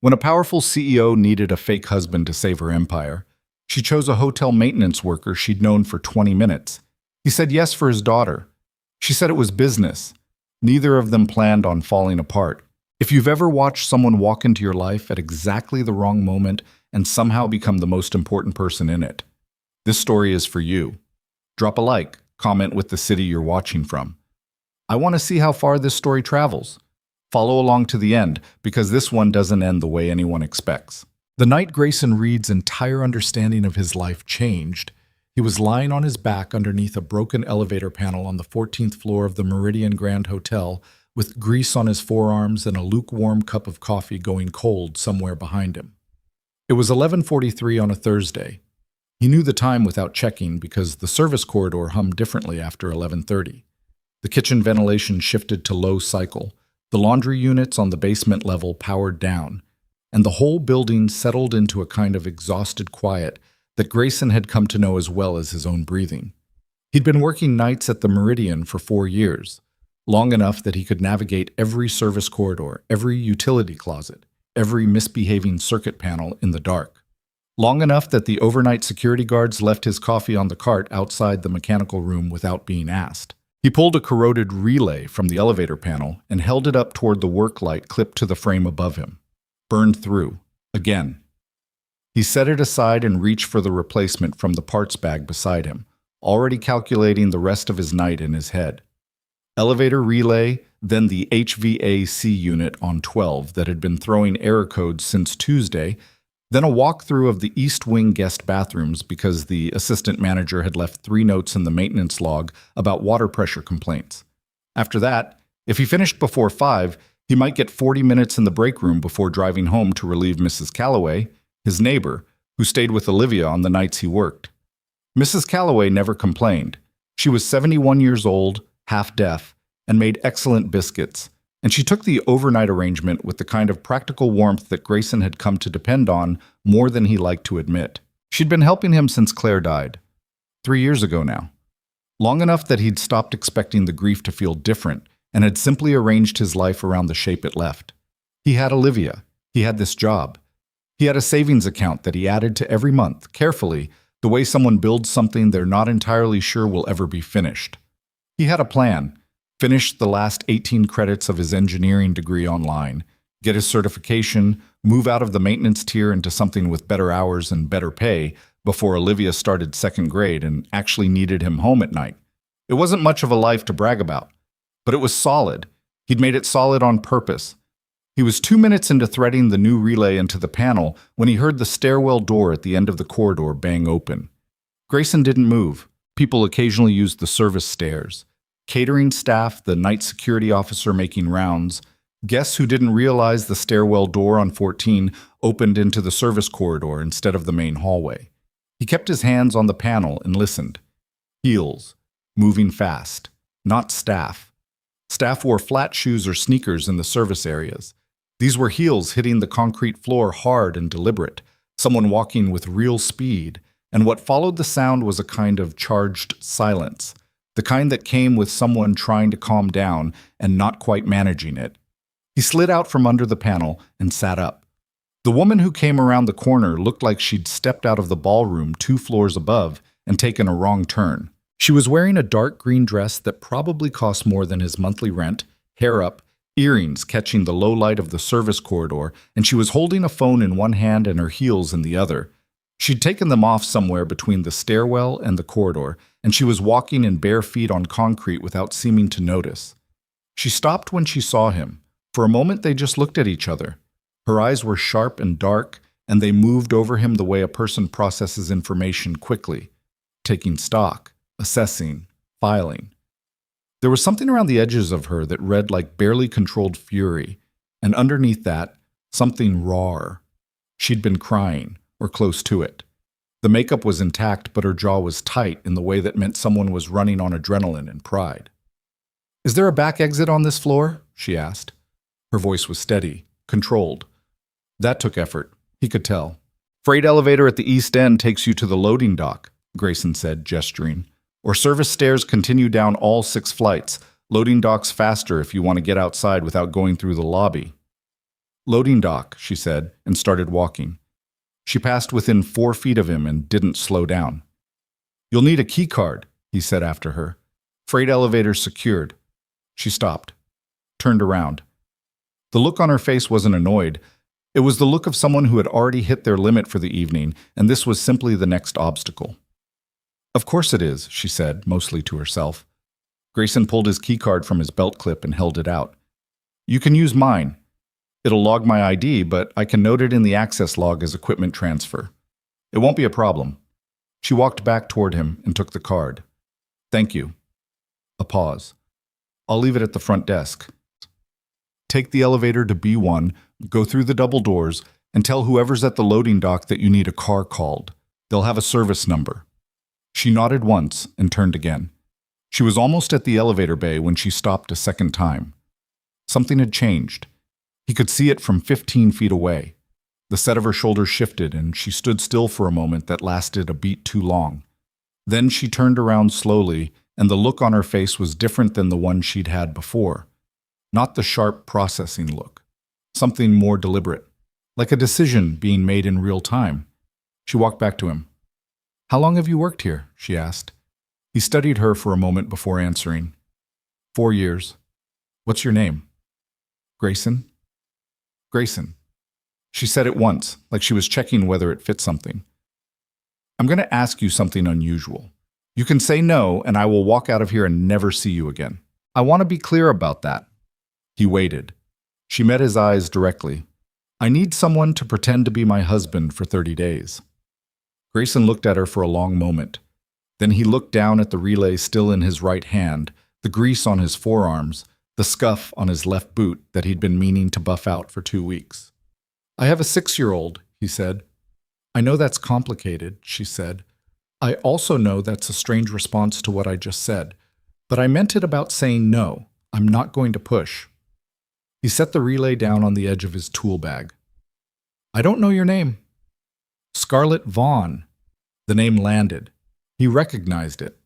When a powerful CEO needed a fake husband to save her empire, she chose a hotel maintenance worker she'd known for 20 minutes. He said yes for his daughter. She said it was business. Neither of them planned on falling apart. If you've ever watched someone walk into your life at exactly the wrong moment and somehow become the most important person in it, this story is for you. Drop a like, comment with the city you're watching from. I want to see how far this story travels. Follow along to the end, because this one doesn't end the way anyone expects. The night Grayson Reed's entire understanding of his life changed, he was lying on his back underneath a broken elevator panel on the 14th floor of the Meridian Grand Hotel, with grease on his forearms and a lukewarm cup of coffee going cold somewhere behind him. It was 11:43 on a Thursday. He knew the time without checking because the service corridor hummed differently after 11:30. The kitchen ventilation shifted to low cycle, the laundry units on the basement level powered down, and the whole building settled into a kind of exhausted quiet that Grayson had come to know as well as his own breathing. He'd been working nights at the Meridian for 4 years, long enough that he could navigate every service corridor, every utility closet, every misbehaving circuit panel in the dark. Long enough that the overnight security guards left his coffee on the cart outside the mechanical room without being asked. He pulled a corroded relay from the elevator panel and held it up toward the work light clipped to the frame above him. Burned through. Again. He set it aside and reached for the replacement from the parts bag beside him, already calculating the rest of his night in his head. Elevator relay, then the HVAC unit on 12 that had been throwing error codes since Tuesday, then a walkthrough of the East Wing guest bathrooms because the assistant manager had left 3 notes in the maintenance log about water pressure complaints. After that, if he finished before 5, he might get 40 minutes in the break room before driving home to relieve Mrs. Calloway, his neighbor, who stayed with Olivia on the nights he worked. Mrs. Calloway never complained. She was 71 years old, half deaf, and made excellent biscuits, and she took the overnight arrangement with the kind of practical warmth that Grayson had come to depend on more than he liked to admit. She'd been helping him since Claire died, 3 years ago now. Long enough that he'd stopped expecting the grief to feel different and had simply arranged his life around the shape it left. He had Olivia. He had this job. He had a savings account that he added to every month, carefully, the way someone builds something they're not entirely sure will ever be finished. He had a plan. Finish the last 18 credits of his engineering degree online, get his certification, move out of the maintenance tier into something with better hours and better pay before Olivia started second grade and actually needed him home at night. It wasn't much of a life to brag about, but it was solid. He'd made it solid on purpose. He was 2 minutes into threading the new relay into the panel when he heard the stairwell door at the end of the corridor bang open. Grayson didn't move. People occasionally used the service stairs. Catering staff, the night security officer making rounds, guests who didn't realize the stairwell door on 14 opened into the service corridor instead of the main hallway. He kept his hands on the panel and listened. Heels, moving fast, not staff. Staff wore flat shoes or sneakers in the service areas. These were heels hitting the concrete floor hard and deliberate, someone walking with real speed, and what followed the sound was a kind of charged silence. The kind that came with someone trying to calm down and not quite managing it. He slid out from under the panel and sat up. The woman who came around the corner looked like she'd stepped out of the ballroom 2 floors above and taken a wrong turn. She was wearing a dark green dress that probably cost more than his monthly rent, hair up, earrings catching the low light of the service corridor, and she was holding a phone in one hand and her heels in the other. She'd taken them off somewhere between the stairwell and the corridor, and she was walking in bare feet on concrete without seeming to notice. She stopped when she saw him. For a moment they just looked at each other. Her eyes were sharp and dark, and they moved over him the way a person processes information quickly, taking stock, assessing, filing. There was something around the edges of her that read like barely controlled fury, and underneath that, something rawer. She'd been crying, or close to it. The makeup was intact, but her jaw was tight in the way that meant someone was running on adrenaline and pride. "Is there a back exit on this floor?" she asked. Her voice was steady, controlled. That took effort, he could tell. "Freight elevator at the east end takes you to the loading dock," Grayson said, gesturing. "Or service stairs continue down all 6 flights. Loading dock's faster if you want to get outside without going through the lobby." Loading dock, she said, and started walking. She passed within 4 feet of him and didn't slow down. You'll need a key card, he said after her. Freight elevator secured. She stopped, turned around. The look on her face wasn't annoyed. It was the look of someone who had already hit their limit for the evening, and this was simply the next obstacle. Of course it is, she said, mostly to herself. Grayson pulled his keycard from his belt clip and held it out. You can use mine. It'll log my ID, but I can note it in the access log as equipment transfer. It won't be a problem. She walked back toward him and took the card. Thank you. A pause. I'll leave it at the front desk. Take the elevator to B1, go through the double doors, and tell whoever's at the loading dock that you need a car called. They'll have a service number. She nodded once and turned again. She was almost at the elevator bay when she stopped a second time. Something had changed. He could see it from 15 feet away. The set of her shoulders shifted, and she stood still for a moment that lasted a beat too long. Then she turned around slowly, and the look on her face was different than the one she'd had before. Not the sharp, processing look. Something more deliberate, like a decision being made in real time. She walked back to him. How long have you worked here? She asked. He studied her for a moment before answering. 4 years. What's your name? Grayson? Grayson. She said it once, like she was checking whether it fit something. I'm going to ask you something unusual. You can say no, and I will walk out of here and never see you again. I want to be clear about that. He waited. She met his eyes directly. I need someone to pretend to be my husband for 30 days. Grayson looked at her for a long moment. Then he looked down at the relay still in his right hand, the grease on his forearms, the scuff on his left boot that he'd been meaning to buff out for 2 weeks. I have a 6-year-old, he said. I know that's complicated, she said. I also know that's a strange response to what I just said, but I meant it about saying no. I'm not going to push. He set the relay down on the edge of his tool bag. I don't know your name. Scarlett Vaughn. The name landed. He recognized it.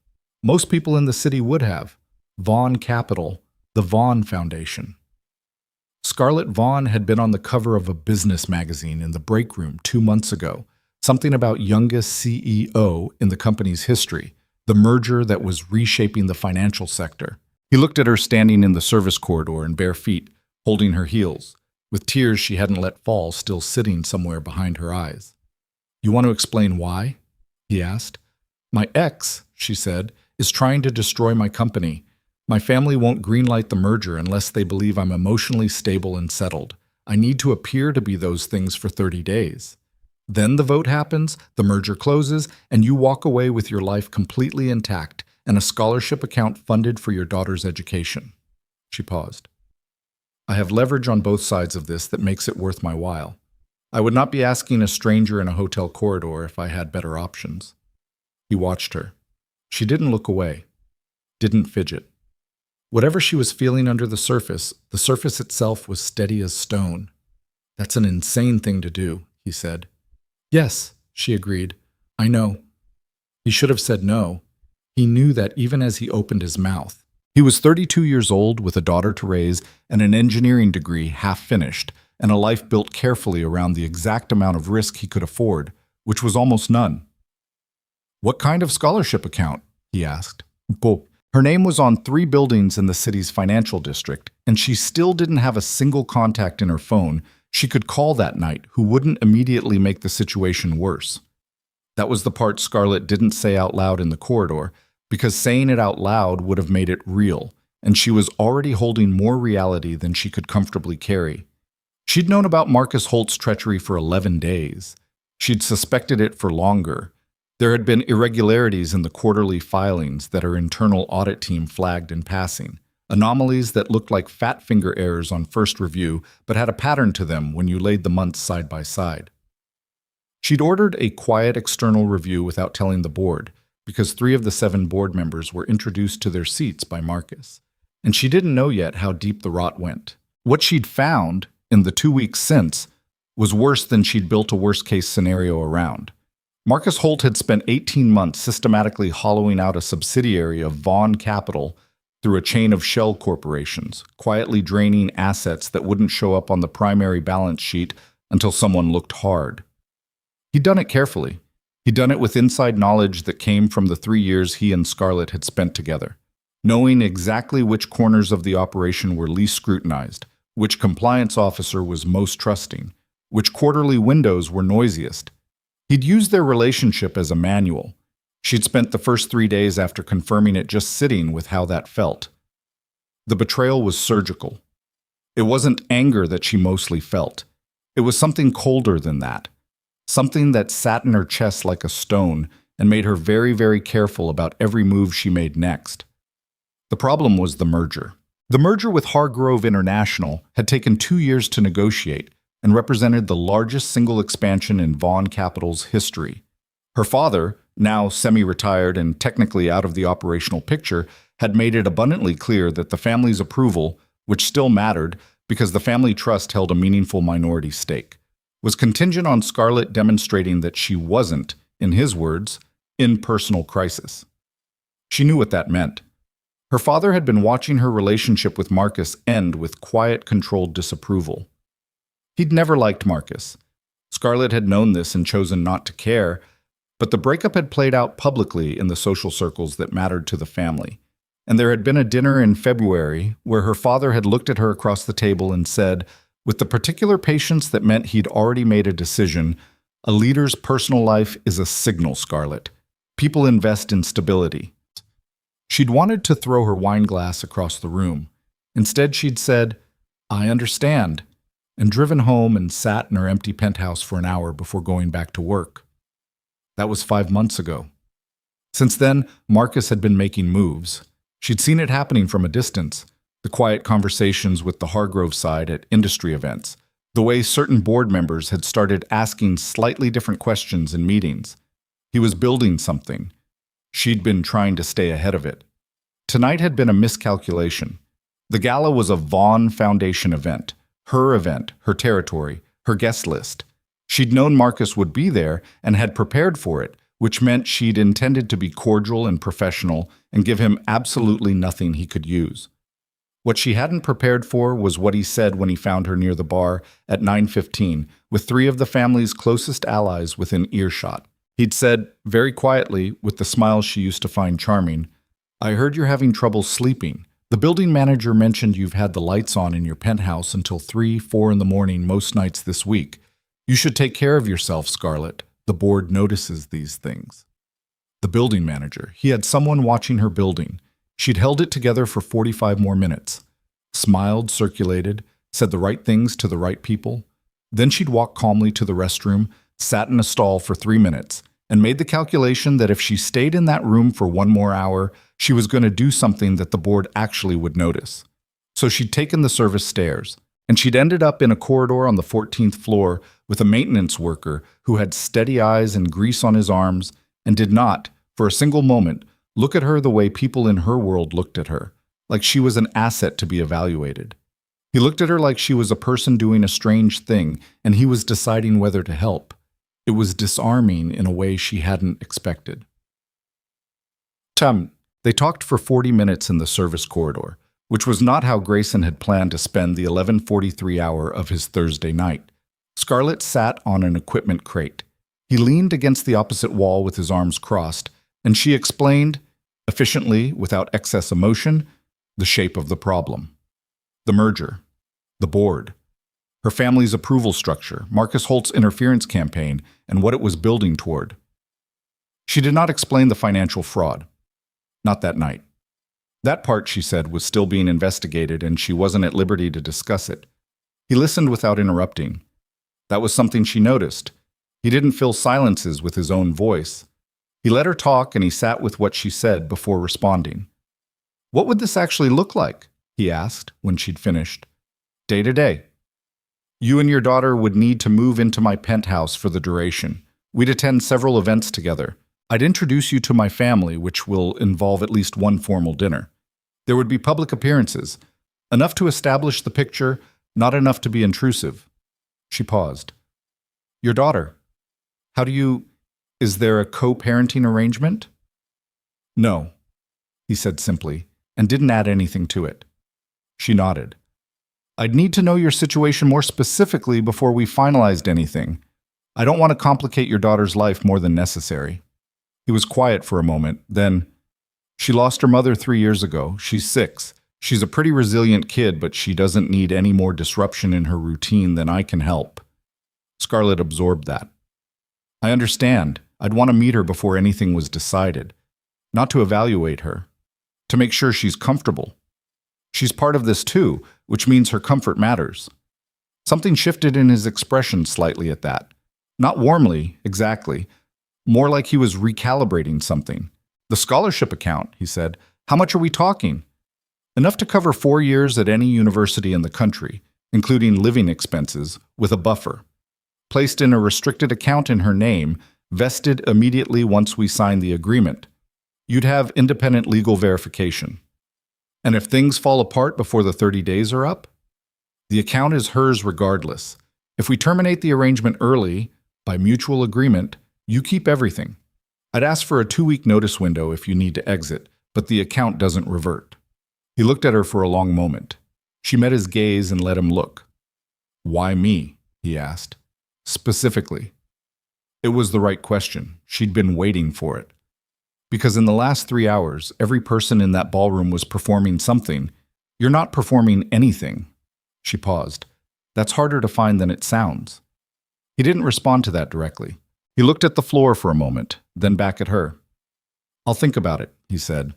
Most people in the city would have. Vaughn Capital, the Vaughn Foundation. Scarlett Vaughn had been on the cover of a business magazine in the break room 2 months ago, something about youngest CEO in the company's history, the merger that was reshaping the financial sector. He looked at her standing in the service corridor in bare feet, holding her heels, with tears she hadn't let fall still sitting somewhere behind her eyes. You want to explain why? He asked. My ex, she said, is trying to destroy my company. My family won't greenlight the merger unless they believe I'm emotionally stable and settled. I need to appear to be those things for 30 days. Then the vote happens, the merger closes, and you walk away with your life completely intact and a scholarship account funded for your daughter's education. She paused. I have leverage on both sides of this that makes it worth my while. I would not be asking a stranger in a hotel corridor if I had better options. He watched her. She didn't look away, didn't fidget. Whatever she was feeling under the surface itself was steady as stone. That's an insane thing to do, he said. Yes, she agreed. I know. He should have said no. He knew that even as he opened his mouth. He was 32 years old with a daughter to raise and an engineering degree half finished, and a life built carefully around the exact amount of risk he could afford, which was almost none. What kind of scholarship account? He asked. Her name was on 3 buildings in the city's financial district, and she still didn't have a single contact in her phone she could call that night who wouldn't immediately make the situation worse. That was the part Scarlett didn't say out loud in the corridor, because saying it out loud would have made it real, and she was already holding more reality than she could comfortably carry. She'd known about Marcus Holt's treachery for 11 days. She'd suspected it for longer. There had been irregularities in the quarterly filings that her internal audit team flagged in passing, anomalies that looked like fat finger errors on first review but had a pattern to them when you laid the months side by side. She'd ordered a quiet external review without telling the board, because 3 of the 7 board members were introduced to their seats by Marcus, and she didn't know yet how deep the rot went. What she'd found, in the 2 weeks since, was worse than she'd built a worst-case scenario around. Marcus Holt had spent 18 months systematically hollowing out a subsidiary of Vaughn Capital through a chain of shell corporations, quietly draining assets that wouldn't show up on the primary balance sheet until someone looked hard. He'd done it carefully. He'd done it with inside knowledge that came from the 3 years he and Scarlett had spent together, knowing exactly which corners of the operation were least scrutinized, which compliance officer was most trusting, which quarterly windows were noisiest. He'd used their relationship as a manual. She'd spent the first 3 days after confirming it just sitting with how that felt. The betrayal was surgical. It wasn't anger that she mostly felt. It was something colder than that. Something that sat in her chest like a stone and made her very, very careful about every move she made next. The problem was the merger. The merger with Hargrove International had taken 2 years to negotiate and represented the largest single expansion in Vaughn Capital's history. Her father, now semi-retired and technically out of the operational picture, had made it abundantly clear that the family's approval, which still mattered because the family trust held a meaningful minority stake, was contingent on Scarlett demonstrating that she wasn't, in his words, in personal crisis. She knew what that meant. Her father had been watching her relationship with Marcus end with quiet, controlled disapproval. He'd never liked Marcus. Scarlett had known this and chosen not to care, but the breakup had played out publicly in the social circles that mattered to the family. And there had been a dinner in February where her father had looked at her across the table and said, with the particular patience that meant he'd already made a decision, "A leader's personal life is a signal, Scarlett. People invest in stability." She'd wanted to throw her wine glass across the room. Instead, she'd said, "I understand," and driven home and sat in her empty penthouse for an hour before going back to work. That was 5 months ago. Since then, Marcus had been making moves. She'd seen it happening from a distance, the quiet conversations with the Hargrove side at industry events, the way certain board members had started asking slightly different questions in meetings. He was building something. She'd been trying to stay ahead of it. Tonight had been a miscalculation. The gala was a Vaughn Foundation event, her territory, her guest list. She'd known Marcus would be there and had prepared for it, which meant she'd intended to be cordial and professional and give him absolutely nothing he could use. What she hadn't prepared for was what he said when he found her near the bar at 9:15, with 3 of the family's closest allies within earshot. He'd said, very quietly, with the smile she used to find charming, "I heard you're having trouble sleeping. The building manager mentioned you've had the lights on in your penthouse until 3, 4 in the morning most nights this week. You should take care of yourself, Scarlett. The board notices these things." The building manager. He had someone watching her building. She'd held it together for 45 more minutes. Smiled, circulated, said the right things to the right people. Then she'd walk calmly to the restroom, sat in a stall for 3 minutes, and made the calculation that if she stayed in that room for 1 more hour, she was going to do something that the board actually would notice. So she'd taken the service stairs, and she'd ended up in a corridor on the 14th floor with a maintenance worker who had steady eyes and grease on his arms and did not, for a single moment, look at her the way people in her world looked at her, like she was an asset to be evaluated. He looked at her like she was a person doing a strange thing, and he was deciding whether to help. It was disarming in a way she hadn't expected. They talked for 40 minutes in the service corridor, which was not how Grayson had planned to spend the 11:43 hour of his Thursday night. Scarlett sat on an equipment crate. He leaned against the opposite wall with his arms crossed, and she explained, efficiently, without excess emotion, the shape of the problem. The merger. The board. Her family's approval structure, Marcus Holt's interference campaign, and what it was building toward. She did not explain the financial fraud. Not that night. That part, she said, was still being investigated and she wasn't at liberty to discuss it. He listened without interrupting. That was something she noticed. He didn't fill silences with his own voice. He let her talk and he sat with what she said before responding. "What would this actually look like?" he asked when she'd finished. "Day to day. You and your daughter would need to move into my penthouse for the duration. We'd attend several events together. I'd introduce you to my family, which will involve at least one formal dinner. There would be public appearances, enough to establish the picture, not enough to be intrusive." She paused. "Your daughter. Is there a co-parenting arrangement?" "No," he said simply, and didn't add anything to it. She nodded. I'd need to know your situation more specifically before we finalized anything. I don't want to complicate your daughter's life more than necessary. He was quiet for a moment, then, she lost her mother 3 years ago. She's 6. She's a pretty resilient kid, but she doesn't need any more disruption in her routine than I can help. Scarlett absorbed that. I understand. I'd want to meet her before anything was decided. Not to evaluate her. To make sure she's comfortable. She's part of this too, which means her comfort matters. Something shifted in his expression slightly at that. Not warmly, exactly. More like he was recalibrating something. The scholarship account, he said. How much are we talking? Enough to cover 4 years at any university in the country, including living expenses, with a buffer. Placed in a restricted account in her name, vested immediately once we sign the agreement. You'd have independent legal verification. And if things fall apart before the 30 days are up? The account is hers regardless. If we terminate the arrangement early, by mutual agreement, you keep everything. I'd ask for a 2-week notice window if you need to exit, but the account doesn't revert. He looked at her for a long moment. She met his gaze and let him look. Why me? He asked. Specifically. It was the right question. She'd been waiting for it. Because in the last 3 hours, every person in that ballroom was performing something. You're not performing anything. She paused. That's harder to find than it sounds. He didn't respond to that directly. He looked at the floor for a moment, then back at her. I'll think about it, he said.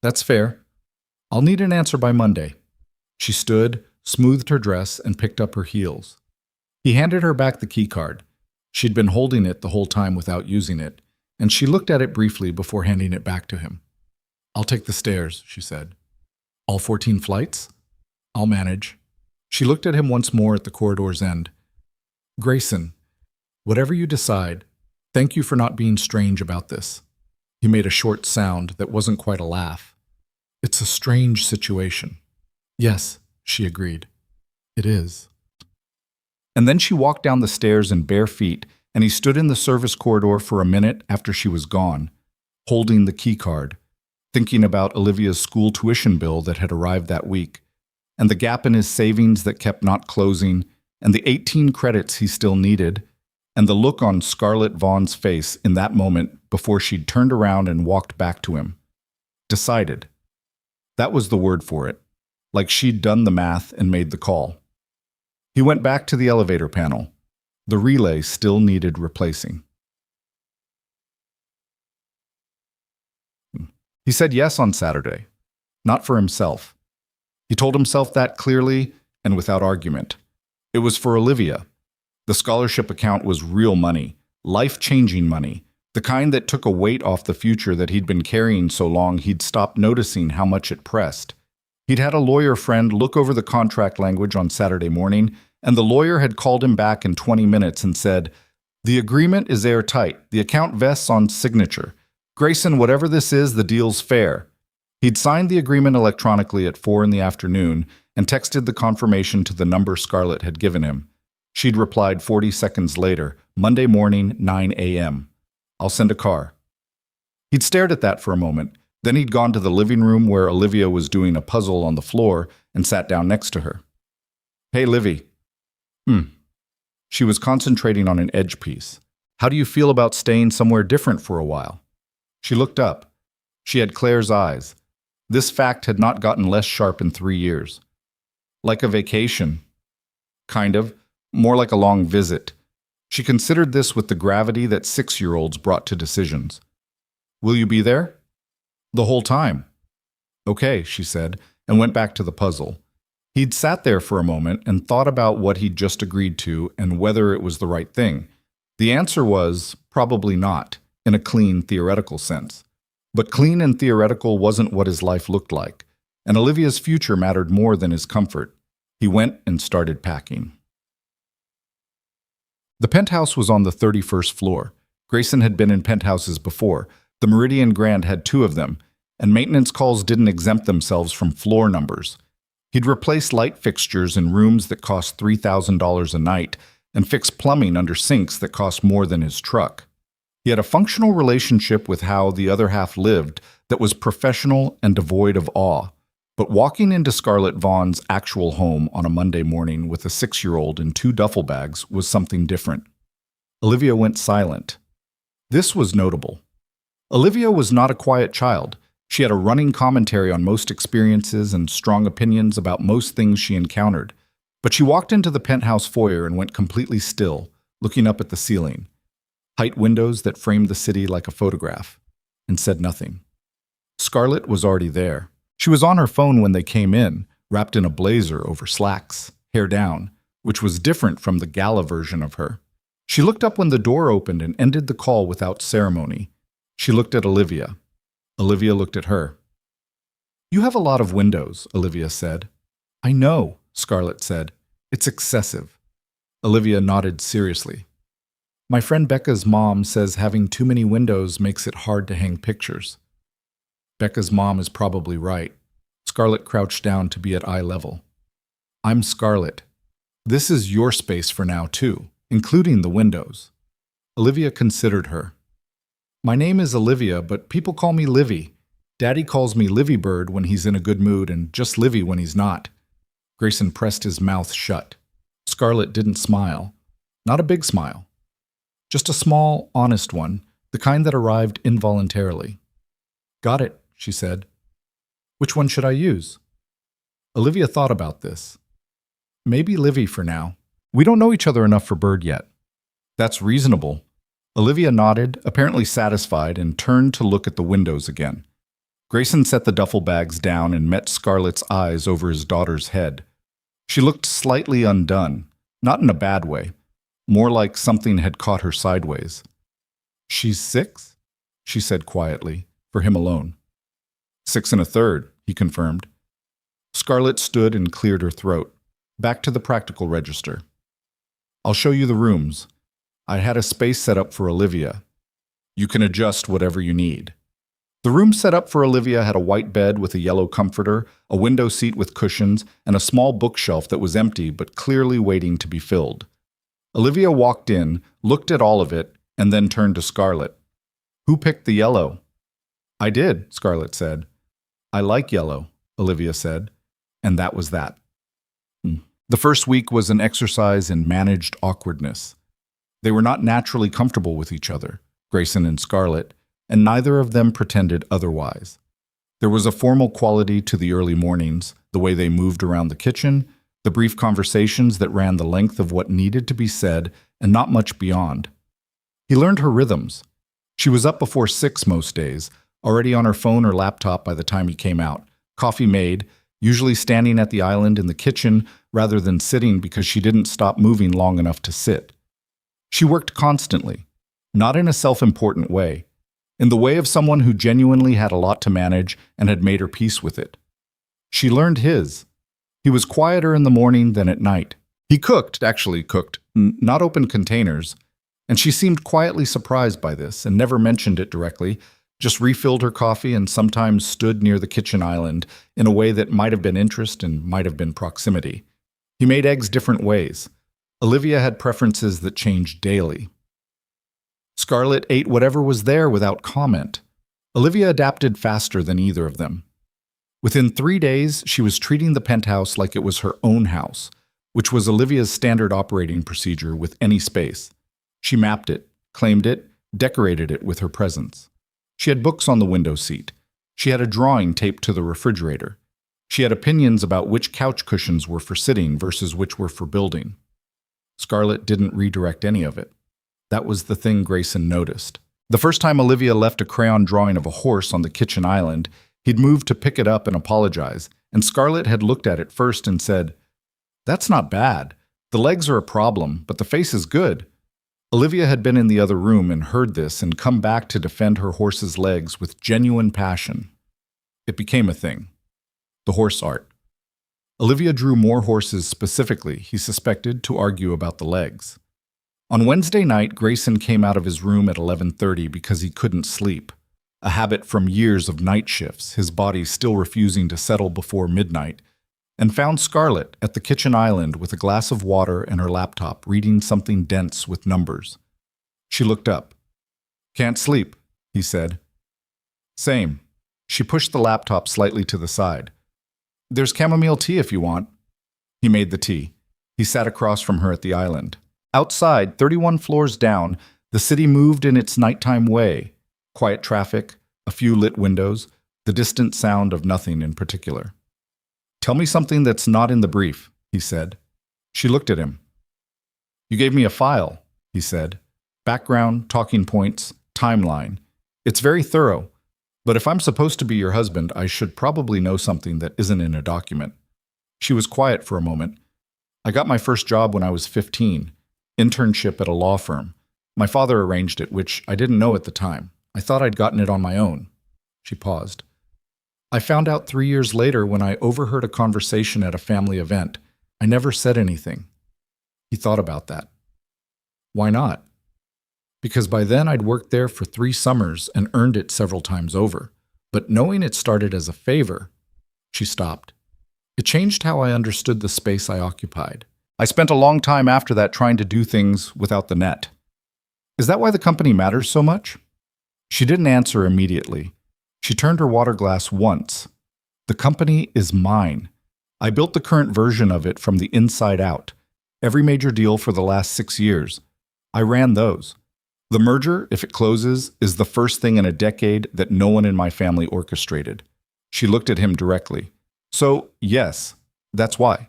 That's fair. I'll need an answer by Monday. She stood, smoothed her dress, and picked up her heels. He handed her back the key card. She'd been holding it the whole time without using it, and she looked at it briefly before handing it back to him. I'll take the stairs, she said. All 14 flights? I'll manage. She looked at him once more at the corridor's end. Grayson, whatever you decide, thank you for not being strange about this. He made a short sound that wasn't quite a laugh. It's a strange situation. Yes, she agreed. It is. And then she walked down the stairs in bare feet, and he stood in the service corridor for a minute after she was gone, holding the key card, thinking about Olivia's school tuition bill that had arrived that week, and the gap in his savings that kept not closing, and the 18 credits he still needed, and the look on Scarlett Vaughn's face in that moment before she'd turned around and walked back to him. Decided. That was the word for it, like she'd done the math and made the call. He went back to the elevator panel. The relay still needed replacing. He said yes on Saturday, not for himself. He told himself that clearly and without argument. It was for Olivia. The scholarship account was real money, life-changing money, the kind that took a weight off the future that he'd been carrying so long he'd stopped noticing how much it pressed. He'd had a lawyer friend look over the contract language on Saturday morning, and the lawyer had called him back in 20 minutes and said, "The agreement is airtight. The account vests on signature. Grayson, whatever this is, the deal's fair." He'd signed the agreement electronically at 4 in the afternoon and texted the confirmation to the number Scarlett had given him. She'd replied 40 seconds later, Monday morning, 9 a.m. I'll send a car. He'd stared at that for a moment. Then he'd gone to the living room where Olivia was doing a puzzle on the floor and sat down next to her. Hey, Livy. She was concentrating on an edge piece. How do you feel about staying somewhere different for a while? She looked up. She had Claire's eyes. This fact had not gotten less sharp in 3 years. Like a vacation. Kind of. More like a long visit. She considered this with the gravity that 6-year-olds brought to decisions. Will you be there? The whole time. Okay, she said, and went back to the puzzle. He'd sat there for a moment and thought about what he'd just agreed to and whether it was the right thing. The answer was probably not, in a clean, theoretical sense. But clean and theoretical wasn't what his life looked like, and Olivia's future mattered more than his comfort. He went and started packing. The penthouse was on the 31st floor. Grayson had been in penthouses before. The Meridian Grand had 2 of them, and maintenance calls didn't exempt themselves from floor numbers. He'd replace light fixtures in rooms that cost $3,000 a night and fix plumbing under sinks that cost more than his truck. He had a functional relationship with how the other half lived that was professional and devoid of awe. But walking into Scarlett Vaughn's actual home on a Monday morning with a 6-year-old and 2 duffel bags was something different. Olivia went silent. This was notable. Olivia was not a quiet child. She had a running commentary on most experiences and strong opinions about most things she encountered. But she walked into the penthouse foyer and went completely still, looking up at the ceiling. Height windows that framed the city like a photograph, and said nothing. Scarlett was already there. She was on her phone when they came in, wrapped in a blazer over slacks, hair down, which was different from the gala version of her. She looked up when the door opened and ended the call without ceremony. She looked at Olivia. Olivia looked at her. "You have a lot of windows," Olivia said. "I know," Scarlett said. "It's excessive." Olivia nodded seriously. "My friend Becca's mom says having too many windows makes it hard to hang pictures." Becca's mom is probably right. Scarlett crouched down to be at eye level. "I'm Scarlett. This is your space for now, too, including the windows." Olivia considered her. "My name is Olivia, but people call me Livy. Daddy calls me Livy Bird when he's in a good mood and just Livy when he's not." Grayson pressed his mouth shut. Scarlett didn't smile. Not a big smile. Just a small, honest one, the kind that arrived involuntarily. "Got it," she said. "Which one should I use?" Olivia thought about this. "Maybe Livy for now. We don't know each other enough for Bird yet." "That's reasonable." Olivia nodded, apparently satisfied, and turned to look at the windows again. Grayson set the duffel bags down and met Scarlett's eyes over his daughter's head. She looked slightly undone, not in a bad way, more like something had caught her sideways. "She's 6?" she said quietly, for him alone. 6 1/3, he confirmed. Scarlett stood and cleared her throat. Back to the practical register. "I'll show you the rooms. I had a space set up for Olivia. You can adjust whatever you need." The room set up for Olivia had a white bed with a yellow comforter, a window seat with cushions, and a small bookshelf that was empty but clearly waiting to be filled. Olivia walked in, looked at all of it, and then turned to Scarlett. "Who picked the yellow?" "I did," Scarlett said. "I like yellow," Olivia said, and that was that. The first week was an exercise in managed awkwardness. They were not naturally comfortable with each other, Grayson and Scarlett, and neither of them pretended otherwise. There was a formal quality to the early mornings, the way they moved around the kitchen, the brief conversations that ran the length of what needed to be said and not much beyond. He learned her rhythms. She was up before 6 most days, already on her phone or laptop by the time he came out, coffee made, usually standing at the island in the kitchen rather than sitting because she didn't stop moving long enough to sit. She worked constantly, not in a self-important way, in the way of someone who genuinely had a lot to manage and had made her peace with it. She learned his. He was quieter in the morning than at night. He actually cooked, not open containers, and she seemed quietly surprised by this and never mentioned it directly, just refilled her coffee and sometimes stood near the kitchen island in a way that might have been interest and might have been proximity. He made eggs different ways. Olivia had preferences that changed daily. Scarlett ate whatever was there without comment. Olivia adapted faster than either of them. Within 3 days, she was treating the penthouse like it was her own house, which was Olivia's standard operating procedure with any space. She mapped it, claimed it, decorated it with her presence. She had books on the window seat. She had a drawing taped to the refrigerator. She had opinions about which couch cushions were for sitting versus which were for building. Scarlett didn't redirect any of it. That was the thing Grayson noticed. The first time Olivia left a crayon drawing of a horse on the kitchen island, he'd moved to pick it up and apologize, and Scarlett had looked at it first and said, "That's not bad. The legs are a problem, but the face is good." Olivia had been in the other room and heard this and come back to defend her horse's legs with genuine passion. It became a thing. The horse art. Olivia drew more horses specifically, he suspected, to argue about the legs. On Wednesday night, Grayson came out of his room at 11:30 because he couldn't sleep, a habit from years of night shifts, his body still refusing to settle before midnight, and found Scarlett at the kitchen island with a glass of water and her laptop reading something dense with numbers. She looked up. Can't sleep, he said. Same. She pushed the laptop slightly to the side. There's chamomile tea if you want. He made the tea. He sat across from her at the island. Outside, 31 floors down, the city moved in its nighttime way. Quiet traffic, a few lit windows, the distant sound of nothing in particular. Tell me something that's not in the brief, he said. She looked at him. You gave me a file, he said. Background, talking points, timeline. It's very thorough. But if I'm supposed to be your husband, I should probably know something that isn't in a document. She was quiet for a moment. I got my first job when I was 15, internship at a law firm. My father arranged it, which I didn't know at the time. I thought I'd gotten it on my own. She paused. I found out 3 years later when I overheard a conversation at a family event. I never said anything. He thought about that. Why not? Because by then I'd worked there for 3 summers and earned it several times over. But knowing it started as a favor, she stopped. It changed how I understood the space I occupied. I spent a long time after that trying to do things without the net. Is that why the company matters so much? She didn't answer immediately. She turned her water glass once. The company is mine. I built the current version of it from the inside out. Every major deal for the last 6 years. I ran those. The merger, if it closes, is the first thing in a decade that no one in my family orchestrated. She looked at him directly. So, yes, that's why.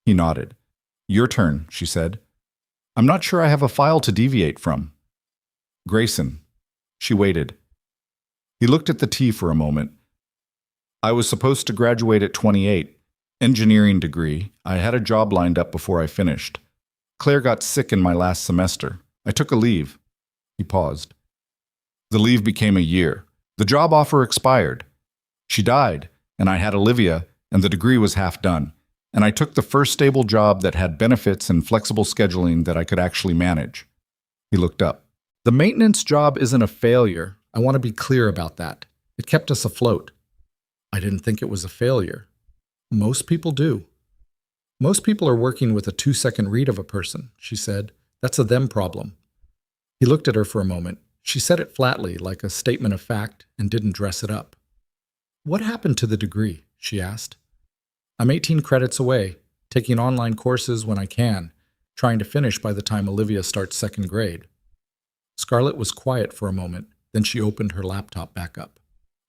He nodded. Your turn, she said. I'm not sure I have a file to deviate from. Grayson. She waited. He looked at the tea for a moment. I was supposed to graduate at 28. Engineering degree. I had a job lined up before I finished. Claire got sick in my last semester. I took a leave. He paused. The leave became a year. The job offer expired. She died, and I had Olivia, and the degree was half done. And I took the first stable job that had benefits and flexible scheduling that I could actually manage. He looked up. The maintenance job isn't a failure. I want to be clear about that. It kept us afloat. I didn't think it was a failure. Most people do. Most people are working with a 2-second read of a person, she said. That's a them problem. He looked at her for a moment. She said it flatly, like a statement of fact, and didn't dress it up. What happened to the degree? She asked. I'm 18 credits away, taking online courses when I can, trying to finish by the time Olivia starts 2nd grade. Scarlett was quiet for a moment, then she opened her laptop back up.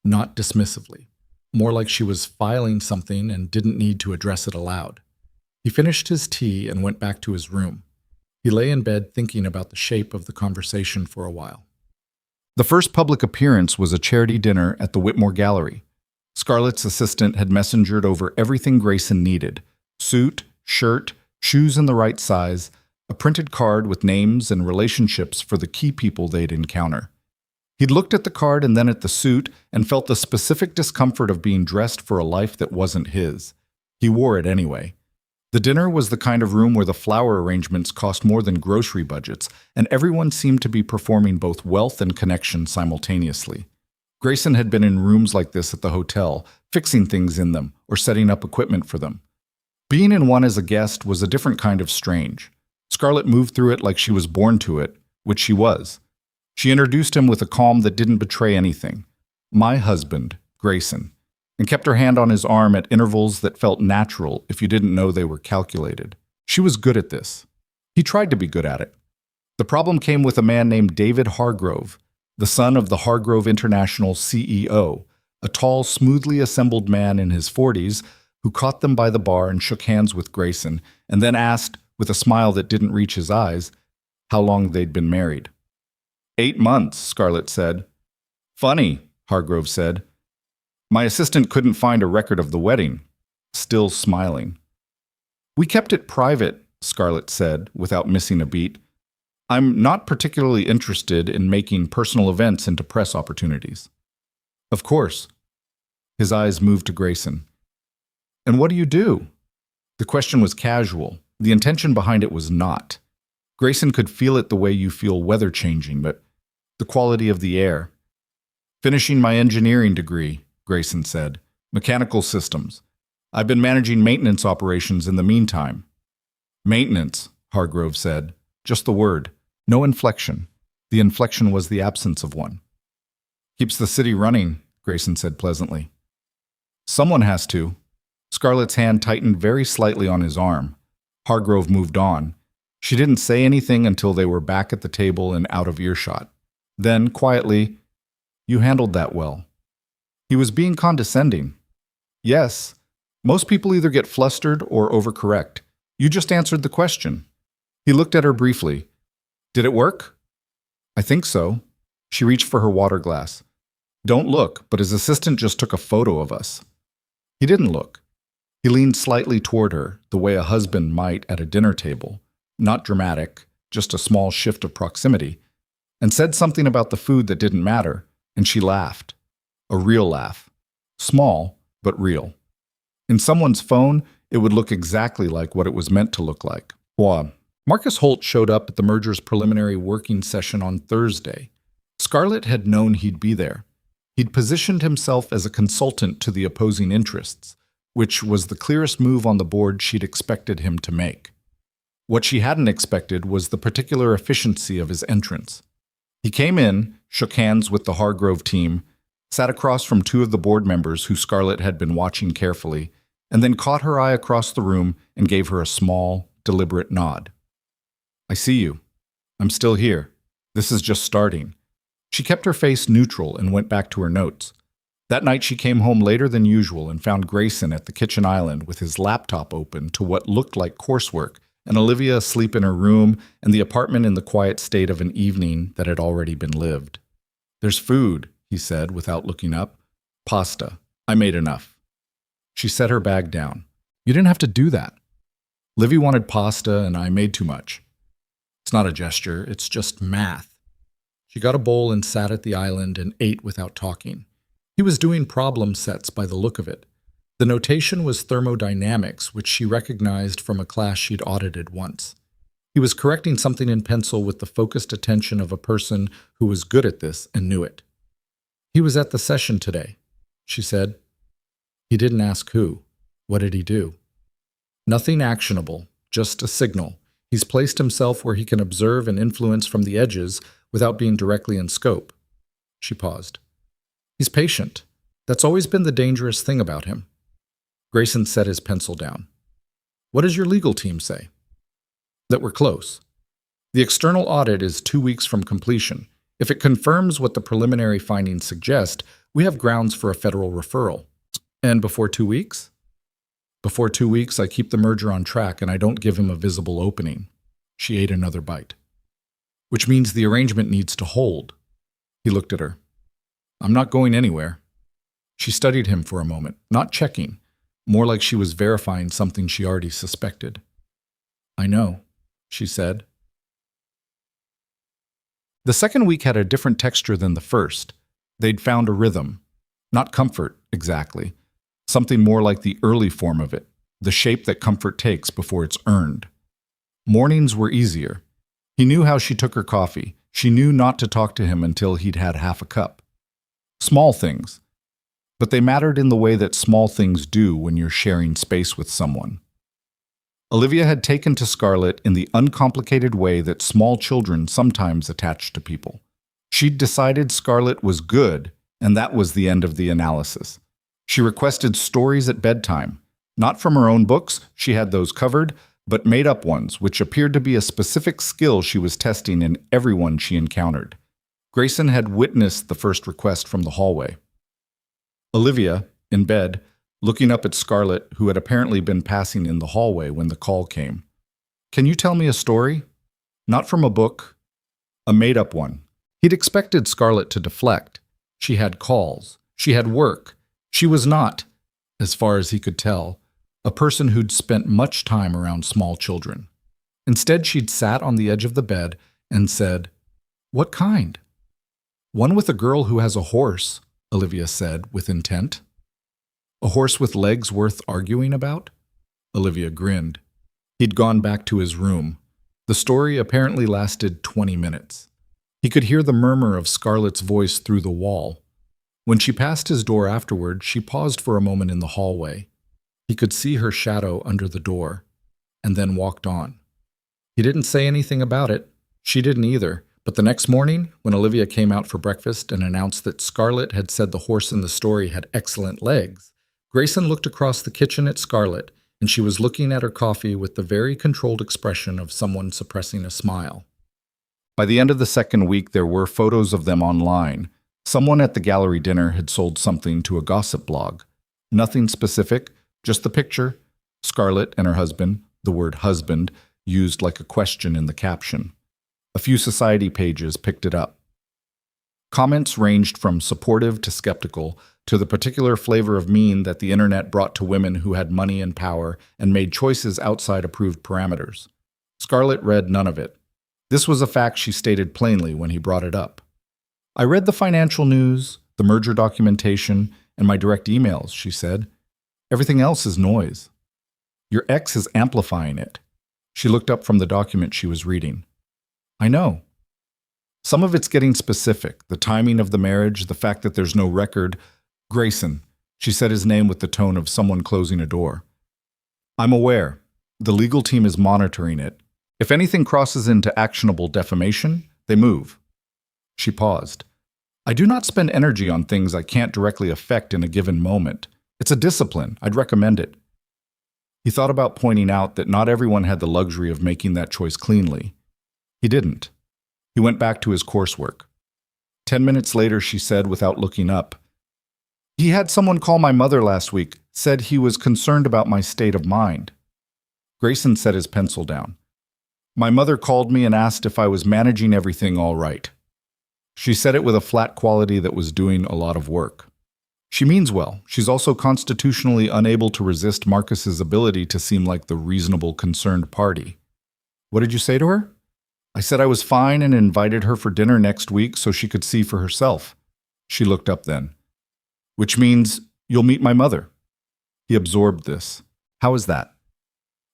Not dismissively, more like she was filing something and didn't need to address it aloud. He finished his tea and went back to his room. He lay in bed thinking about the shape of the conversation for a while. The first public appearance was a charity dinner at the Whitmore Gallery. Scarlett's assistant had messengered over everything Grayson needed: suit, shirt, shoes in the right size, a printed card with names and relationships for the key people they'd encounter. He'd looked at the card and then at the suit and felt the specific discomfort of being dressed for a life that wasn't his. He wore it anyway. The dinner was the kind of room where the flower arrangements cost more than grocery budgets, and everyone seemed to be performing both wealth and connection simultaneously. Grayson had been in rooms like this at the hotel, fixing things in them or setting up equipment for them. Being in one as a guest was a different kind of strange. Scarlett moved through it like she was born to it, which she was. She introduced him with a calm that didn't betray anything. My husband, Grayson, and kept her hand on his arm at intervals that felt natural if you didn't know they were calculated. She was good at this. He tried to be good at it. The problem came with a man named David Hargrove, the son of the Hargrove International CEO, a tall, smoothly assembled man in his 40s who caught them by the bar and shook hands with Grayson, and then asked, with a smile that didn't reach his eyes, how long they'd been married. 8 months, Scarlett said. Funny, Hargrove said. My assistant couldn't find a record of the wedding. Still smiling. We kept it private, Scarlett said, without missing a beat. I'm not particularly interested in making personal events into press opportunities. Of course. His eyes moved to Grayson. And what do you do? The question was casual. The intention behind it was not. Grayson could feel it the way you feel weather changing, but the quality of the air. Finishing my engineering degree, Grayson said. Mechanical systems. I've been managing maintenance operations in the meantime. Maintenance, Hargrove said. Just the word. No inflection. The inflection was the absence of one. Keeps the city running, Grayson said pleasantly. Someone has to. Scarlett's hand tightened very slightly on his arm. Hargrove moved on. She didn't say anything until they were back at the table and out of earshot. Then, quietly, "You handled that well." He was being condescending. "Yes. Most people either get flustered or overcorrect. You just answered the question." He looked at her briefly. "Did it work?" "I think so." She reached for her water glass. "Don't look, but his assistant just took a photo of us." He didn't look. He leaned slightly toward her, the way a husband might at a dinner table. Not dramatic, just a small shift of proximity, and said something about the food that didn't matter, and she laughed. A real laugh. Small, but real. In someone's phone, it would look exactly like what it was meant to look like. Marcus Holt showed up at the merger's preliminary working session on Thursday. Scarlett had known he'd be there. He'd positioned himself as a consultant to the opposing interests, which was the clearest move on the board she'd expected him to make. What she hadn't expected was the particular efficiency of his entrance. He came in, shook hands with the Hargrove team, sat across from two of the board members who Scarlett had been watching carefully, and then caught her eye across the room and gave her a small, deliberate nod. "I see you. I'm still here. This is just starting." She kept her face neutral and went back to her notes. That night she came home later than usual and found Grayson at the kitchen island with his laptop open to what looked like coursework, and Olivia asleep in her room, and the apartment in the quiet state of an evening that had already been lived. "There's food," he said without looking up. "Pasta. I made enough." She set her bag down. "You didn't have to do that." "Livy wanted pasta and I made too much." "It's not a gesture, it's just math." She got a bowl and sat at the island and ate without talking. He was doing problem sets by the look of it. The notation was thermodynamics, which she recognized from a class she'd audited once. He was correcting something in pencil with the focused attention of a person who was good at this and knew it. "He was at the session today," she said. He didn't ask who. What did he do? "Nothing actionable, just a signal. He's placed himself where he can observe and influence from the edges without being directly in scope." She paused. "He's patient. That's always been the dangerous thing about him." Grayson set his pencil down. "What does your legal team say?" "That we're close. The external audit is 2 weeks from completion. If it confirms what the preliminary findings suggest, we have grounds for a federal referral." "And before 2 weeks?" "Before 2 weeks, I keep the merger on track and I don't give him a visible opening." She ate another bite. "Which means the arrangement needs to hold." He looked at her. "I'm not going anywhere." She studied him for a moment, not checking, more like she was verifying something she already suspected. "I know," she said. The second week had a different texture than the first. They'd found a rhythm. Not comfort, exactly. Something more like the early form of it, the shape that comfort takes before it's earned. Mornings were easier. He knew how she took her coffee. She knew not to talk to him until he'd had half a cup. Small things. But they mattered in the way that small things do when you're sharing space with someone. Olivia had taken to Scarlett in the uncomplicated way that small children sometimes attach to people. She'd decided Scarlett was good, and that was the end of the analysis. She requested stories at bedtime. Not from her own books, she had those covered, but made-up ones, which appeared to be a specific skill she was testing in everyone she encountered. Grayson had witnessed the first request from the hallway. Olivia, in bed, looking up at Scarlett, who had apparently been passing in the hallway when the call came. "Can you tell me a story? Not from a book. A made-up one." He'd expected Scarlett to deflect. She had calls. She had work. She was not, as far as he could tell, a person who'd spent much time around small children. Instead, she'd sat on the edge of the bed and said, "What kind?" "One with a girl who has a horse," Olivia said with intent. "A horse with legs worth arguing about?" Olivia grinned. He'd gone back to his room. The story apparently lasted 20 minutes. He could hear the murmur of Scarlett's voice through the wall. When she passed his door afterward, she paused for a moment in the hallway. He could see her shadow under the door, and then walked on. He didn't say anything about it. She didn't either, But the next morning, when Olivia came out for breakfast and announced that Scarlett had said the horse in the story had excellent legs, Grayson looked across the kitchen at Scarlett, and she was looking at her coffee with the very controlled expression of someone suppressing a smile. By the end of the second week, there were photos of them online. Someone at the gallery dinner had sold something to a gossip blog. Nothing specific, just the picture, Scarlett and her husband, the word husband, used like a question in the caption. A few society pages picked it up. Comments ranged from supportive to skeptical to the particular flavor of mean that the internet brought to women who had money and power and made choices outside approved parameters. Scarlett read none of it. This was a fact she stated plainly when he brought it up. I read the financial news, the merger documentation, and my direct emails, she said. Everything else is noise. Your ex is amplifying it. She looked up from the document she was reading. I know. Some of it's getting specific, the timing of the marriage, the fact that there's no record. Grayson, she said his name with the tone of someone closing a door. I'm aware. The legal team is monitoring it. If anything crosses into actionable defamation, they move. She paused. I do not spend energy on things I can't directly affect in a given moment. It's a discipline. I'd recommend it. He thought about pointing out that not everyone had the luxury of making that choice cleanly. He didn't. He went back to his coursework. 10 minutes later, she said without looking up, He had someone call my mother last week, said he was concerned about my state of mind. Grayson set his pencil down. My mother called me and asked if I was managing everything all right. She said it with a flat quality that was doing a lot of work. She means well. She's also constitutionally unable to resist Marcus's ability to seem like the reasonable, concerned party. What did you say to her? I said I was fine and invited her for dinner next week so she could see for herself. She looked up then. Which means you'll meet my mother. He absorbed this. How is that?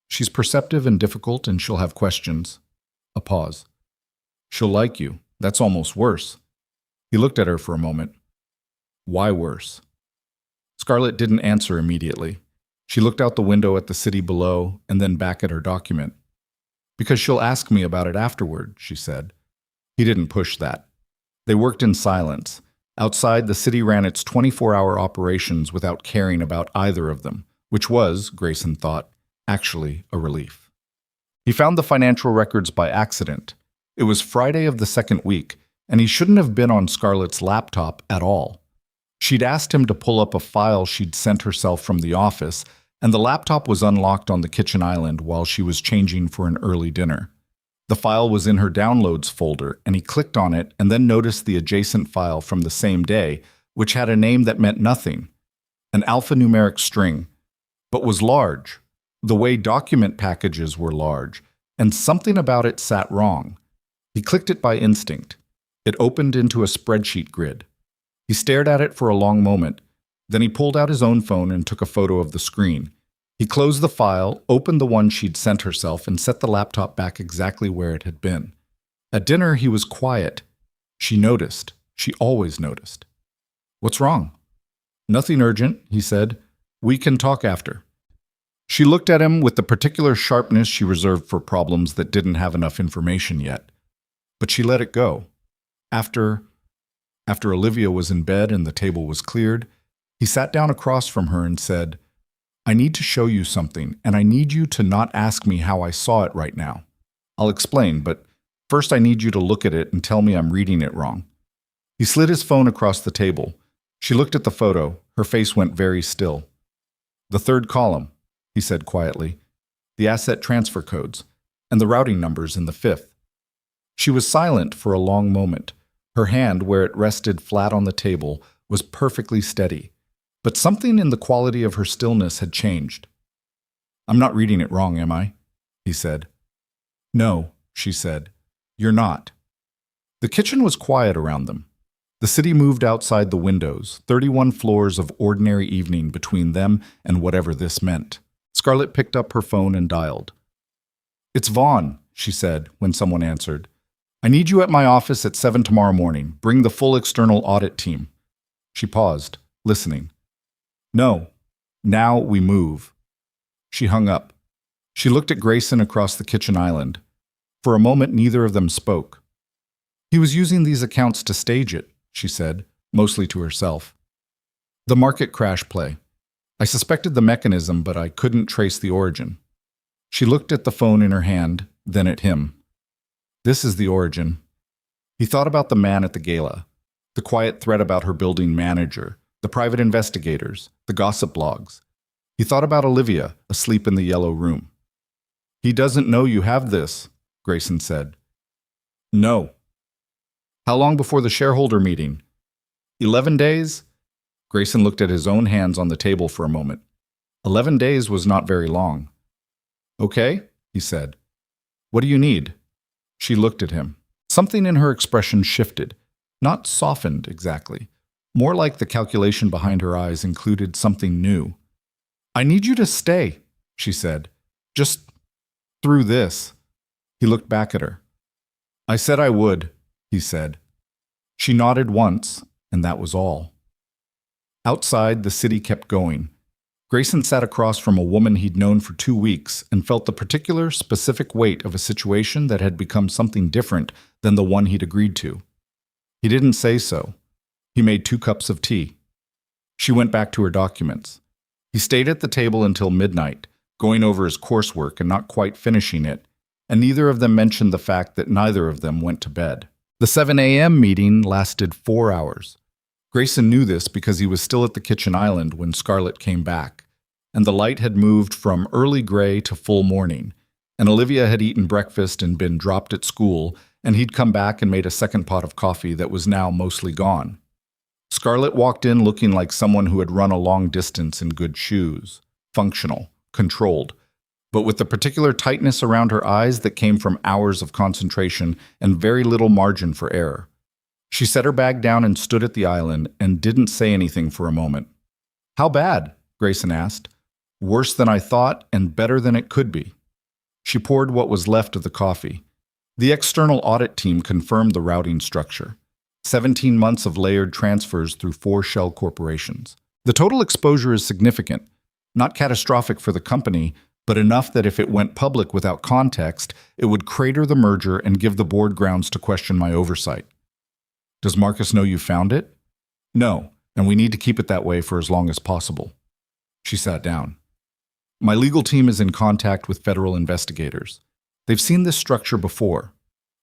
She's perceptive and difficult and she'll have questions. A pause. She'll like you. That's almost worse. He looked at her for a moment. Why worse? Scarlett didn't answer immediately. She looked out the window at the city below and then back at her document. Because she'll ask me about it afterward, she said. He didn't push that. They worked in silence. Outside, the city ran its 24-hour operations without caring about either of them, which was, Grayson thought, actually a relief. He found the financial records by accident. It was Friday of the second week, and he shouldn't have been on Scarlett's laptop at all. She'd asked him to pull up a file she'd sent herself from the office, and the laptop was unlocked on the kitchen island while she was changing for an early dinner. The file was in her downloads folder, and he clicked on it and then noticed the adjacent file from the same day, which had a name that meant nothing, an alphanumeric string, but was large, the way document packages were large, and something about it sat wrong. He clicked it by instinct. It opened into a spreadsheet grid. He stared at it for a long moment. Then he pulled out his own phone and took a photo of the screen. He closed the file, opened the one she'd sent herself, and set the laptop back exactly where it had been. At dinner, he was quiet. She noticed. She always noticed. What's wrong? Nothing urgent, he said. We can talk after. She looked at him with the particular sharpness she reserved for problems that didn't have enough information yet. But she let it go. After Olivia was in bed and the table was cleared, he sat down across from her and said, I need to show you something, and I need you to not ask me how I saw it right now. I'll explain, but first I need you to look at it and tell me I'm reading it wrong. He slid his phone across the table. She looked at the photo. Her face went very still. The third column, he said quietly, the asset transfer codes, and the routing numbers in the fifth. She was silent for a long moment. Her hand, where it rested flat on the table, was perfectly steady. But something in the quality of her stillness had changed. I'm not reading it wrong, am I? He said. No, she said. You're not. The kitchen was quiet around them. The city moved outside the windows, 31 floors of ordinary evening between them and whatever this meant. Scarlett picked up her phone and dialed. It's Vaughn, she said when someone answered. I need you at my office at 7 tomorrow morning. Bring the full external audit team. She paused, listening. No. Now we move. She hung up. She looked at Grayson across the kitchen island. For a moment, neither of them spoke. He was using these accounts to stage it, she said, mostly to herself. The market crash play. I suspected the mechanism, but I couldn't trace the origin. She looked at the phone in her hand, then at him. This is the origin. He thought about the man at the gala, the quiet threat about her building manager, the private investigators, the gossip blogs. He thought about Olivia, asleep in the yellow room. He doesn't know you have this, Grayson said. No. How long before the shareholder meeting? 11 days? Grayson looked at his own hands on the table for a moment. 11 days was not very long. Okay, he said. What do you need? She looked at him. Something in her expression shifted, not softened exactly. More like the calculation behind her eyes included something new. I need you to stay, she said. Just through this. He looked back at her. I said I would, he said. She nodded once, and that was all. Outside, the city kept going. Grayson sat across from a woman he'd known for 2 weeks and felt the particular, specific weight of a situation that had become something different than the one he'd agreed to. He didn't say so. He made 2 cups of tea. She went back to her documents. He stayed at the table until midnight, going over his coursework and not quite finishing it, and neither of them mentioned the fact that neither of them went to bed. The 7 a.m. meeting lasted 4 hours. Grayson knew this because he was still at the kitchen island when Scarlett came back, and the light had moved from early gray to full morning, and Olivia had eaten breakfast and been dropped at school, and he'd come back and made a second pot of coffee that was now mostly gone. Scarlett walked in looking like someone who had run a long distance in good shoes, functional, controlled, but with the particular tightness around her eyes that came from hours of concentration and very little margin for error. She set her bag down and stood at the island and didn't say anything for a moment. How bad? Grayson asked. Worse than I thought and better than it could be. She poured what was left of the coffee. The external audit team confirmed the routing structure. 17 months of layered transfers through 4 shell corporations. The total exposure is significant, not catastrophic for the company, but enough that if it went public without context, it would crater the merger and give the board grounds to question my oversight. Does Marcus know you found it? No, and we need to keep it that way for as long as possible. She sat down. My legal team is in contact with federal investigators. They've seen this structure before.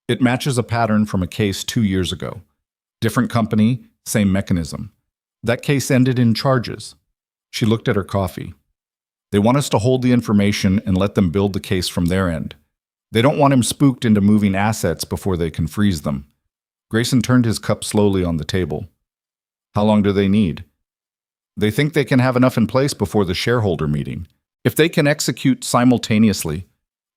It matches a pattern from a case 2 years ago. Different company, same mechanism. That case ended in charges. She looked at her coffee. They want us to hold the information and let them build the case from their end. They don't want him spooked into moving assets before they can freeze them. Grayson turned his cup slowly on the table. How long do they need? They think they can have enough in place before the shareholder meeting. If they can execute simultaneously,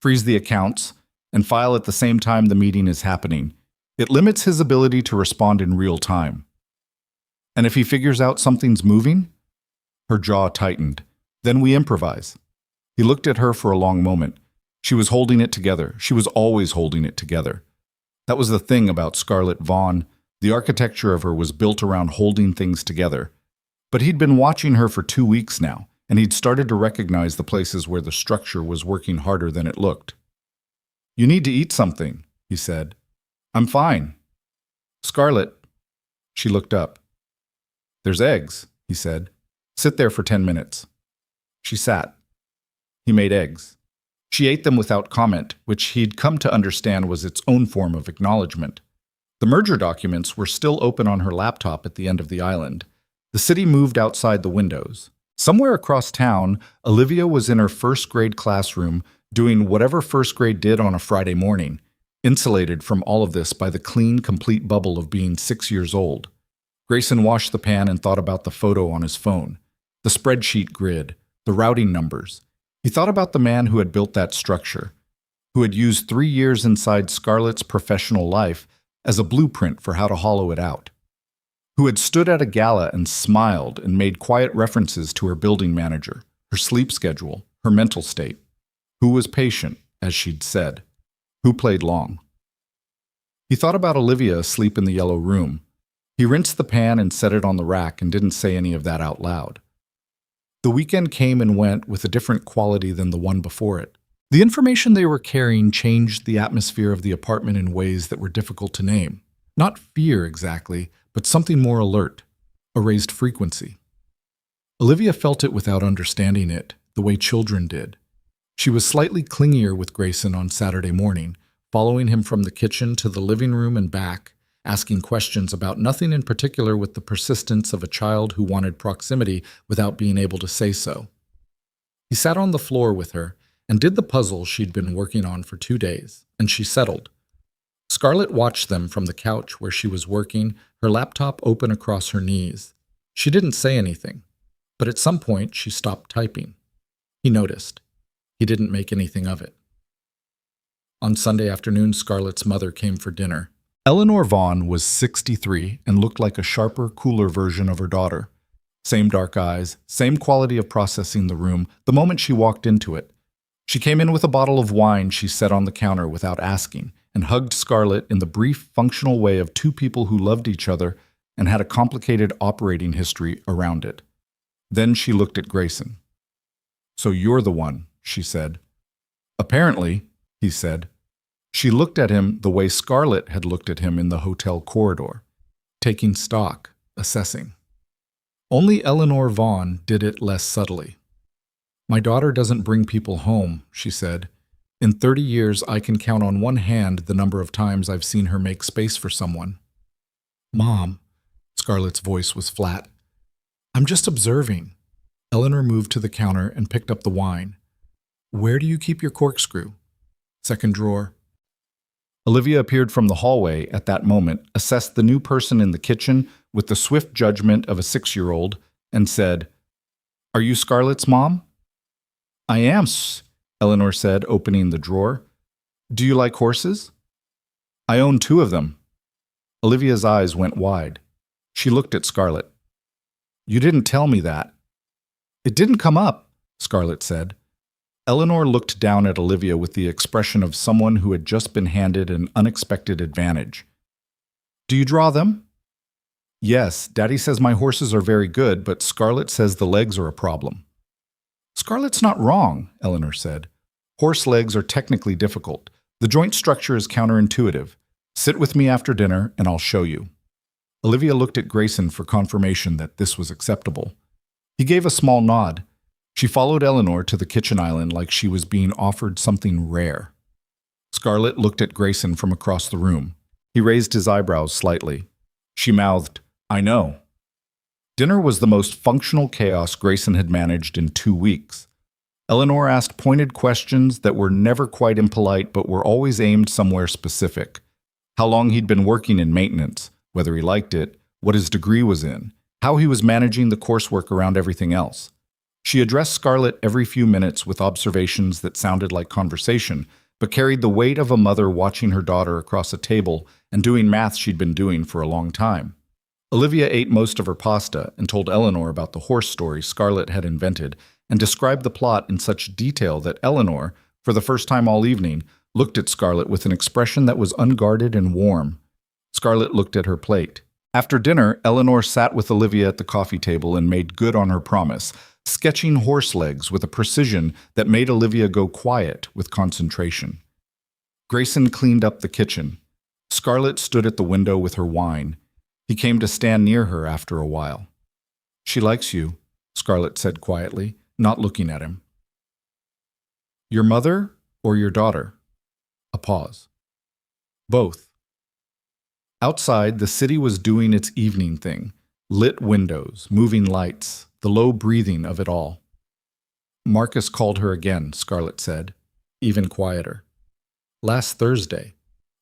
freeze the accounts, and file at the same time the meeting is happening, it limits his ability to respond in real time. And if he figures out something's moving? Her jaw tightened. Then we improvise. He looked at her for a long moment. She was holding it together. She was always holding it together. That was the thing about Scarlett Vaughn. The architecture of her was built around holding things together. But he'd been watching her for 2 weeks now, and he'd started to recognize the places where the structure was working harder than it looked. You need to eat something, he said. I'm fine. Scarlett. She looked up. There's eggs, he said. Sit there for 10 minutes. She sat. He made eggs. She ate them without comment, which he'd come to understand was its own form of acknowledgement. The merger documents were still open on her laptop at the end of the island. The city moved outside the windows. Somewhere across town, Olivia was in her first-grade classroom doing whatever first grade did on a Friday morning, insulated from all of this by the clean, complete bubble of being 6 years old. Grayson washed the pan and thought about the photo on his phone, the spreadsheet grid, the routing numbers. He thought about the man who had built that structure, who had used 3 years inside Scarlett's professional life as a blueprint for how to hollow it out, who had stood at a gala and smiled and made quiet references to her building manager, her sleep schedule, her mental state, who was patient, as she'd said, who played long. He thought about Olivia asleep in the yellow room. He rinsed the pan and set it on the rack and didn't say any of that out loud. The weekend came and went with a different quality than the one before it. The information they were carrying changed the atmosphere of the apartment in ways that were difficult to name. Not fear exactly, but something more alert, a raised frequency. Olivia felt it without understanding it, the way children did. She was slightly clingier with Grayson on Saturday morning, following him from the kitchen to the living room and back, asking questions about nothing in particular with the persistence of a child who wanted proximity without being able to say so. He sat on the floor with her and did the puzzle she'd been working on for 2 days, and she settled. Scarlett watched them from the couch where she was working, her laptop open across her knees. She didn't say anything, but at some point she stopped typing. He noticed. He didn't make anything of it. On Sunday afternoon, Scarlett's mother came for dinner. Eleanor Vaughn was 63 and looked like a sharper, cooler version of her daughter. Same dark eyes, same quality of processing the room the moment she walked into it. She came in with a bottle of wine she set on the counter without asking, and hugged Scarlett in the brief, functional way of two people who loved each other and had a complicated operating history around it. Then she looked at Grayson. "So you're the one," she said. "Apparently," he said. She looked at him the way Scarlett had looked at him in the hotel corridor, taking stock, assessing. Only Eleanor Vaughn did it less subtly. "My daughter doesn't bring people home," she said. "In 30 years, I can count on one hand the number of times I've seen her make space for someone." "Mom," Scarlett's voice was flat. "I'm just observing." Eleanor moved to the counter and picked up the wine. "Where do you keep your corkscrew?" "Second drawer." Olivia appeared from the hallway at that moment, assessed the new person in the kitchen with the swift judgment of a 6-year-old, and said, "Are you Scarlett's mom?" "I am," Eleanor said, opening the drawer. "Do you like horses?" "I own 2 of them." Olivia's eyes went wide. She looked at Scarlett. "You didn't tell me that." "It didn't come up," Scarlett said. Eleanor looked down at Olivia with the expression of someone who had just been handed an unexpected advantage. "Do you draw them?" "Yes, Daddy says my horses are very good, but Scarlett says the legs are a problem." "Scarlett's not wrong," Eleanor said. "Horse legs are technically difficult. The joint structure is counterintuitive. Sit with me after dinner and I'll show you." Olivia looked at Grayson for confirmation that this was acceptable. He gave a small nod. She followed Eleanor to the kitchen island like she was being offered something rare. Scarlett looked at Grayson from across the room. He raised his eyebrows slightly. She mouthed, "I know." Dinner was the most functional chaos Grayson had managed in 2 weeks. Eleanor asked pointed questions that were never quite impolite but were always aimed somewhere specific. How long he'd been working in maintenance, whether he liked it, what his degree was in, how he was managing the coursework around everything else. She addressed Scarlett every few minutes with observations that sounded like conversation, but carried the weight of a mother watching her daughter across a table and doing math she'd been doing for a long time. Olivia ate most of her pasta and told Eleanor about the horse story Scarlett had invented and described the plot in such detail that Eleanor, for the first time all evening, looked at Scarlett with an expression that was unguarded and warm. Scarlett looked at her plate. After dinner, Eleanor sat with Olivia at the coffee table and made good on her promise, sketching horse legs with a precision that made Olivia go quiet with concentration. Grayson cleaned up the kitchen. Scarlett stood at the window with her wine. He came to stand near her after a while. "She likes you," Scarlett said quietly, not looking at him. "Your mother or your daughter?" A pause. "Both." Outside, the city was doing its evening thing. Lit windows, moving lights, the low breathing of it all. "Marcus called her again," Scarlett said, even quieter. "Last Thursday.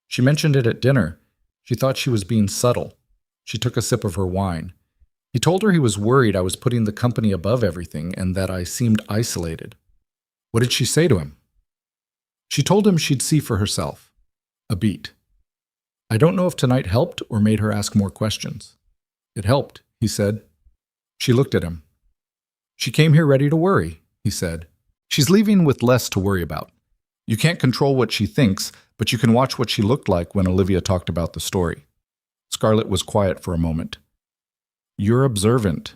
She mentioned it at dinner. She thought she was being subtle." She took a sip of her wine. "He told her he was worried I was putting the company above everything and that I seemed isolated." "What did she say to him?" "She told him she'd see for herself." A beat. "I don't know if tonight helped or made her ask more questions." "It helped," he said. She looked at him. "She came here ready to worry," he said. "She's leaving with less to worry about. You can't control what she thinks, but you can watch what she looked like when Olivia talked about the story." Scarlett was quiet for a moment. "You're observant.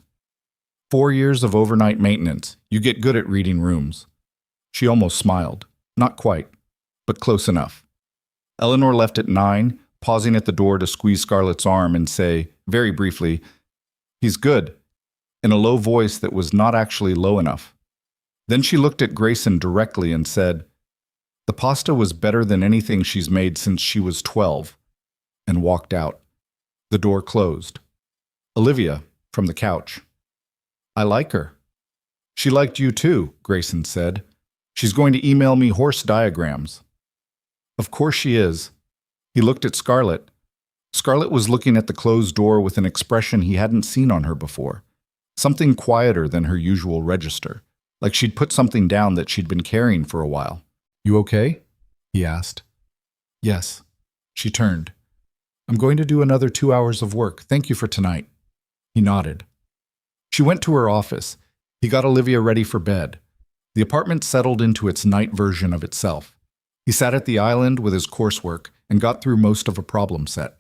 4 years of overnight maintenance. You get good at reading rooms." She almost smiled. Not quite, but close enough. Eleanor left at 9, pausing at the door to squeeze Scarlett's arm and say, very briefly, "He's good," in a low voice that was not actually low enough. Then she looked at Grayson directly and said, "The pasta was better than anything she's made since she was 12, and walked out. The door closed. Olivia, from the couch. "I like her." "She liked you too," Grayson said. "She's going to email me horse diagrams." "Of course she is." He looked at Scarlett. Scarlett was looking at the closed door with an expression he hadn't seen on her before. Something quieter than her usual register, like she'd put something down that she'd been carrying for a while. "You okay?" he asked. "Yes." She turned. "I'm going to do another 2 hours of work. Thank you for tonight." He nodded. She went to her office. He got Olivia ready for bed. The apartment settled into its night version of itself. He sat at the island with his coursework and got through most of a problem set.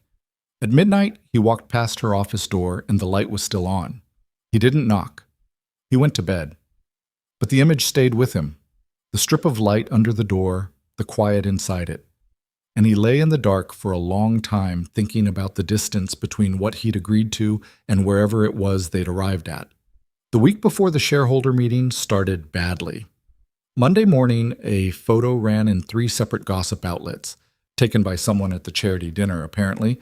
At midnight, he walked past her office door and the light was still on. He didn't knock. He went to bed. But the image stayed with him. The strip of light under the door, the quiet inside it. And he lay in the dark for a long time thinking about the distance between what he'd agreed to and wherever it was they'd arrived at. The week before the shareholder meeting started badly. Monday morning, a photo ran in 3 separate gossip outlets, taken by someone at the charity dinner apparently,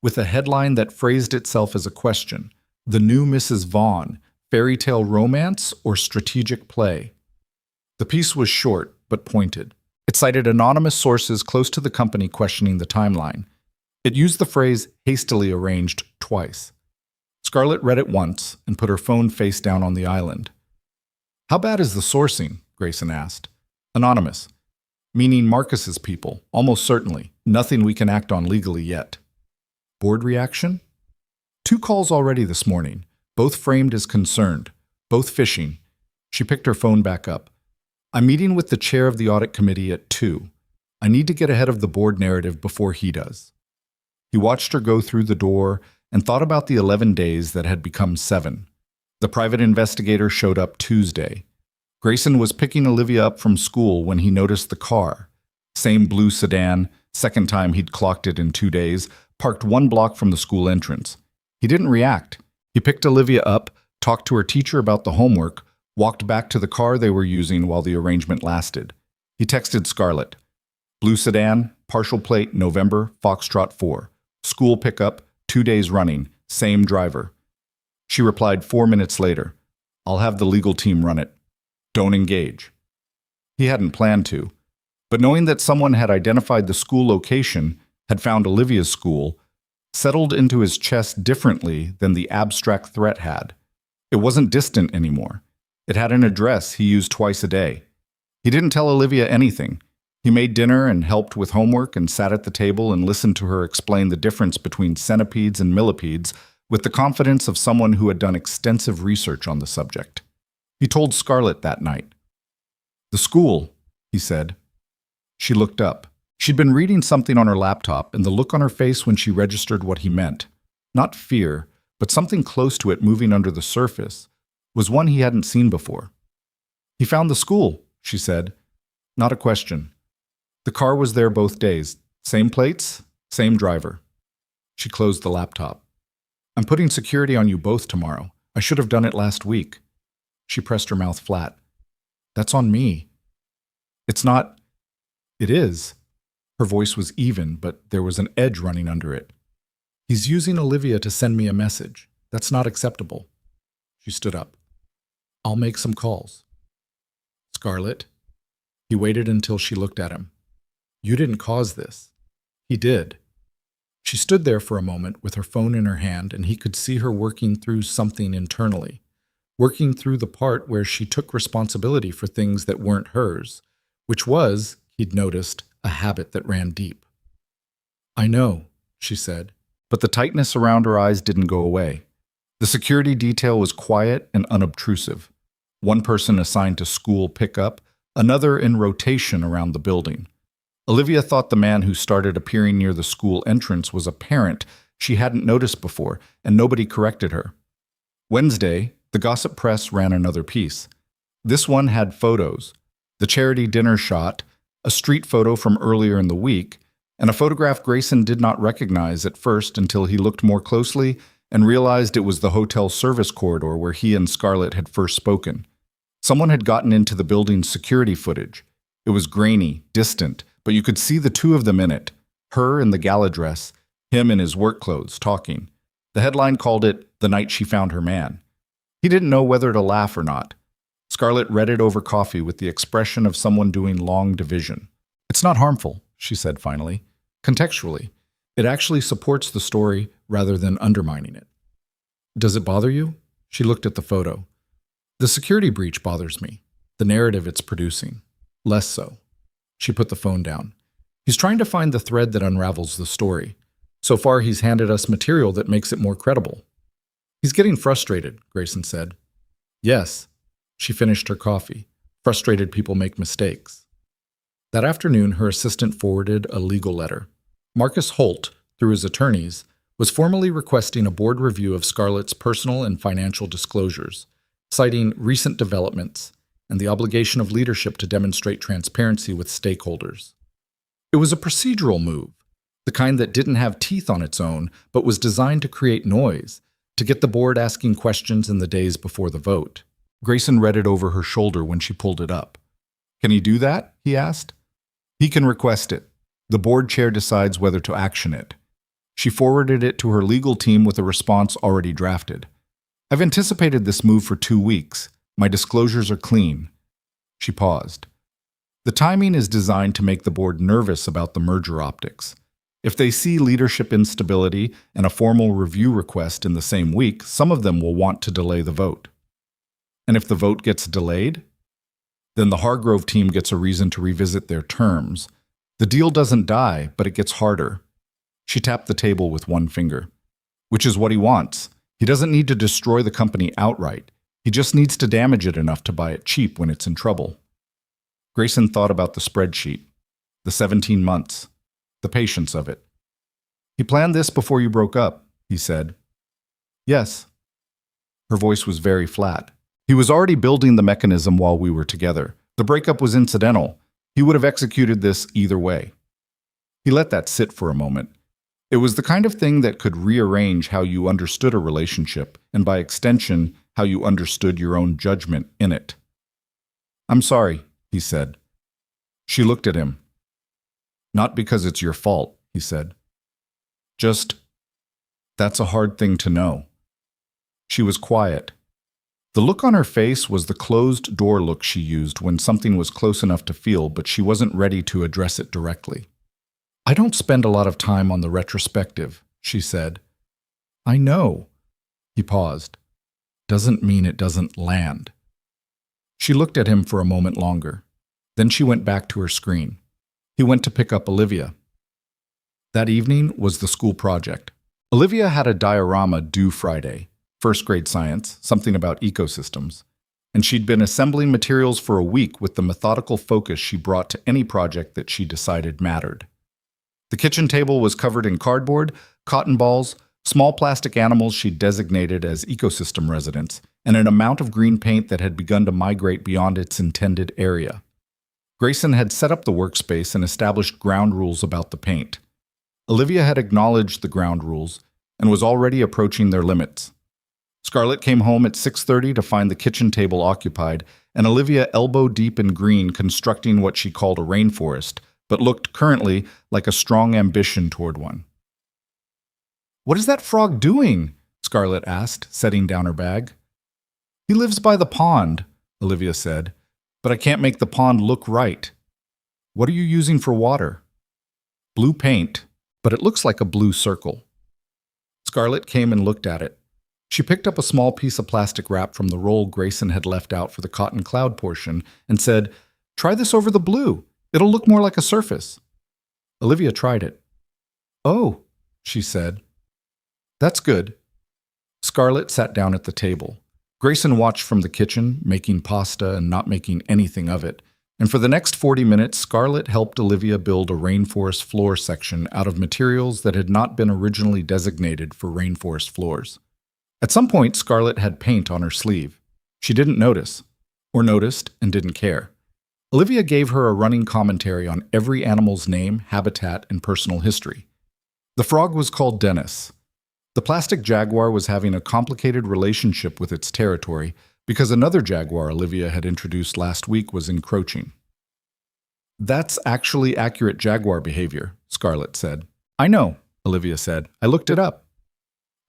with a headline that phrased itself as a question: "The new Mrs. Vaughn, fairy tale romance or strategic play?" The piece was short but pointed. It cited anonymous sources close to the company questioning the timeline. It used the phrase "hastily arranged" twice. Scarlett read it once and put her phone face down on the island. "How bad is the sourcing?" Grayson asked. "Anonymous. Meaning Marcus's people, almost certainly. Nothing we can act on legally yet." Board reaction? 2 calls already this morning, both framed as concerned, both phishing. She picked her phone back up. "I'm meeting with the chair of the audit committee at 2. I need to get ahead of the board narrative before he does." He watched her go through the door and thought about the 11 days that had become 7. The private investigator showed up Tuesday. Grayson was picking Olivia up from school when he noticed the car. Same blue sedan, second time he'd clocked it in 2 days, parked 1 block from the school entrance. He didn't react. He picked Olivia up, talked to her teacher about the homework, walked back to the car they were using while the arrangement lasted. He texted Scarlett. "Blue sedan, partial plate, November, Foxtrot 4. School pickup, 2 days running, same driver." She replied 4 minutes later. "I'll have the legal team run it. Don't engage." He hadn't planned to, but knowing that someone had identified the school location, had found Olivia's school, settled into his chest differently than the abstract threat had. It wasn't distant anymore. It had an address he used twice a day. He didn't tell Olivia anything. He made dinner and helped with homework and sat at the table and listened to her explain the difference between centipedes and millipedes with the confidence of someone who had done extensive research on the subject. He told Scarlett that night. "The school," he said. She looked up. She'd been reading something on her laptop, and the look on her face when she registered what he meant, not fear, but something close to it moving under the surface, was one he hadn't seen before. "He found the school," she said. Not a question. The car was there both days. Same plates, same driver. She closed the laptop. "I'm putting security on you both tomorrow. I should have done it last week." She pressed her mouth flat. "That's on me." "It's not." "It is." Her voice was even, but there was an edge running under it. "He's using Olivia to send me a message. That's not acceptable." She stood up. "I'll make some calls." "Scarlett?" He waited until she looked at him. "You didn't cause this." He did. She stood there for a moment with her phone in her hand, and he could see her working through something internally, working through the part where she took responsibility for things that weren't hers, which was, he'd noticed, a habit that ran deep. "I know," she said, but the tightness around her eyes didn't go away. The security detail was quiet and unobtrusive. One person assigned to school pickup, another in rotation around the building. Olivia thought the man who started appearing near the school entrance was a parent she hadn't noticed before, and nobody corrected her. Wednesday, the gossip press ran another piece. This one had photos: the charity dinner shot, a street photo from earlier in the week, and a photograph Grayson did not recognize at first until he looked more closely and realized it was the hotel service corridor where he and Scarlett had first spoken. Someone had gotten into the building's security footage. It was grainy, distant, but you could see the two of them in it, her in the gala dress, him in his work clothes, talking. The headline called it "The Night She Found Her Man." He didn't know whether to laugh or not. Scarlett read it over coffee with the expression of someone doing long division. "It's not harmful," she said finally. "Contextually, it actually supports the story rather than undermining it." "Does it bother you?" She looked at the photo. "The security breach bothers me. The narrative it's producing. Less so." She put the phone down. "He's trying to find the thread that unravels the story. So far, he's handed us material that makes it more credible." "He's getting frustrated," Grayson said. "Yes." She finished her coffee. "Frustrated people make mistakes." That afternoon, her assistant forwarded a legal letter. Marcus Holt, through his attorneys, was formally requesting a board review of Scarlett's personal and financial disclosures, citing recent developments and the obligation of leadership to demonstrate transparency with stakeholders. It was a procedural move, the kind that didn't have teeth on its own, but was designed to create noise, to get the board asking questions in the days before the vote. Grayson read it over her shoulder when she pulled it up. "Can he do that?" he asked. "He can request it. The board chair decides whether to action it." She forwarded it to her legal team with a response already drafted. "I've anticipated this move for 2 weeks. My disclosures are clean." She paused. The timing is designed to make the board nervous about the merger optics. If they see leadership instability and a formal review request in the same week, some of them will want to delay the vote. And if the vote gets delayed, then the Hargrove team gets a reason to revisit their terms. The deal doesn't die, but it gets harder. She tapped the table with one finger. "Which is what he wants. He doesn't need to destroy the company outright. He just needs to damage it enough to buy it cheap when it's in trouble." Grayson thought about the spreadsheet, the 17 months, the patience of it. "He planned this before you broke up," he said. "Yes." Her voice was very flat. "He was already building the mechanism while we were together. The breakup was incidental. He would have executed this either way." He let that sit for a moment. It was the kind of thing that could rearrange how you understood a relationship, and by extension, how you understood your own judgment in it. "I'm sorry," he said. She looked at him. "Not because it's your fault," he said. "Just, that's a hard thing to know." She was quiet. The look on her face was the closed door look she used when something was close enough to feel, but she wasn't ready to address it directly. "I don't spend a lot of time on the retrospective," she said. "I know." He paused. "Doesn't mean it doesn't land." She looked at him for a moment longer. Then she went back to her screen. He went to pick up Olivia. That evening was the school project. Olivia had a diorama due Friday, first grade science, something about ecosystems, and she'd been assembling materials for a week with the methodical focus she brought to any project that she decided mattered. The kitchen table was covered in cardboard, cotton balls, small plastic animals she'd designated as ecosystem residents, and an amount of green paint that had begun to migrate beyond its intended area. Grayson had set up the workspace and established ground rules about the paint. Olivia had acknowledged the ground rules and was already approaching their limits. Scarlett came home at 6:30 to find the kitchen table occupied, and Olivia elbow-deep in green constructing what she called a rainforest, but looked currently like a strong ambition toward one. "What is that frog doing?" Scarlett asked, setting down her bag. "He lives by the pond," Olivia said, "but I can't make the pond look right." "What are you using for water?" "Blue paint, but it looks like a blue circle." Scarlett came and looked at it. She picked up a small piece of plastic wrap from the roll Grayson had left out for the cotton cloud portion and said, "Try this over the blue. It'll look more like a surface." Olivia tried it. "Oh," she said. "That's good." Scarlett sat down at the table. Grayson watched from the kitchen, making pasta and not making anything of it. And for the next 40 minutes, Scarlett helped Olivia build a rainforest floor section out of materials that had not been originally designated for rainforest floors. At some point, Scarlett had paint on her sleeve. She didn't notice, or noticed and didn't care. Olivia gave her a running commentary on every animal's name, habitat, and personal history. The frog was called Dennis. The plastic jaguar was having a complicated relationship with its territory because another jaguar Olivia had introduced last week was encroaching. That's actually accurate jaguar behavior, Scarlett said. I know, Olivia said. I looked it up.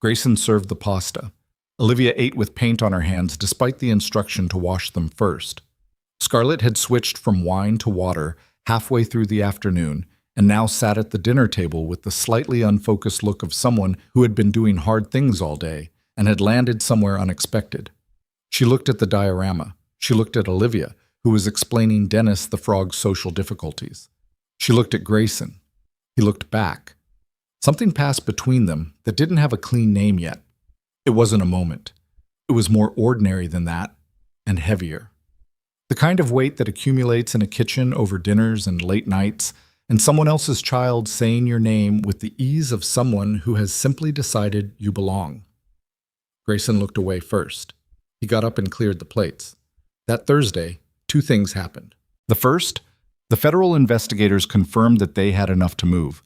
Grayson served the pasta. Olivia ate with paint on her hands despite the instruction to wash them first. Scarlett had switched from wine to water halfway through the afternoon and now sat at the dinner table with the slightly unfocused look of someone who had been doing hard things all day and had landed somewhere unexpected. She looked at the diorama. She looked at Olivia, who was explaining Dennis the frog's social difficulties. She looked at Grayson. He looked back. Something passed between them that didn't have a clean name yet. It wasn't a moment. It was more ordinary than that, and heavier. The kind of weight that accumulates in a kitchen over dinners and late nights, and someone else's child saying your name with the ease of someone who has simply decided you belong. Grayson looked away first. He got up and cleared the plates. That Thursday, 2 things happened. The first, the federal investigators confirmed that they had enough to move.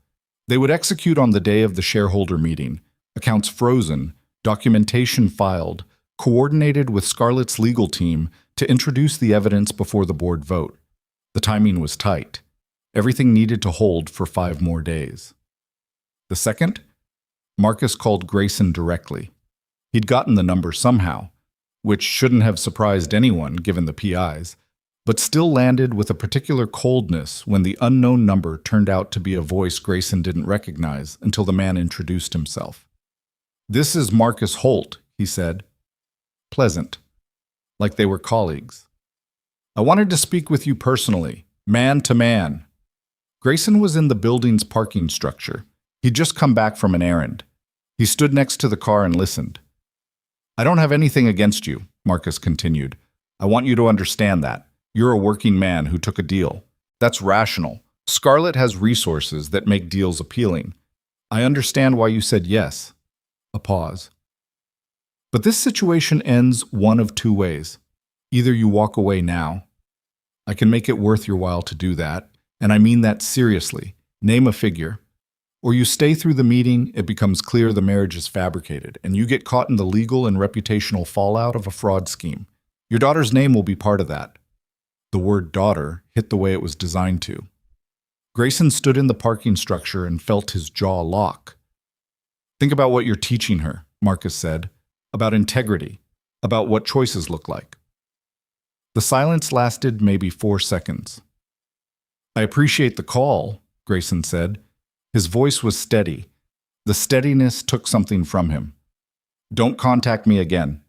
They would execute on the day of the shareholder meeting, accounts frozen, documentation filed, coordinated with Scarlett's legal team to introduce the evidence before the board vote. The timing was tight. Everything needed to hold for 5 more days. The second, Marcus called Grayson directly. He'd gotten the number somehow, which shouldn't have surprised anyone given the PIs, but still landed with a particular coldness when the unknown number turned out to be a voice Grayson didn't recognize until the man introduced himself. "This is Marcus Holt," he said. Pleasant, like they were colleagues. "I wanted to speak with you personally, man to man." Grayson was in the building's parking structure. He'd just come back from an errand. He stood next to the car and listened. "I don't have anything against you," Marcus continued. "I want you to understand that. You're a working man who took a deal. That's rational. Scarlett has resources that make deals appealing. I understand why you said yes." A pause. "But this situation ends one of 2 ways. Either you walk away now. I can make it worth your while to do that, and I mean that seriously. Name a figure. Or you stay through the meeting, it becomes clear the marriage is fabricated, and you get caught in the legal and reputational fallout of a fraud scheme. Your daughter's name will be part of that." The word daughter hit the way it was designed to. Grayson stood in the parking structure and felt his jaw lock. "Think about what you're teaching her," Marcus said. "About integrity. About what choices look like." The silence lasted maybe 4 seconds. "I appreciate the call," Grayson said. His voice was steady. The steadiness took something from him. "Don't contact me again."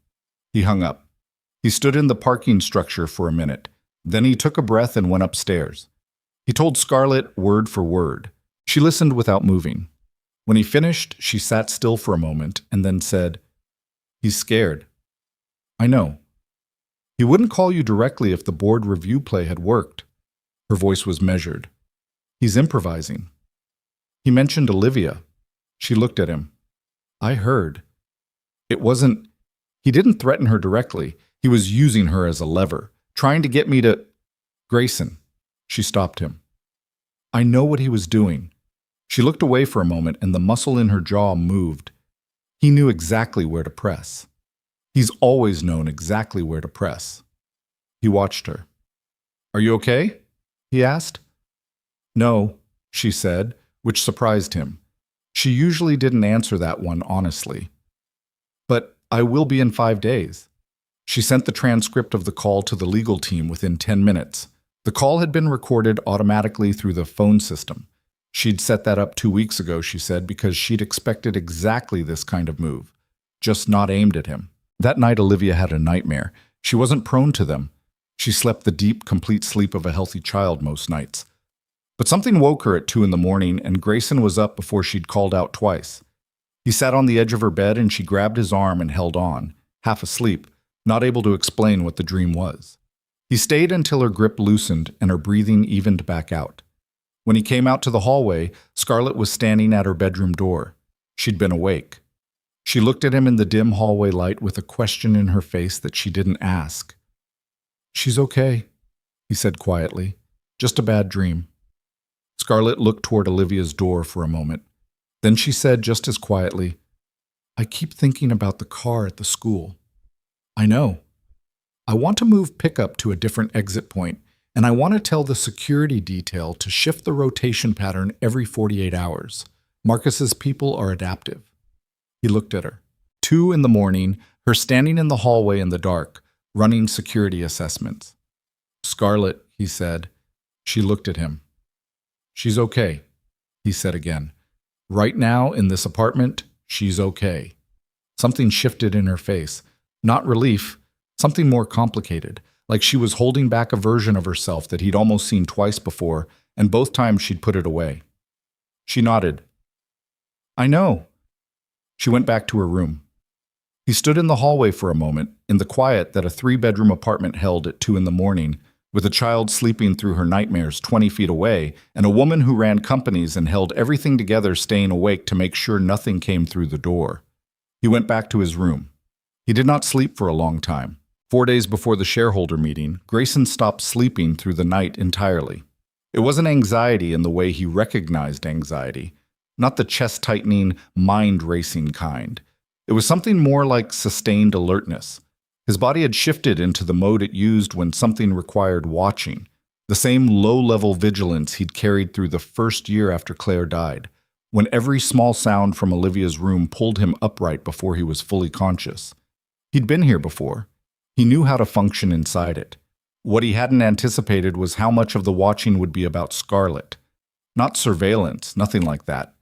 He hung up. He stood in the parking structure for a minute. Then he took a breath and went upstairs. He told Scarlett word for word. She listened without moving. When he finished, she sat still for a moment and then said, "He's scared." "I know." "He wouldn't call you directly if the board review play had worked." Her voice was measured. "He's improvising." "He mentioned Olivia." She looked at him. "I heard. It wasn't... He didn't threaten her directly. He was using her as a lever, trying to get me to..." "Grayson." She stopped him. "I know what he was doing." She looked away for a moment and the muscle in her jaw moved. He knew exactly where to press. He's always known exactly where to press. He watched her. "Are you okay?" he asked. "No," she said, which surprised him. She usually didn't answer that one honestly. "But I will be in 5 days." She sent the transcript of the call to the legal team within 10 minutes. The call had been recorded automatically through the phone system. She'd set that up 2 weeks ago, she said, because she'd expected exactly this kind of move, just not aimed at him. That night, Olivia had a nightmare. She wasn't prone to them. She slept the deep, complete sleep of a healthy child most nights. But something woke her at 2 in the morning, and Grayson was up before she'd called out twice. He sat on the edge of her bed, and she grabbed his arm and held on, half asleep, not able to explain what the dream was. He stayed until her grip loosened and her breathing evened back out. When he came out to the hallway, Scarlett was standing at her bedroom door. She'd been awake. She looked at him in the dim hallway light with a question in her face that she didn't ask. "She's okay." he said quietly. Just a bad dream. Scarlett looked toward Olivia's door for a moment. Then she said just as quietly, I keep thinking about the car at the school. I know. I want to move pickup to a different exit point, and I want to tell the security detail to shift the rotation pattern every 48 hours. Marcus's people are adaptive. He looked at her. 2 in the morning, her standing in the hallway in the dark, running security assessments. Scarlett, he said. She looked at him. She's okay, he said again. Right now, in this apartment, she's okay. Something shifted in her face. Not relief, something more complicated, like she was holding back a version of herself that he'd almost seen twice before, and both times she'd put it away. She nodded. I know. She went back to her room. He stood in the hallway for a moment, in the quiet that a 3-bedroom apartment held at 2 in the morning, with a child sleeping through her nightmares 20 feet away, and a woman who ran companies and held everything together staying awake to make sure nothing came through the door. He went back to his room. He did not sleep for a long time. 4 days before the shareholder meeting, Grayson stopped sleeping through the night entirely. It wasn't anxiety in the way he recognized anxiety, not the chest-tightening, mind-racing kind. It was something more like sustained alertness. His body had shifted into the mode it used when something required watching, the same low-level vigilance he'd carried through the first year after Claire died, when every small sound from Olivia's room pulled him upright before he was fully conscious. He'd been here before. He knew how to function inside it. What he hadn't anticipated was how much of the watching would be about Scarlett. Not surveillance, nothing like that.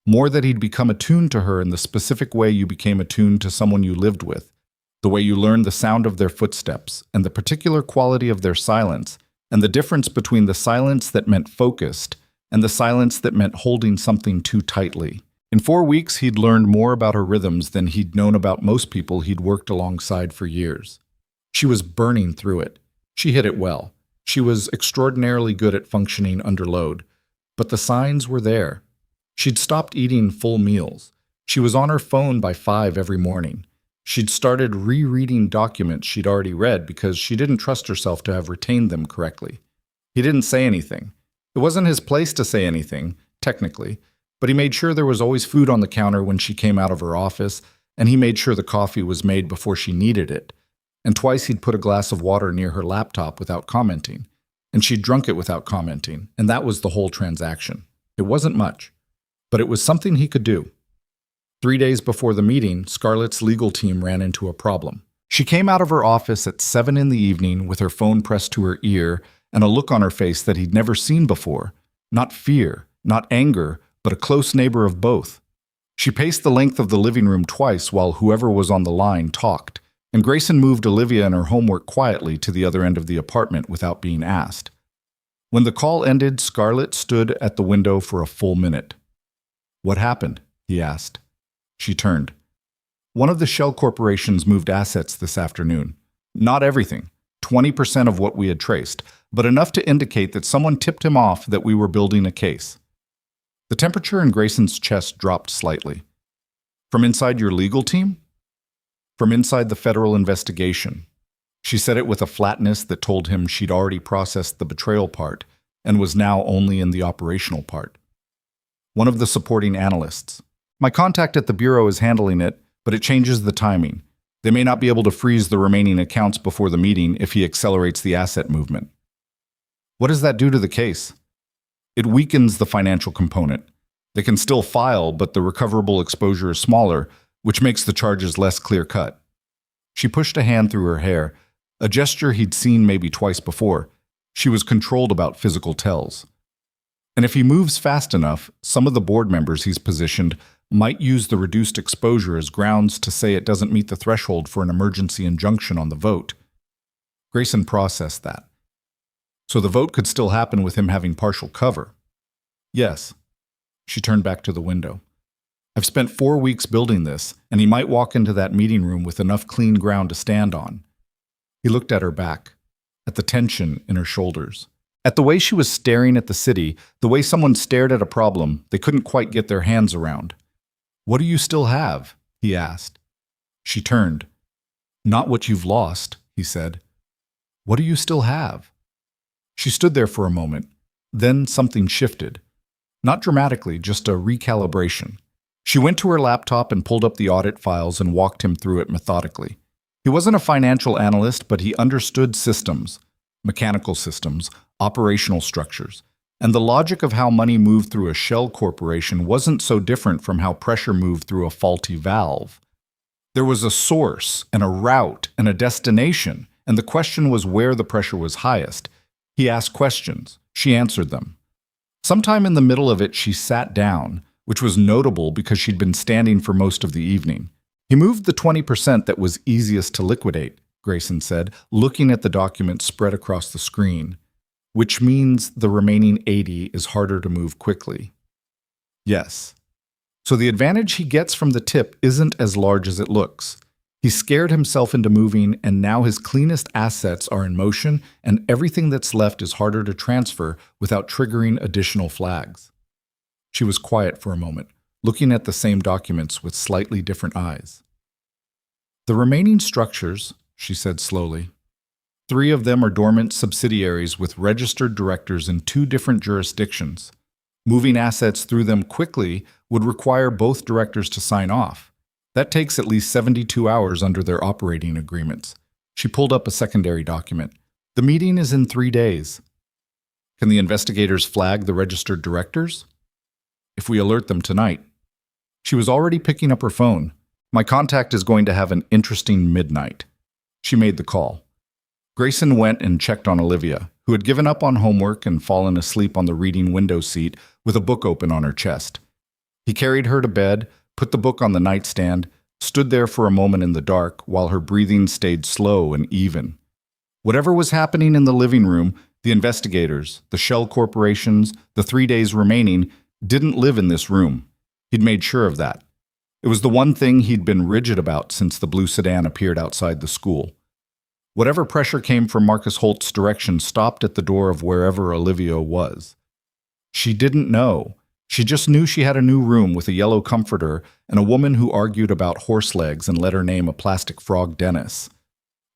More that he'd become attuned to her in the specific way you became attuned to someone you lived with, the way you learned the sound of their footsteps, and the particular quality of their silence, and the difference between the silence that meant focused and the silence that meant holding something too tightly. In 4 weeks, he'd learned more about her rhythms than he'd known about most people he'd worked alongside for years. She was burning through it. She hit it well. She was extraordinarily good at functioning under load. But the signs were there. She'd stopped eating full meals. She was on her phone by 5 every morning. She'd started rereading documents she'd already read because she didn't trust herself to have retained them correctly. He didn't say anything. It wasn't his place to say anything, technically, but he made sure there was always food on the counter when she came out of her office, and he made sure the coffee was made before she needed it. And twice he'd put a glass of water near her laptop without commenting, and she'd drunk it without commenting, and that was the whole transaction. It wasn't much, but it was something he could do. 3 days before the meeting, Scarlett's legal team ran into a problem. She came out of her office at 7 in the evening with her phone pressed to her ear and a look on her face that he'd never seen before. Not fear, not anger, but a close neighbor of both. She paced the length of the living room twice while whoever was on the line talked, and Grayson moved Olivia and her homework quietly to the other end of the apartment without being asked. When the call ended, Scarlett stood at the window for a full minute. What happened? He asked. She turned. One of the shell corporations moved assets this afternoon. Not everything, 20% of what we had traced, but enough to indicate that someone tipped him off that we were building a case. The temperature in Grayson's chest dropped slightly. From inside your legal team? From inside the federal investigation. She said it with a flatness that told him she'd already processed the betrayal part and was now only in the operational part. One of the supporting analysts. My contact at the Bureau is handling it, but it changes the timing. They may not be able to freeze the remaining accounts before the meeting if he accelerates the asset movement. What does that do to the case? It weakens the financial component. They can still file, but the recoverable exposure is smaller, which makes the charges less clear-cut. She pushed a hand through her hair, a gesture he'd seen maybe twice before. She was controlled about physical tells. And if he moves fast enough, some of the board members he's positioned might use the reduced exposure as grounds to say it doesn't meet the threshold for an emergency injunction on the vote. Grayson processed that. So the vote could still happen with him having partial cover. Yes. She turned back to the window. I've spent 4 weeks building this, and he might walk into that meeting room with enough clean ground to stand on. He looked at her back, at the tension in her shoulders, at the way she was staring at the city, the way someone stared at a problem they couldn't quite get their hands around. What do you still have? He asked. She turned. Not what you've lost, he said. What do you still have? She stood there for a moment. Then something shifted. Not dramatically, just a recalibration. She went to her laptop and pulled up the audit files and walked him through it methodically. He wasn't a financial analyst, but he understood systems, mechanical systems, operational structures. And the logic of how money moved through a shell corporation wasn't so different from how pressure moved through a faulty valve. There was a source and a route and a destination, and the question was where the pressure was highest. He asked questions. She answered them. Sometime in the middle of it, she sat down, which was notable because she'd been standing for most of the evening. He moved the 20% that was easiest to liquidate, Grayson said, looking at the document spread across the screen, which means the remaining 80 is harder to move quickly. Yes. So the advantage he gets from the tip isn't as large as it looks. He scared himself into moving, and now his cleanest assets are in motion, and everything that's left is harder to transfer without triggering additional flags. She was quiet for a moment, looking at the same documents with slightly different eyes. The remaining structures, she said slowly. 3 of them are dormant subsidiaries with registered directors in 2 different jurisdictions. Moving assets through them quickly would require both directors to sign off. That takes at least 72 hours under their operating agreements. She pulled up a secondary document. The meeting is in 3 days. Can the investigators flag the registered directors? If we alert them tonight. She was already picking up her phone. My contact is going to have an interesting midnight. She made the call. Grayson went and checked on Olivia, who had given up on homework and fallen asleep on the reading window seat with a book open on her chest. He carried her to bed, put the book on the nightstand, stood there for a moment in the dark while her breathing stayed slow and even. Whatever was happening in the living room, the investigators, the shell corporations, the 3 days remaining, didn't live in this room. He'd made sure of that. It was the one thing he'd been rigid about since the blue sedan appeared outside the school. Whatever pressure came from Marcus Holt's direction stopped at the door of wherever Olivia was. She didn't know. She just knew she had a new room with a yellow comforter and a woman who argued about horse legs and let her name a plastic frog Dennis.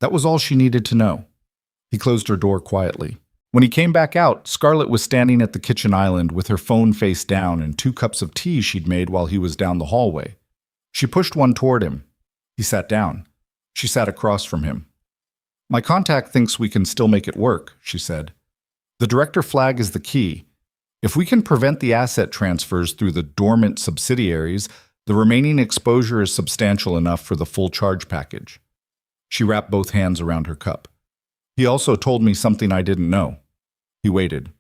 That was all she needed to know. He closed her door quietly. When he came back out, Scarlett was standing at the kitchen island with her phone face down and 2 cups of tea she'd made while he was down the hallway. She pushed one toward him. He sat down. She sat across from him. My contact thinks we can still make it work, she said. The director flag is the key. If we can prevent the asset transfers through the dormant subsidiaries, the remaining exposure is substantial enough for the full charge package. She wrapped both hands around her cup. He also told me something I didn't know. He waited.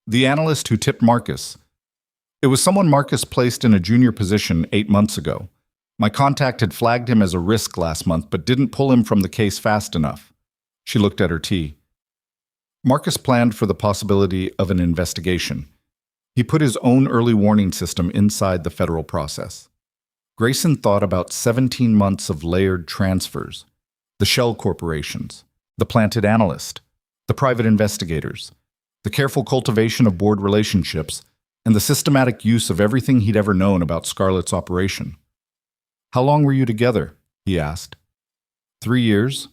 The analyst who tipped Marcus. It was someone Marcus placed in a junior position 8 months ago. My contact had flagged him as a risk last month, but didn't pull him from the case fast enough. She looked at her tea. Marcus planned for the possibility of an investigation. He put his own early warning system inside the federal process. Grayson thought about 17 months of layered transfers. The shell corporations, the planted analyst, the private investigators, the careful cultivation of board relationships, and the systematic use of everything he'd ever known about Scarlett's operation. How long were you together? He asked. 3 years.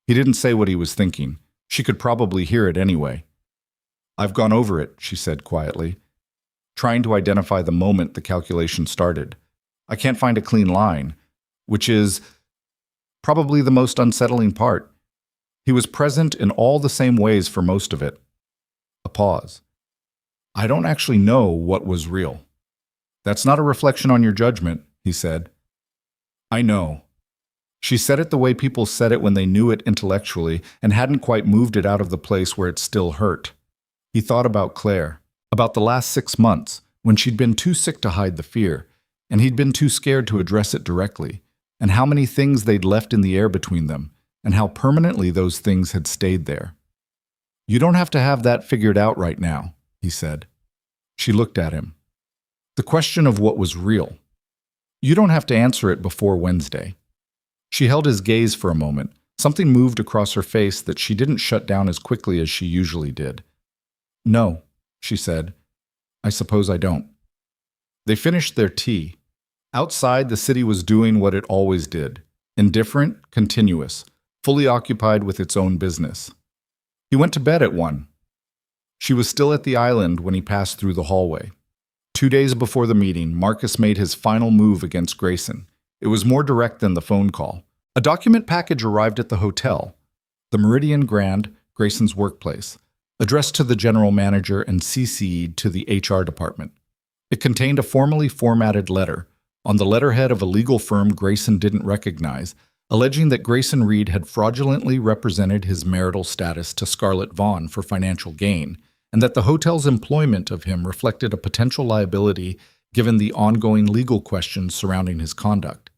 He didn't say what he was thinking. She could probably hear it anyway. I've gone over it, she said quietly, trying to identify the moment the calculation started. I can't find a clean line, which is probably the most unsettling part. He was present in all the same ways for most of it. A pause. I don't actually know what was real. That's not a reflection on your judgment, he said. I know. She said it the way people said it when they knew it intellectually and hadn't quite moved it out of the place where it still hurt. He thought about Claire, about the last 6 months, when she'd been too sick to hide the fear, and he'd been too scared to address it directly, and how many things they'd left in the air between them, and how permanently those things had stayed there. You don't have to have that figured out right now, he said. She looked at him. The question of what was real. You don't have to answer it before Wednesday. She held his gaze for a moment. Something moved across her face that she didn't shut down as quickly as she usually did. No, she said. I suppose I don't. They finished their tea. Outside, the city was doing what it always did. Indifferent, continuous, fully occupied with its own business. He went to bed at 1, She was still at the island when he passed through the hallway. 2 days before the meeting, Marcus made his final move against Grayson. It was more direct than the phone call. A document package arrived at the hotel, the Meridian Grand, Grayson's workplace, addressed to the general manager and CC'd to the HR department. It contained a formally formatted letter, on the letterhead of a legal firm Grayson didn't recognize, alleging that Grayson Reed had fraudulently represented his marital status to Scarlett Vaughn for financial gain, and that the hotel's employment of him reflected a potential liability given the ongoing legal questions surrounding his conduct.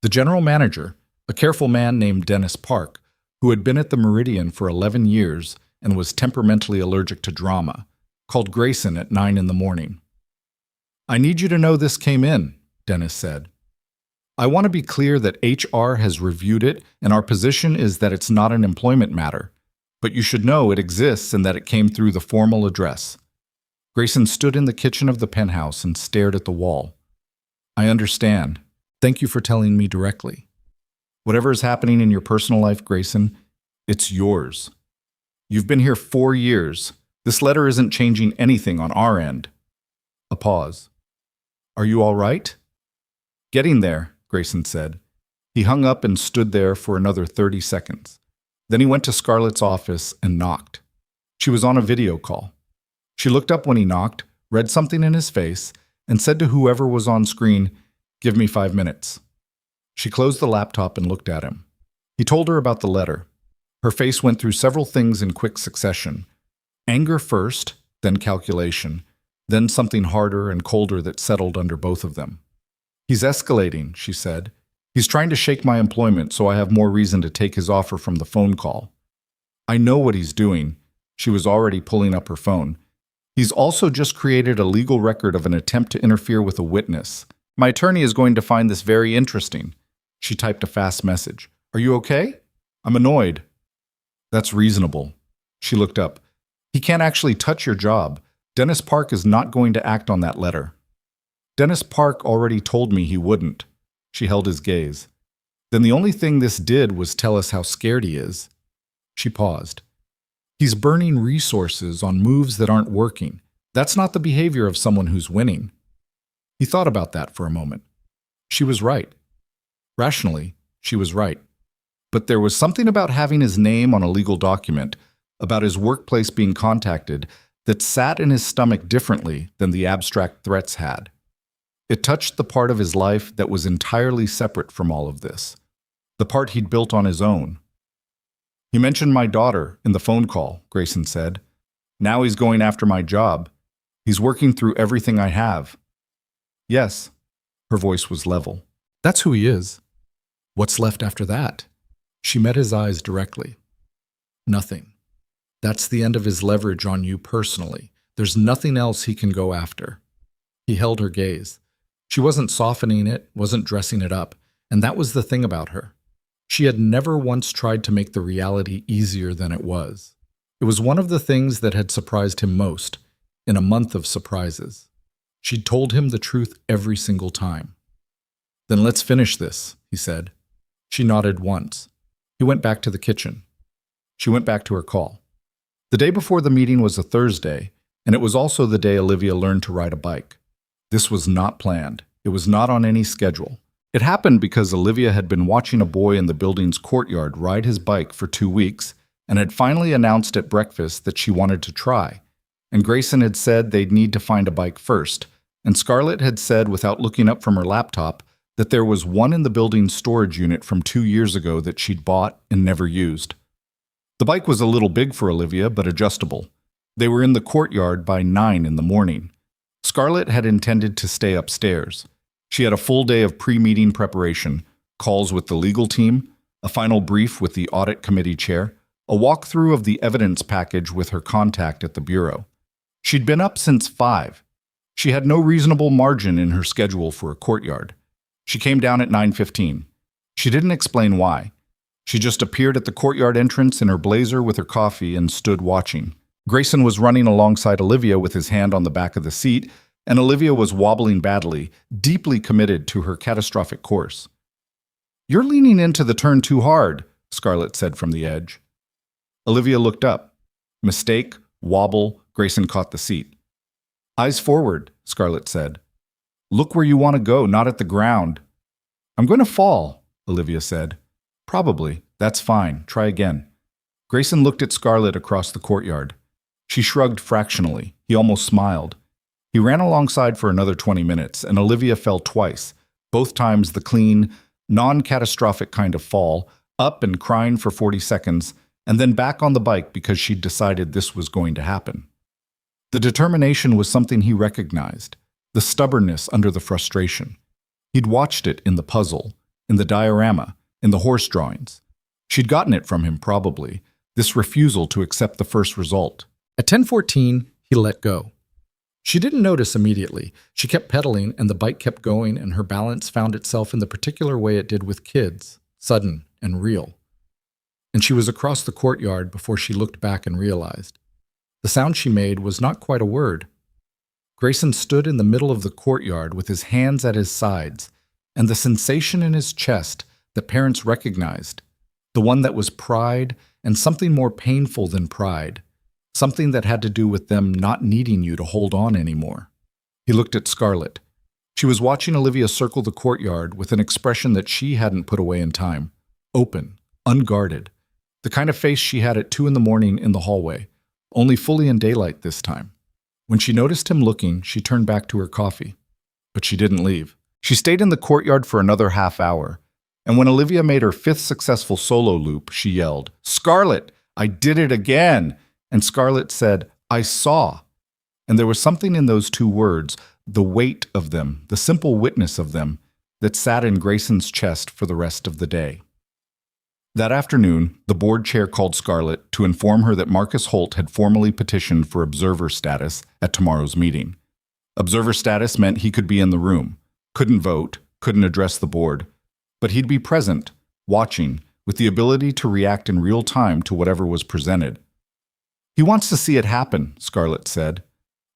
The general manager, a careful man named Dennis Park, who had been at the Meridian for 11 years and was temperamentally allergic to drama, called Grayson at 9 in the morning. "I need you to know this came in," Dennis said. "I want to be clear that HR has reviewed it, and our position is that it's not an employment matter. But you should know it exists and that it came through the formal address." Grayson stood in the kitchen of the penthouse and stared at the wall. "I understand. Thank you for telling me directly. Whatever is happening in your personal life, Grayson, it's yours. You've been here 4 years. This letter isn't changing anything on our end." A pause. "Are you all right?" "Getting there," Grayson said. He hung up and stood there for another 30 seconds. Then he went to Scarlett's office and knocked. She was on a video call. She looked up when he knocked, read something in his face, and said to whoever was on screen, "Give me 5 minutes." She closed the laptop and looked at him. He told her about the letter. Her face went through several things in quick succession. Anger first, then calculation, then something harder and colder that settled under both of them. "He's escalating," she said. "He's trying to shake my employment, so I have more reason to take his offer from the phone call. I know what he's doing." She was already pulling up her phone. "He's also just created a legal record of an attempt to interfere with a witness. My attorney is going to find this very interesting." She typed a fast message. "Are you okay? I'm annoyed." "That's reasonable." She looked up. "He can't actually touch your job. Dennis Park is not going to act on that letter." "Dennis Park already told me he wouldn't." She held his gaze. "Then the only thing this did was tell us how scared he is." She paused. "He's burning resources on moves that aren't working. That's not the behavior of someone who's winning." He thought about that for a moment. She was right. Rationally, she was right. But there was something about having his name on a legal document, about his workplace being contacted, that sat in his stomach differently than the abstract threats had. It touched the part of his life that was entirely separate from all of this, the part he'd built on his own. "He mentioned my daughter in the phone call," Grayson said. "Now he's going after my job. He's working through everything I have." "Yes." Her voice was level. "That's who he is." "What's left after that?" She met his eyes directly. "Nothing. That's the end of his leverage on you personally. There's nothing else he can go after." He held her gaze. She wasn't softening it, wasn't dressing it up, and that was the thing about her. She had never once tried to make the reality easier than it was. It was one of the things that had surprised him most, in a month of surprises. She'd told him the truth every single time. "Then let's finish this," he said. She nodded once. He went back to the kitchen. She went back to her call. The day before the meeting was a Thursday, and it was also the day Olivia learned to ride a bike. This was not planned. It was not on any schedule. It happened because Olivia had been watching a boy in the building's courtyard ride his bike for 2 weeks and had finally announced at breakfast that she wanted to try. And Grayson had said they'd need to find a bike first, and Scarlett had said without looking up from her laptop that there was one in the building's storage unit from 2 years ago that she'd bought and never used. The bike was a little big for Olivia, but adjustable. They were in the courtyard by 9 in the morning. Scarlett had intended to stay upstairs. She had a full day of pre-meeting preparation, calls with the legal team, a final brief with the audit committee chair, a walkthrough of the evidence package with her contact at the bureau. She'd been up since 5. She had no reasonable margin in her schedule for a courtyard. She came down at 9:15. She didn't explain why. She just appeared at the courtyard entrance in her blazer with her coffee and stood watching. Grayson was running alongside Olivia with his hand on the back of the seat, and Olivia was wobbling badly, deeply committed to her catastrophic course. "You're leaning into the turn too hard," Scarlett said from the edge. Olivia looked up. Mistake, wobble, Grayson caught the seat. Eyes forward, Scarlett said. Look where you want to go, not at the ground. I'm going to fall, Olivia said. Probably. That's fine. Try again. Grayson looked at Scarlett across the courtyard. She shrugged fractionally. He almost smiled. He ran alongside for another 20 minutes, and Olivia fell twice, both times the clean, non-catastrophic kind of fall, up and crying for 40 seconds, and then back on the bike because she'd decided this was going to happen. The determination was something he recognized, the stubbornness under the frustration. He'd watched it in the puzzle, in the diorama, in the horse drawings. She'd gotten it from him, probably, this refusal to accept the first result. At 10:14, he let go. She didn't notice immediately. She kept pedaling, and the bike kept going, and her balance found itself in the particular way it did with kids, sudden and real. And she was across the courtyard before she looked back and realized. The sound she made was not quite a word. Grayson stood in the middle of the courtyard with his hands at his sides, and the sensation in his chest that parents recognized, the one that was pride and something more painful than pride, something that had to do with them not needing you to hold on anymore. He looked at Scarlett. She was watching Olivia circle the courtyard with an expression that she hadn't put away in time, open, unguarded, the kind of face she had at 2 a.m. in the hallway, only fully in daylight this time. When she noticed him looking, she turned back to her coffee. But she didn't leave. She stayed in the courtyard for another half hour, and when Olivia made her 5th successful solo loop, she yelled, "Scarlett, I did it again!" And Scarlett said, "I saw." And there was something in those 2 words, the weight of them, the simple witness of them, that sat in Grayson's chest for the rest of the day. That afternoon, the board chair called Scarlett to inform her that Marcus Holt had formally petitioned for observer status at tomorrow's meeting. Observer status meant he could be in the room, couldn't vote, couldn't address the board, but he'd be present, watching, with the ability to react in real time to whatever was presented. He wants to see it happen, Scarlett said.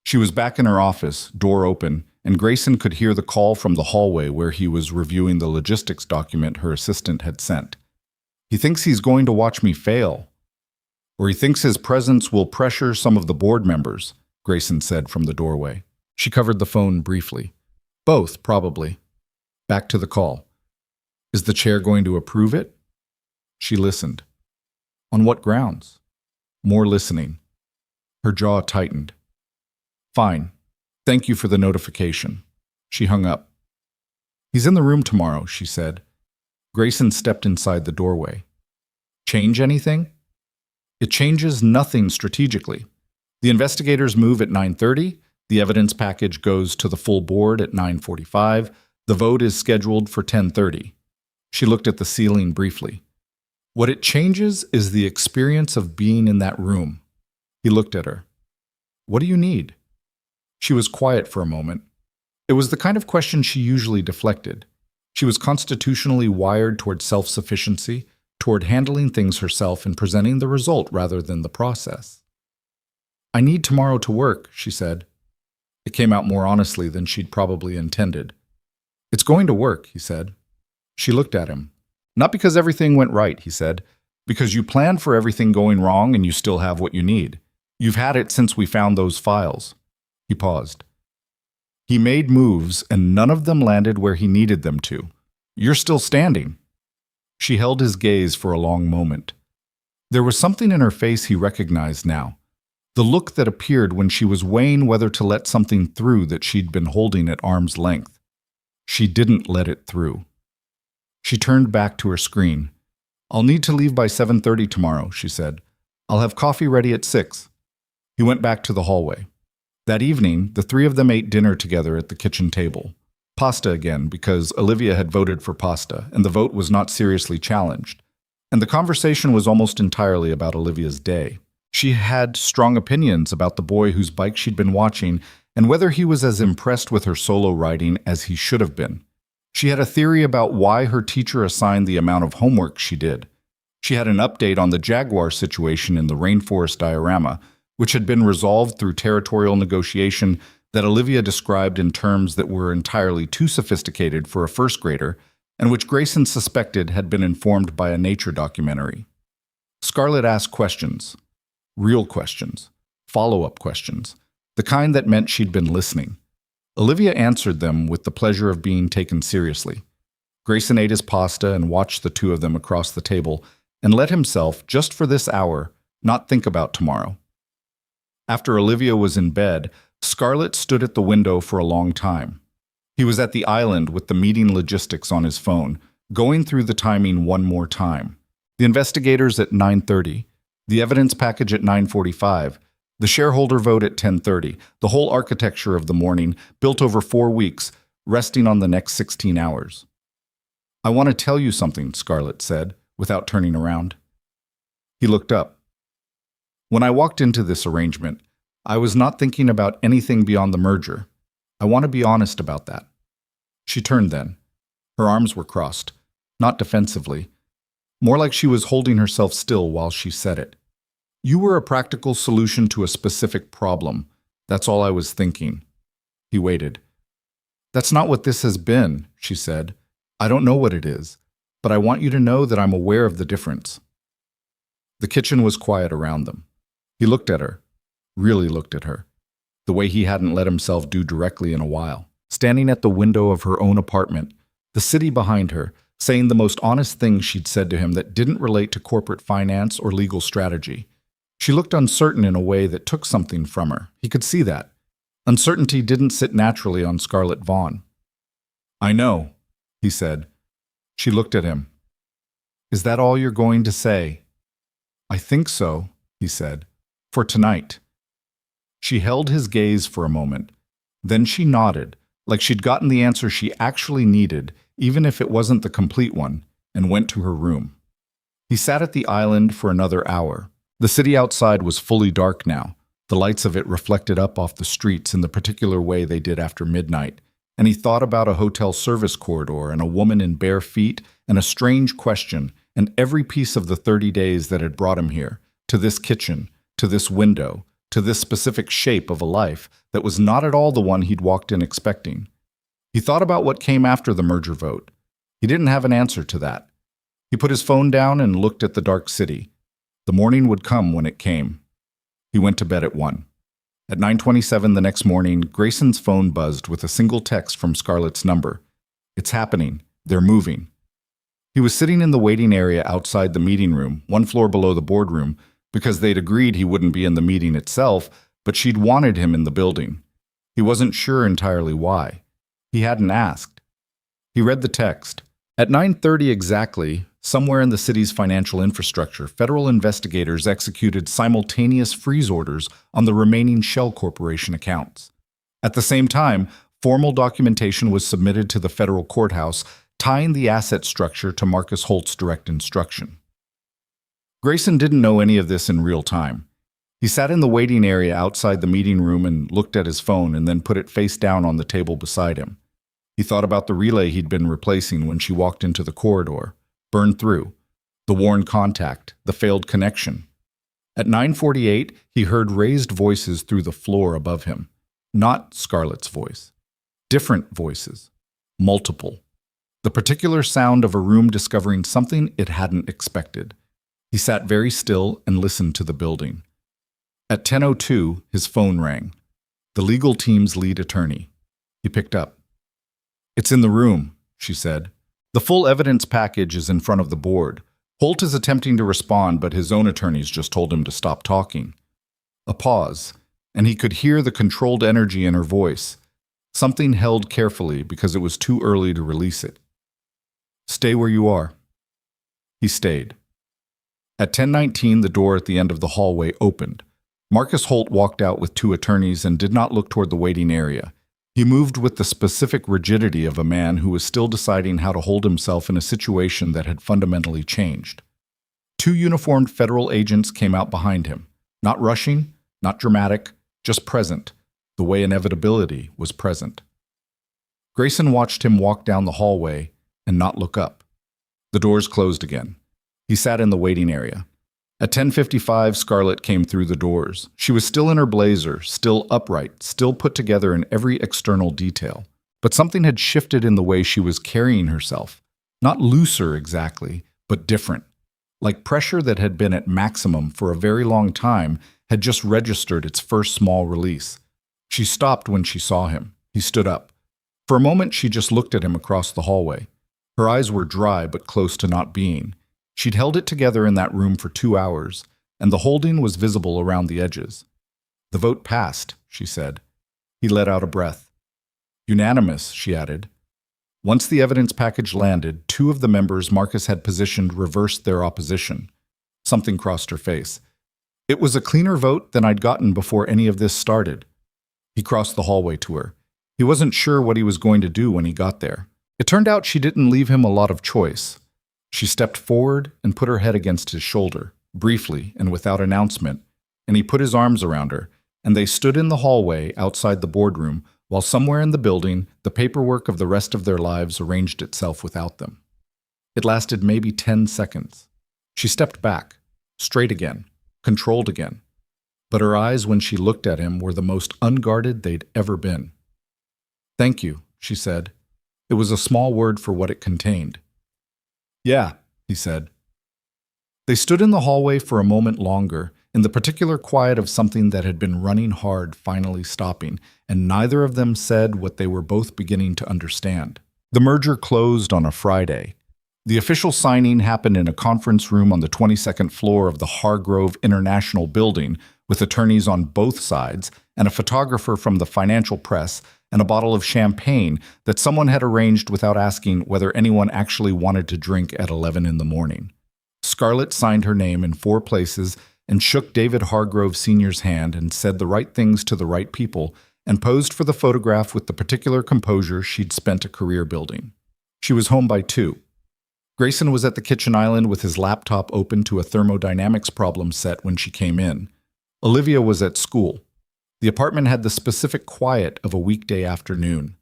She was back in her office, door open, and Grayson could hear the call from the hallway where he was reviewing the logistics document her assistant had sent. He thinks he's going to watch me fail. Or he thinks his presence will pressure some of the board members, Grayson said from the doorway. She covered the phone briefly. Both, probably. Back to the call. Is the chair going to approve it? She listened. On what grounds? More listening. Her jaw tightened. Fine. Thank you for the notification. She hung up. He's in the room tomorrow, she said. Grayson stepped inside the doorway. Change anything? It changes nothing strategically. The investigators move at 9:30. The evidence package goes to the full board at 9:45. The vote is scheduled for 10:30. She looked at the ceiling briefly. What it changes is the experience of being in that room. He looked at her. What do you need? She was quiet for a moment. It was the kind of question she usually deflected. She was constitutionally wired toward self-sufficiency, toward handling things herself and presenting the result rather than the process. I need tomorrow to work, she said. It came out more honestly than she'd probably intended. It's going to work, he said. She looked at him. Not because everything went right, he said, because you planned for everything going wrong and you still have what you need. You've had it since we found those files. He paused. He made moves and none of them landed where he needed them to. You're still standing. She held his gaze for a long moment. There was something in her face he recognized now. The look that appeared when she was weighing whether to let something through that she'd been holding at arm's length. She didn't let it through. She turned back to her screen. I'll need to leave by 7:30 tomorrow, she said. I'll have coffee ready at 6. He went back to the hallway. That evening, the 3 of them ate dinner together at the kitchen table. Pasta again, because Olivia had voted for pasta, and the vote was not seriously challenged. And the conversation was almost entirely about Olivia's day. She had strong opinions about the boy whose bike she'd been watching and whether he was as impressed with her solo riding as he should have been. She had a theory about why her teacher assigned the amount of homework she did. She had an update on the jaguar situation in the rainforest diorama, which had been resolved through territorial negotiation that Olivia described in terms that were entirely too sophisticated for a first grader, and which Grayson suspected had been informed by a nature documentary. Scarlett asked questions. Real questions. follow-up questions, the kind that meant she'd been listening. Olivia answered them with the pleasure of being taken seriously. Grayson ate his pasta and watched the two of them across the table and let himself, just for this hour, not think about tomorrow. After Olivia was in bed, Scarlett stood at the window for a long time. He was at the island with the meeting logistics on his phone, going through the timing one more time. The investigators at 9:30, the evidence package at 9:45, the shareholder vote at 10:30, the whole architecture of the morning, built over 4 weeks, resting on the next 16 hours. "I want to tell you something," Scarlett said, without turning around. He looked up. "When I walked into this arrangement, I was not thinking about anything beyond the merger. I want to be honest about that." She turned then. Her arms were crossed, not defensively, more like she was holding herself still while she said it. "You were a practical solution to a specific problem. That's all I was thinking." He waited. "That's not what this has been," she said. "I don't know what it is, but I want you to know that I'm aware of the difference." The kitchen was quiet around them. He looked at her, really looked at her, the way he hadn't let himself do directly in a while. Standing at the window of her own apartment, the city behind her, saying the most honest things she'd said to him that didn't relate to corporate finance or legal strategy. She looked uncertain in a way that took something from her. He could see that. Uncertainty didn't sit naturally on Scarlett Vaughn. "I know," he said. She looked at him. "Is that all you're going to say?" "I think so," he said. "For tonight." She held his gaze for a moment. Then she nodded, like she'd gotten the answer she actually needed, even if it wasn't the complete one, and went to her room. He sat at the island for another hour. The city outside was fully dark now, the lights of it reflected up off the streets in the particular way they did after midnight, and he thought about a hotel service corridor and a woman in bare feet and a strange question and every piece of the 30 days that had brought him here, to this kitchen, to this window, to this specific shape of a life that was not at all the one he'd walked in expecting. He thought about what came after the merger vote. He didn't have an answer to that. He put his phone down and looked at the dark city. The morning would come when it came. He went to bed at 1. At 9:27 the next morning, Grayson's phone buzzed with a single text from Scarlett's number. "It's happening. They're moving." He was sitting in the waiting area outside the meeting room, one floor below the boardroom, because they'd agreed he wouldn't be in the meeting itself, but she'd wanted him in the building. He wasn't sure entirely why. He hadn't asked. He read the text. At 9:30 exactly, somewhere in the city's financial infrastructure, federal investigators executed simultaneous freeze orders on the remaining Shell Corporation accounts. At the same time, formal documentation was submitted to the federal courthouse, tying the asset structure to Marcus Holt's direct instruction. Grayson didn't know any of this in real time. He sat in the waiting area outside the meeting room and looked at his phone and then put it face down on the table beside him. He thought about the relay he'd been replacing when she walked into the corridor, burned through, the worn contact, the failed connection. At 9:48, he heard raised voices through the floor above him. Not Scarlett's voice. Different voices. Multiple. The particular sound of a room discovering something it hadn't expected. He sat very still and listened to the building. At 10:02, his phone rang. The legal team's lead attorney. He picked up. "It's in the room," she said. "The full evidence package is in front of the board. Holt is attempting to respond, but his own attorneys just told him to stop talking." A pause, and he could hear the controlled energy in her voice, something held carefully because it was too early to release it. "Stay where you are." He stayed. At 10:19, the door at the end of the hallway opened. Marcus Holt walked out with 2 attorneys and did not look toward the waiting area. He moved with the specific rigidity of a man who was still deciding how to hold himself in a situation that had fundamentally changed. 2 uniformed federal agents came out behind him, not rushing, not dramatic, just present, the way inevitability was present. Grayson watched him walk down the hallway and not look up. The doors closed again. He sat in the waiting area. At 10:55, Scarlett came through the doors. She was still in her blazer, still upright, still put together in every external detail. But something had shifted in the way she was carrying herself. Not looser exactly, but different. Like pressure that had been at maximum for a very long time had just registered its first small release. She stopped when she saw him. He stood up. For a moment, she just looked at him across the hallway. Her eyes were dry but close to not being. She'd held it together in that room for 2 hours, and the holding was visible around the edges. "The vote passed," she said. He let out a breath. "Unanimous," she added. Once the evidence package landed, 2 of the members Marcus had positioned reversed their opposition. Something crossed her face. "It was a cleaner vote than I'd gotten before any of this started." He crossed the hallway to her. He wasn't sure what he was going to do when he got there. It turned out she didn't leave him a lot of choice. She stepped forward and put her head against his shoulder, briefly and without announcement, and he put his arms around her, and they stood in the hallway outside the boardroom while somewhere in the building the paperwork of the rest of their lives arranged itself without them. It lasted maybe 10 seconds. She stepped back, straight again, controlled again. But her eyes when she looked at him were the most unguarded they'd ever been. "Thank you," she said. It was a small word for what it contained. "Yeah," he said. They stood in the hallway for a moment longer, in the particular quiet of something that had been running hard finally stopping, and neither of them said what they were both beginning to understand. The merger closed on a Friday. The official signing happened in a conference room on the 22nd floor of the Hargrove International Building, with attorneys on both sides, and a photographer from the financial press, and a bottle of champagne that someone had arranged without asking whether anyone actually wanted to drink at 11 in the morning. Scarlett signed her name in 4 places and shook David Hargrove Sr.'s hand and said the right things to the right people and posed for the photograph with the particular composure she'd spent a career building. She was home by 2. Grayson was at the kitchen island with his laptop open to a thermodynamics problem set when she came in. Olivia was at school. The apartment had the specific quiet of a weekday afternoon.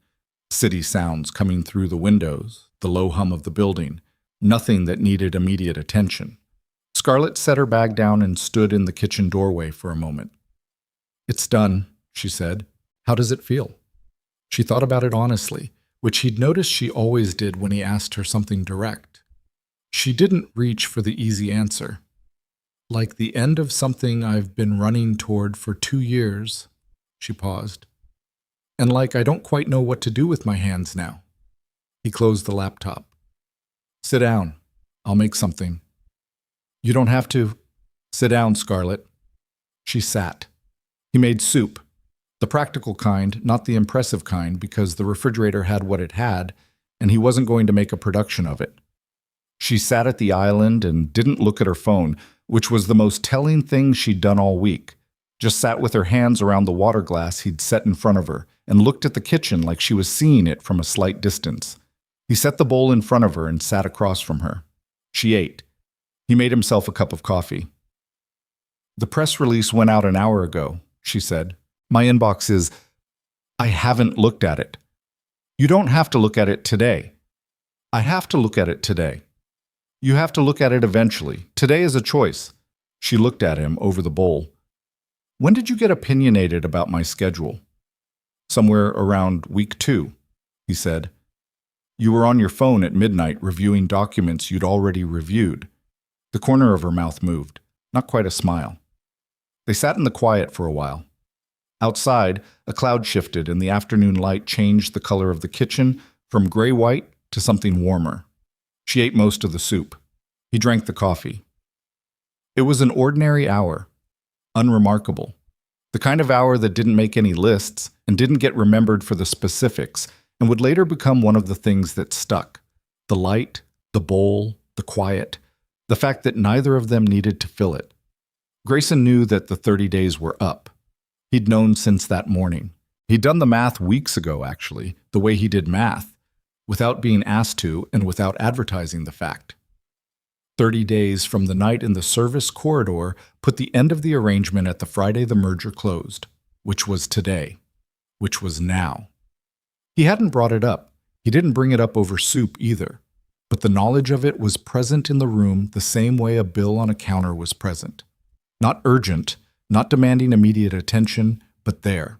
City sounds coming through the windows, the low hum of the building, nothing that needed immediate attention. Scarlett set her bag down and stood in the kitchen doorway for a moment. "It's done," she said. "How does it feel?" She thought about it honestly, which he'd noticed she always did when he asked her something direct. She didn't reach for the easy answer. "Like the end of something I've been running toward for 2 years, she paused. "And like I don't quite know what to do with my hands now." He closed the laptop. "Sit down. I'll make something." "You don't have to." "Sit down, Scarlett." She sat. He made soup. The practical kind, not the impressive kind, because the refrigerator had what it had, and he wasn't going to make a production of it. She sat at the island and didn't look at her phone, which was the most telling thing she'd done all week. Just sat with her hands around the water glass he'd set in front of her and looked at the kitchen like she was seeing it from a slight distance. He set the bowl in front of her and sat across from her. She ate. He made himself a cup of coffee. "The press release went out an hour ago," she said. "My inbox is... I haven't looked at it." "You don't have to look at it today." "I have to look at it today." "You have to look at it eventually. Today is a choice." She looked at him over the bowl. "When did you get opinionated about my schedule?" "Somewhere around week 2, he said. "You were on your phone at midnight reviewing documents you'd already reviewed." The corner of her mouth moved, not quite a smile. They sat in the quiet for a while. Outside, a cloud shifted and the afternoon light changed the color of the kitchen from gray-white to something warmer. She ate most of the soup. He drank the coffee. It was an ordinary hour, unremarkable. The kind of hour that didn't make any lists and didn't get remembered for the specifics and would later become one of the things that stuck. The light, the bowl, the quiet, the fact that neither of them needed to fill it. Grayson knew that the 30 days were up. He'd known since that morning. He'd done the math weeks ago, actually, the way he did math, without being asked to and without advertising the fact. 30 days from the night in the service corridor put the end of the arrangement at the Friday the merger closed, which was today, which was now. He hadn't brought it up. He didn't bring it up over soup either, but the knowledge of it was present in the room the same way a bill on a counter was present. Not urgent, not demanding immediate attention, but there.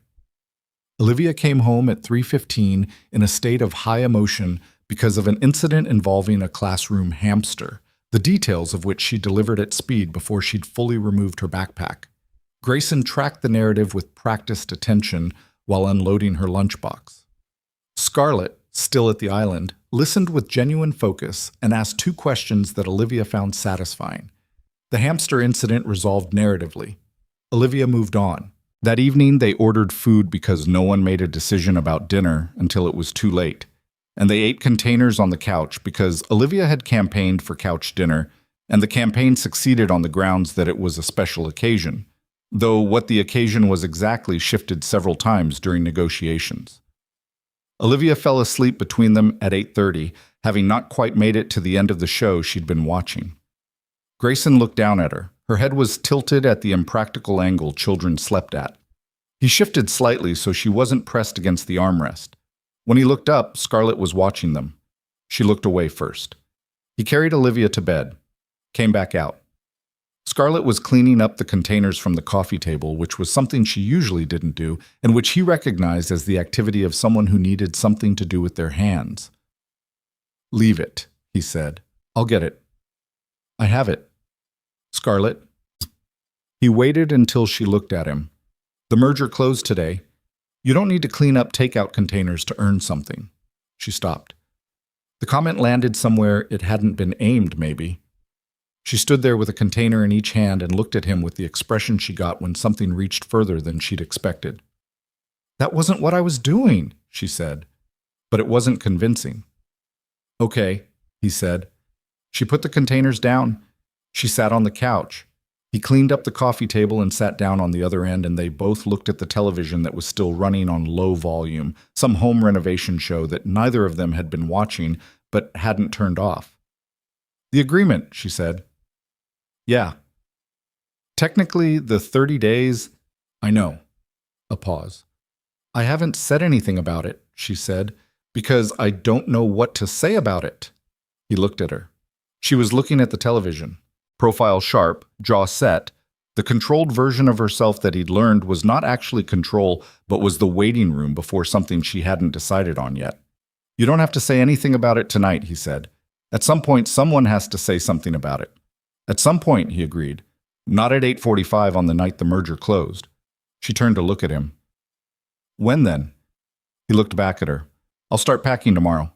Olivia came home at 3:15 in a state of high emotion because of an incident involving a classroom hamster, the details of which she delivered at speed before she'd fully removed her backpack. Grayson tracked the narrative with practiced attention while unloading her lunchbox. Scarlett, still at the island, listened with genuine focus and asked two questions that Olivia found satisfying. The hamster incident resolved narratively. Olivia moved on. That evening, they ordered food because no one made a decision about dinner until it was too late. And they ate containers on the couch because Olivia had campaigned for couch dinner, and the campaign succeeded on the grounds that it was a special occasion, though what the occasion was exactly shifted several times during negotiations. Olivia fell asleep between them at 8:30, having not quite made it to the end of the show she'd been watching. Grayson looked down at her. Her head was tilted at the impractical angle children slept at. He shifted slightly so she wasn't pressed against the armrest. When he looked up, Scarlett was watching them. She looked away first. He carried Olivia to bed, came back out. Scarlett was cleaning up the containers from the coffee table, which was something she usually didn't do, and which he recognized as the activity of someone who needed something to do with their hands. "Leave it," he said. "I'll get it." "I have it." "Scarlett." He waited until she looked at him. "The merger closed today. You don't need to clean up takeout containers to earn something." She stopped. The comment landed somewhere it hadn't been aimed, maybe. She stood there with a container in each hand and looked at him with the expression she got when something reached further than she'd expected. "That wasn't what I was doing," she said, but it wasn't convincing. "Okay," he said. She put the containers down. She sat on the couch. He cleaned up the coffee table and sat down on the other end, and they both looked at the television that was still running on low volume, some home renovation show that neither of them had been watching but hadn't turned off. "The agreement," she said. "Yeah. Technically, the 30 days, I know." A pause. "I haven't said anything about it," she said, "because I don't know what to say about it." He looked at her. She was looking at the television. Profile sharp, jaw set. The controlled version of herself that he'd learned was not actually control, but was the waiting room before something she hadn't decided on yet. "You don't have to say anything about it tonight," he said. "At some point, someone has to say something about it." "At some point," he agreed. "Not at 8:45 on the night the merger closed." She turned to look at him. "When then?" He looked back at her. "I'll start packing tomorrow."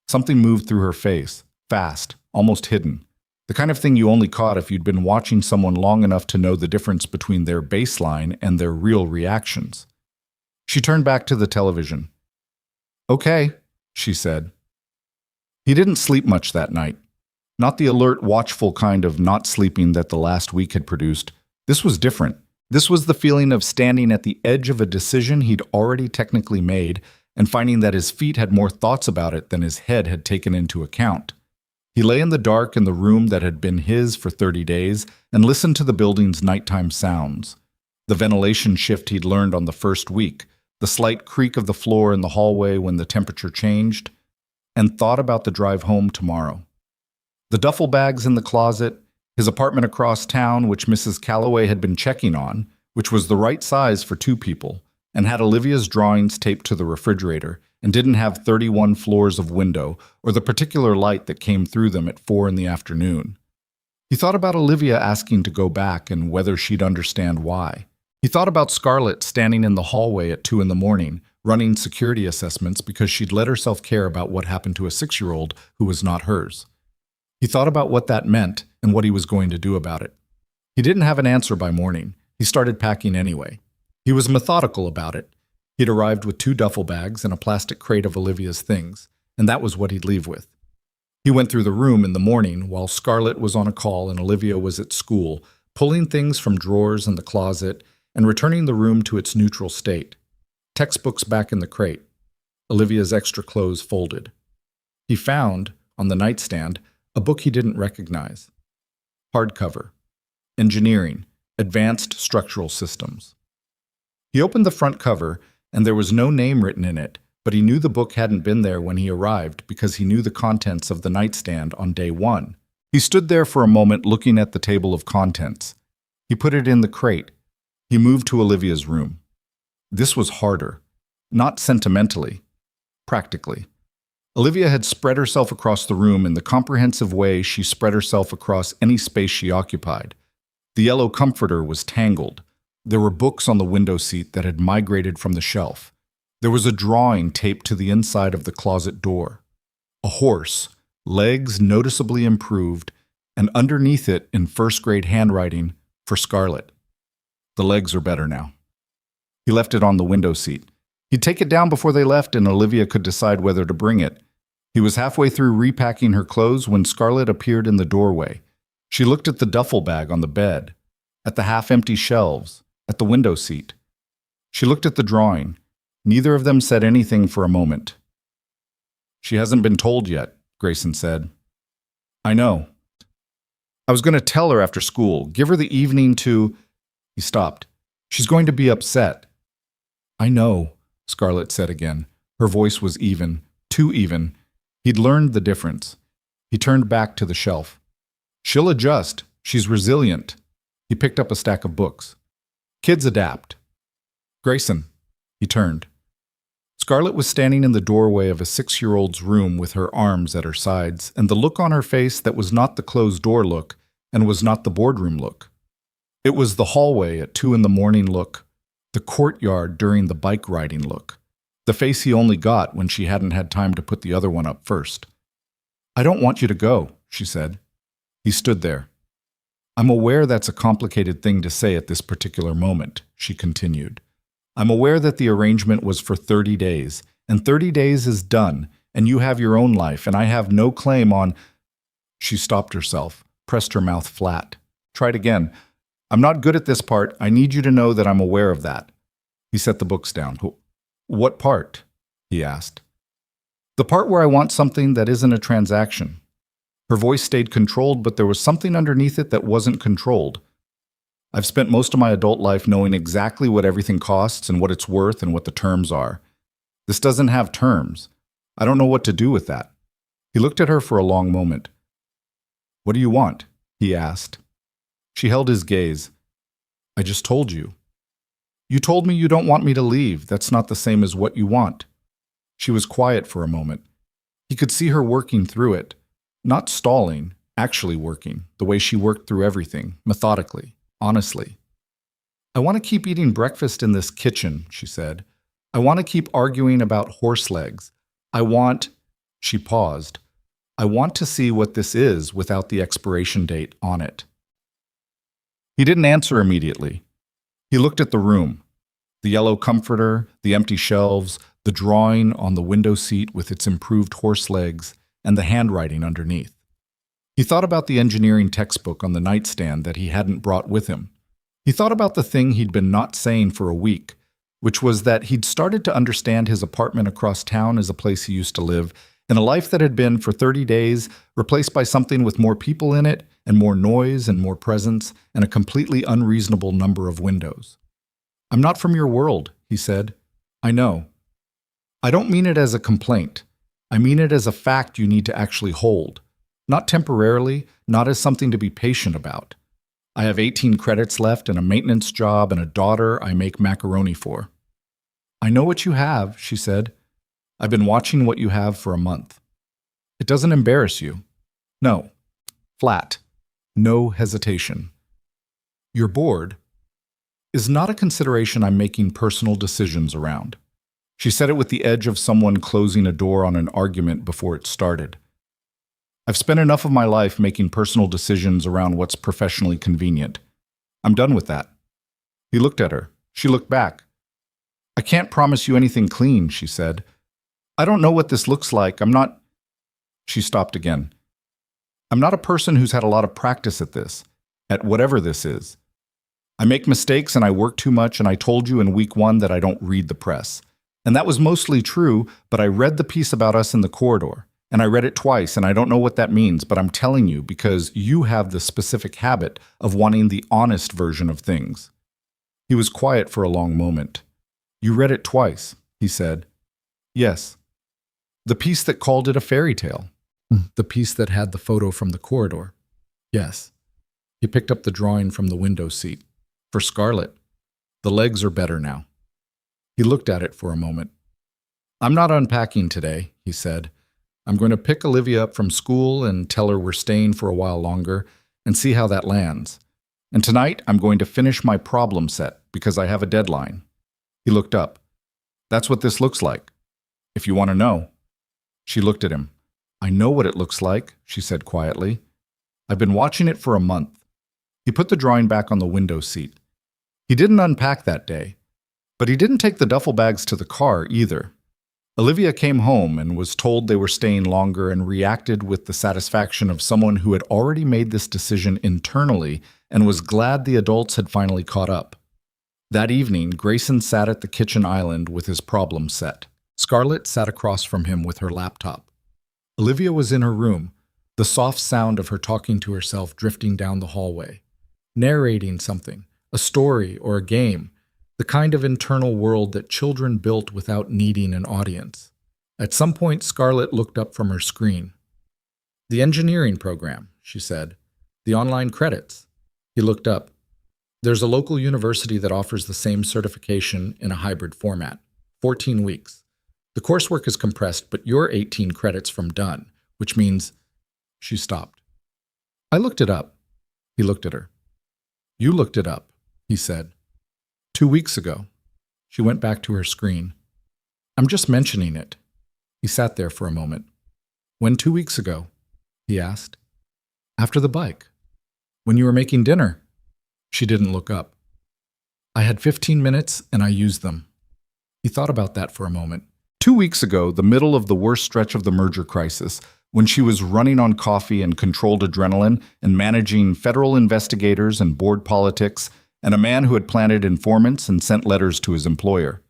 Something moved through her face, fast, almost hidden. The kind of thing you only caught if you'd been watching someone long enough to know the difference between their baseline and their real reactions. She turned back to the television. "Okay," she said. He didn't sleep much that night. Not the alert, watchful kind of not sleeping that the last week had produced. This was different. This was the feeling of standing at the edge of a decision he'd already technically made and finding that his feet had more thoughts about it than his head had taken into account. He lay in the dark in the room that had been his for 30 days and listened to the building's nighttime sounds. The ventilation shift he'd learned on the first week, the slight creak of the floor in the hallway when the temperature changed, and thought about the drive home tomorrow. The duffel bags in the closet, his apartment across town, which Mrs. Calloway had been checking on, which was the right size for two people, and had Olivia's drawings taped to the refrigerator, and didn't have 31 floors of window or the particular light that came through them at 4 in the afternoon. He thought about Olivia asking to go back and whether she'd understand why. He thought about Scarlett standing in the hallway at 2 in the morning, running security assessments because she'd let herself care about what happened to a 6-year-old who was not hers. He thought about what that meant and what he was going to do about it. He didn't have an answer by morning. He started packing anyway. He was methodical about it. He'd arrived with 2 duffel bags and a plastic crate of Olivia's things, and that was what he'd leave with. He went through the room in the morning while Scarlett was on a call and Olivia was at school, pulling things from drawers in the closet and returning the room to its neutral state. Textbooks back in the crate. Olivia's extra clothes folded. He found, on the nightstand, a book he didn't recognize. Hardcover. Engineering. Advanced Structural Systems. He opened the front cover, and there was no name written in it, but he knew the book hadn't been there when he arrived because he knew the contents of the nightstand on day 1. He stood there for a moment looking at the table of contents. He put it in the crate. He moved to Olivia's room. This was harder. Not sentimentally. Practically. Olivia had spread herself across the room in the comprehensive way she spread herself across any space she occupied. The yellow comforter was tangled. There were books on the window seat that had migrated from the shelf. There was a drawing taped to the inside of the closet door. A horse, legs noticeably improved, and underneath it, in first-grade handwriting, for Scarlett. The legs are better now. He left it on the window seat. He'd take it down before they left, and Olivia could decide whether to bring it. He was halfway through repacking her clothes when Scarlett appeared in the doorway. She looked at the duffel bag on the bed, at the half-empty shelves, at the window seat. She looked at the drawing. Neither of them said anything for a moment. "She hasn't been told yet," Grayson said. "I know. I was going to tell her after school, give her the evening to—" He stopped. "She's going to be upset." "I know," Scarlett said again. Her voice was even, too even. He'd learned the difference. He turned back to the shelf. "She'll adjust. She's resilient." He picked up a stack of books. "Kids adapt." "Grayson." He turned. Scarlett was standing in the doorway of a 6-year-old's room with her arms at her sides, and the look on her face that was not the closed-door look and was not the boardroom look. It was the hallway at 2 in the morning look, the courtyard during the bike riding look, the face he only got when she hadn't had time to put the other one up first. "I don't want you to go," she said. He stood there. "I'm aware that's a complicated thing to say at this particular moment," she continued. "I'm aware that the arrangement was for 30 days, and 30 days is done, and you have your own life, and I have no claim on—" She stopped herself, pressed her mouth flat. Tried again. "I'm not good at this part. I need you to know that I'm aware of that." He set the books down. "What part?" he asked. "The part where I want something that isn't a transaction." Her voice stayed controlled, but there was something underneath it that wasn't controlled. "I've spent most of my adult life knowing exactly what everything costs and what it's worth and what the terms are. This doesn't have terms. I don't know what to do with that." He looked at her for a long moment. "What do you want?" he asked. She held his gaze. "I just told you." "You told me you don't want me to leave. That's not the same as what you want." She was quiet for a moment. He could see her working through it. Not stalling, actually working, the way she worked through everything, methodically, honestly. "I want to keep eating breakfast in this kitchen," she said. "I want to keep arguing about horse legs. I want—" She paused. "I want to see what this is without the expiration date on it." He didn't answer immediately. He looked at the room. The yellow comforter, the empty shelves, the drawing on the window seat with its improved horse legs, and the handwriting underneath. He thought about the engineering textbook on the nightstand that he hadn't brought with him. He thought about the thing he'd been not saying for a week, which was that he'd started to understand his apartment across town as a place he used to live, in a life that had been, for 30 days, replaced by something with more people in it, and more noise and more presence, and a completely unreasonable number of windows. "I'm not from your world," he said. "I know. I don't mean it as a complaint. I mean it as a fact you need to actually hold. Not temporarily, not as something to be patient about. I have 18 credits left and a maintenance job and a daughter I make macaroni for." "I know what you have," she said. "I've been watching what you have for a month. It doesn't embarrass you." "No." Flat. No hesitation. "You're bored." Is not a consideration I'm making personal decisions around. She said it with the edge of someone closing a door on an argument before it started. "I've spent enough of my life making personal decisions around what's professionally convenient. I'm done with that." He looked at her. She looked back. "I can't promise you anything clean," she said. "I don't know what this looks like. I'm not—" She stopped again. "I'm not a person who's had a lot of practice at this, at whatever this is. I make mistakes and I work too much, and I told you in week 1 that I don't read the press. And that was mostly true, but I read the piece about us in the corridor, and I read it twice, and I don't know what that means, but I'm telling you because you have the specific habit of wanting the honest version of things." He was quiet for a long moment. "You read it twice," he said. "Yes." "The piece that called it a fairy tale." "The piece that had the photo from the corridor." "Yes." He picked up the drawing from the window seat. "For Scarlett. The legs are better now." He looked at it for a moment. "I'm not unpacking today," he said. "I'm going to pick Olivia up from school and tell her we're staying for a while longer and see how that lands. And tonight, I'm going to finish my problem set because I have a deadline. He looked up. That's what this looks like, if you want to know. She looked at him. I know what it looks like, she said quietly. I've been watching it for a month. He put the drawing back on the window seat. He didn't unpack that day, but he didn't take the duffel bags to the car either. Olivia came home and was told they were staying longer and reacted with the satisfaction of someone who had already made this decision internally and was glad the adults had finally caught up. That evening, Grayson sat at the kitchen island with his problem set. Scarlett sat across from him with her laptop. Olivia was in her room, the soft sound of her talking to herself drifting down the hallway, narrating something, a story or a game, the kind of internal world that children built without needing an audience. At some point, Scarlett looked up from her screen. The engineering program, she said. The online credits. He looked up. There's a local university that offers the same certification in a hybrid format. 14 weeks. The coursework is compressed, but you're 18 credits from done, which means... She stopped. I looked it up. He looked at her. You looked it up, he said. 2 weeks ago. She went back to her screen. I'm just mentioning it. He sat there for a moment. When 2 weeks ago? He asked. After the bike. When you were making dinner. She didn't look up. I had 15 minutes and I used them. He thought about that for a moment. 2 weeks ago, the middle of the worst stretch of the merger crisis, when she was running on coffee and controlled adrenaline and managing federal investigators and board politics, and a man who had planted informants and sent letters to his employer.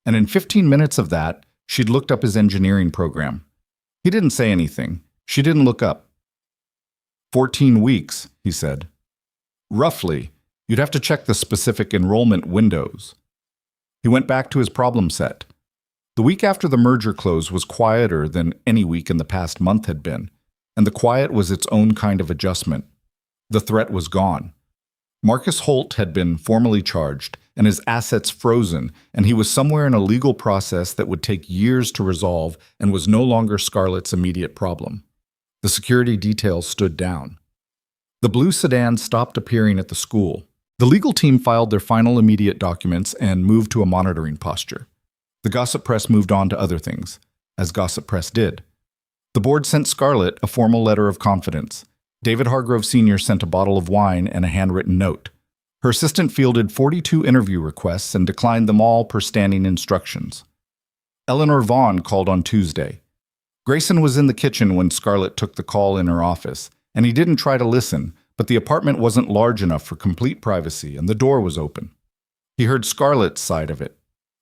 And in 15 minutes of that, she'd looked up his engineering program. He didn't say anything. She didn't look up. 14 weeks, he said. Roughly, you'd have to check the specific enrollment windows. He went back to his problem set. The week after the merger close was quieter than any week in the past month had been, and the quiet was its own kind of adjustment. The threat was gone. Marcus Holt had been formally charged, and his assets frozen, and he was somewhere in a legal process that would take years to resolve and was no longer Scarlett's immediate problem. The security details stood down. The blue sedan stopped appearing at the school. The legal team filed their final immediate documents and moved to a monitoring posture. The gossip press moved on to other things, as gossip press did. The board sent Scarlett a formal letter of confidence. David Hargrove Sr. sent a bottle of wine and a handwritten note. Her assistant fielded 42 interview requests and declined them all per standing instructions. Eleanor Vaughn called on Tuesday. Grayson was in the kitchen when Scarlett took the call in her office, and he didn't try to listen, but the apartment wasn't large enough for complete privacy, and the door was open. He heard Scarlett's side of it.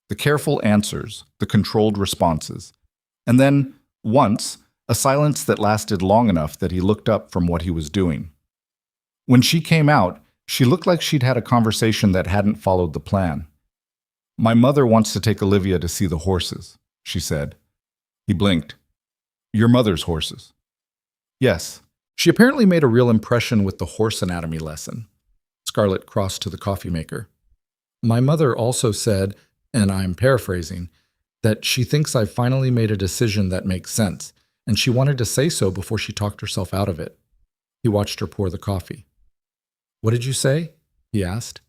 The careful answers, the controlled responses. And then, once, a silence that lasted long enough that he looked up from what he was doing. When she came out, she looked like she'd had a conversation that hadn't followed the plan. My mother wants to take Olivia to see the horses, she said. He blinked. Your mother's horses. Yes. She apparently made a real impression with the horse anatomy lesson. Scarlett crossed to the coffee maker. My mother also said, and I'm paraphrasing, that she thinks I've finally made a decision that makes sense, and she wanted to say so before she talked herself out of it. He watched her pour the coffee. What did you say? He asked.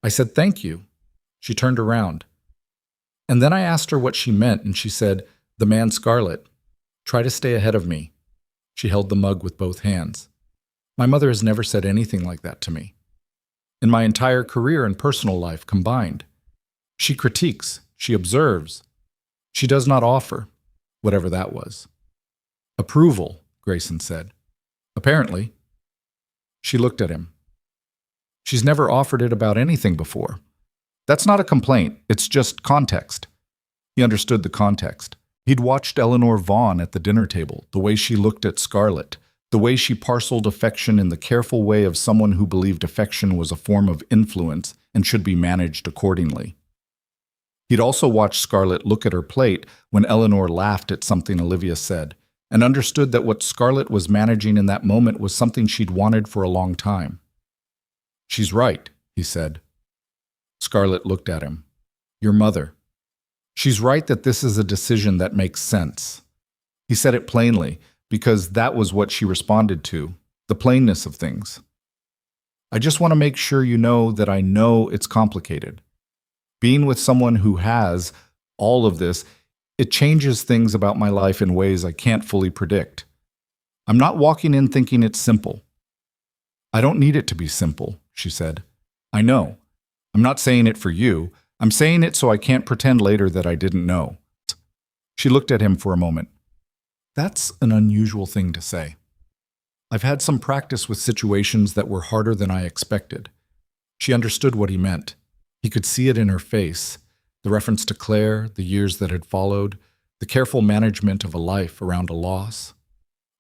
I said thank you. She turned around. And then I asked her what she meant, and she said, the man Scarlett. Try to stay ahead of me. She held the mug with both hands. My mother has never said anything like that to me. In my entire career and personal life combined. She critiques, she observes. She does not offer, whatever that was. Approval, Grayson said. Apparently. She looked at him. She's never offered it about anything before. That's not a complaint, it's just context. He understood the context. He'd watched Eleanor Vaughn at the dinner table, the way she looked at Scarlett, the way she parceled affection in the careful way of someone who believed affection was a form of influence and should be managed accordingly. He'd also watched Scarlett look at her plate when Eleanor laughed at something Olivia said, and understood that what Scarlett was managing in that moment was something she'd wanted for a long time. She's right, he said. Scarlett looked at him. Your mother. She's right that this is a decision that makes sense. He said it plainly, because that was what she responded to, the plainness of things. I just want to make sure you know that I know it's complicated. Being with someone who has all of this, it changes things about my life in ways I can't fully predict. I'm not walking in thinking it's simple. I don't need it to be simple, she said. I know. I'm not saying it for you. I'm saying it so I can't pretend later that I didn't know. She looked at him for a moment. That's an unusual thing to say. I've had some practice with situations that were harder than I expected. She understood what he meant. He could see it in her face, the reference to Claire, the years that had followed, the careful management of a life around a loss.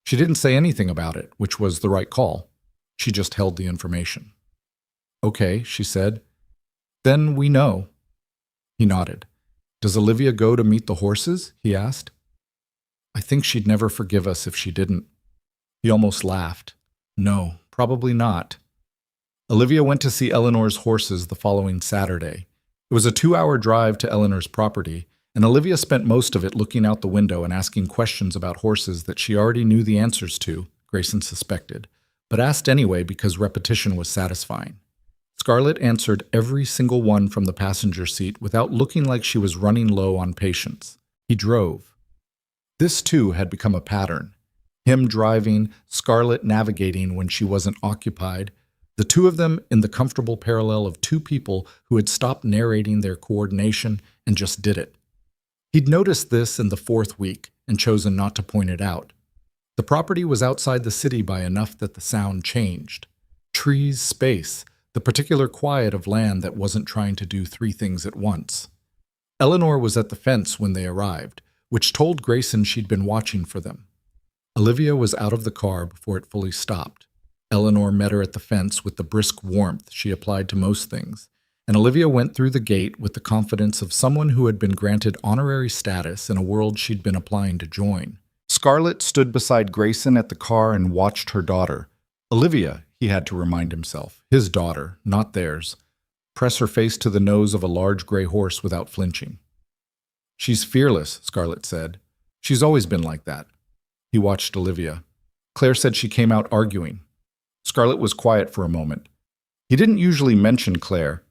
She didn't say anything about it, which was the right call. She just held the information. Okay, she said. Then we know. He nodded. Does Olivia go to meet the horses? He asked. I think she'd never forgive us if she didn't. He almost laughed. No, probably not. Olivia went to see Eleanor's horses the following Saturday. It was a 2-hour drive to Eleanor's property, and Olivia spent most of it looking out the window and asking questions about horses that she already knew the answers to, Grayson suspected, but asked anyway because repetition was satisfying. Scarlett answered every single one from the passenger seat without looking like she was running low on patience. He drove. This, too, had become a pattern. Him driving, Scarlett navigating when she wasn't occupied, the two of them in the comfortable parallel of two people who had stopped narrating their coordination and just did it. He'd noticed this in the 4th week and chosen not to point it out. The property was outside the city by enough that the sound changed. Trees, space, the particular quiet of land that wasn't trying to do 3 things at once. Eleanor was at the fence when they arrived, which told Grayson she'd been watching for them. Olivia was out of the car before it fully stopped. Eleanor met her at the fence with the brisk warmth she applied to most things, and Olivia went through the gate with the confidence of someone who had been granted honorary status in a world she'd been applying to join. Scarlett stood beside Grayson at the car and watched her daughter. Olivia, he had to remind himself, his daughter, not theirs, press her face to the nose of a large gray horse without flinching. She's fearless, Scarlett said. She's always been like that. He watched Olivia. Claire said she came out arguing. Scarlett was quiet for a moment. He didn't usually mention Claire,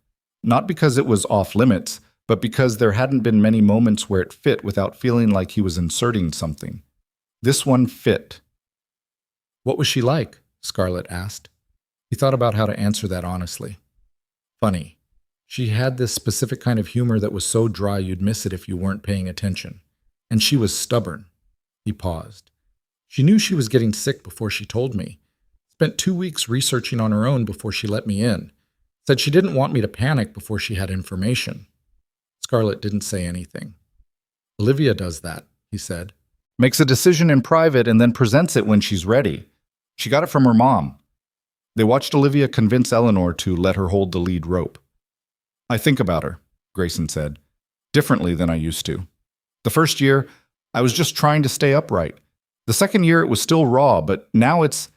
not because it was off limits, but because there hadn't been many moments where it fit without feeling like he was inserting something. This one fit. What was she like? Scarlett asked. He thought about how to answer that honestly. Funny. She had this specific kind of humor that was so dry you'd miss it if you weren't paying attention. And she was stubborn. He paused. She knew she was getting sick before she told me. Spent 2 weeks researching on her own before she let me in. Said she didn't want me to panic before she had information. Scarlett didn't say anything. Olivia does that, he said. Makes a decision in private and then presents it when she's ready. She got it from her mom. They watched Olivia convince Eleanor to let her hold the lead rope. I think about her, Grayson said, differently than I used to. The first year, I was just trying to stay upright. The second year, it was still raw, but now it's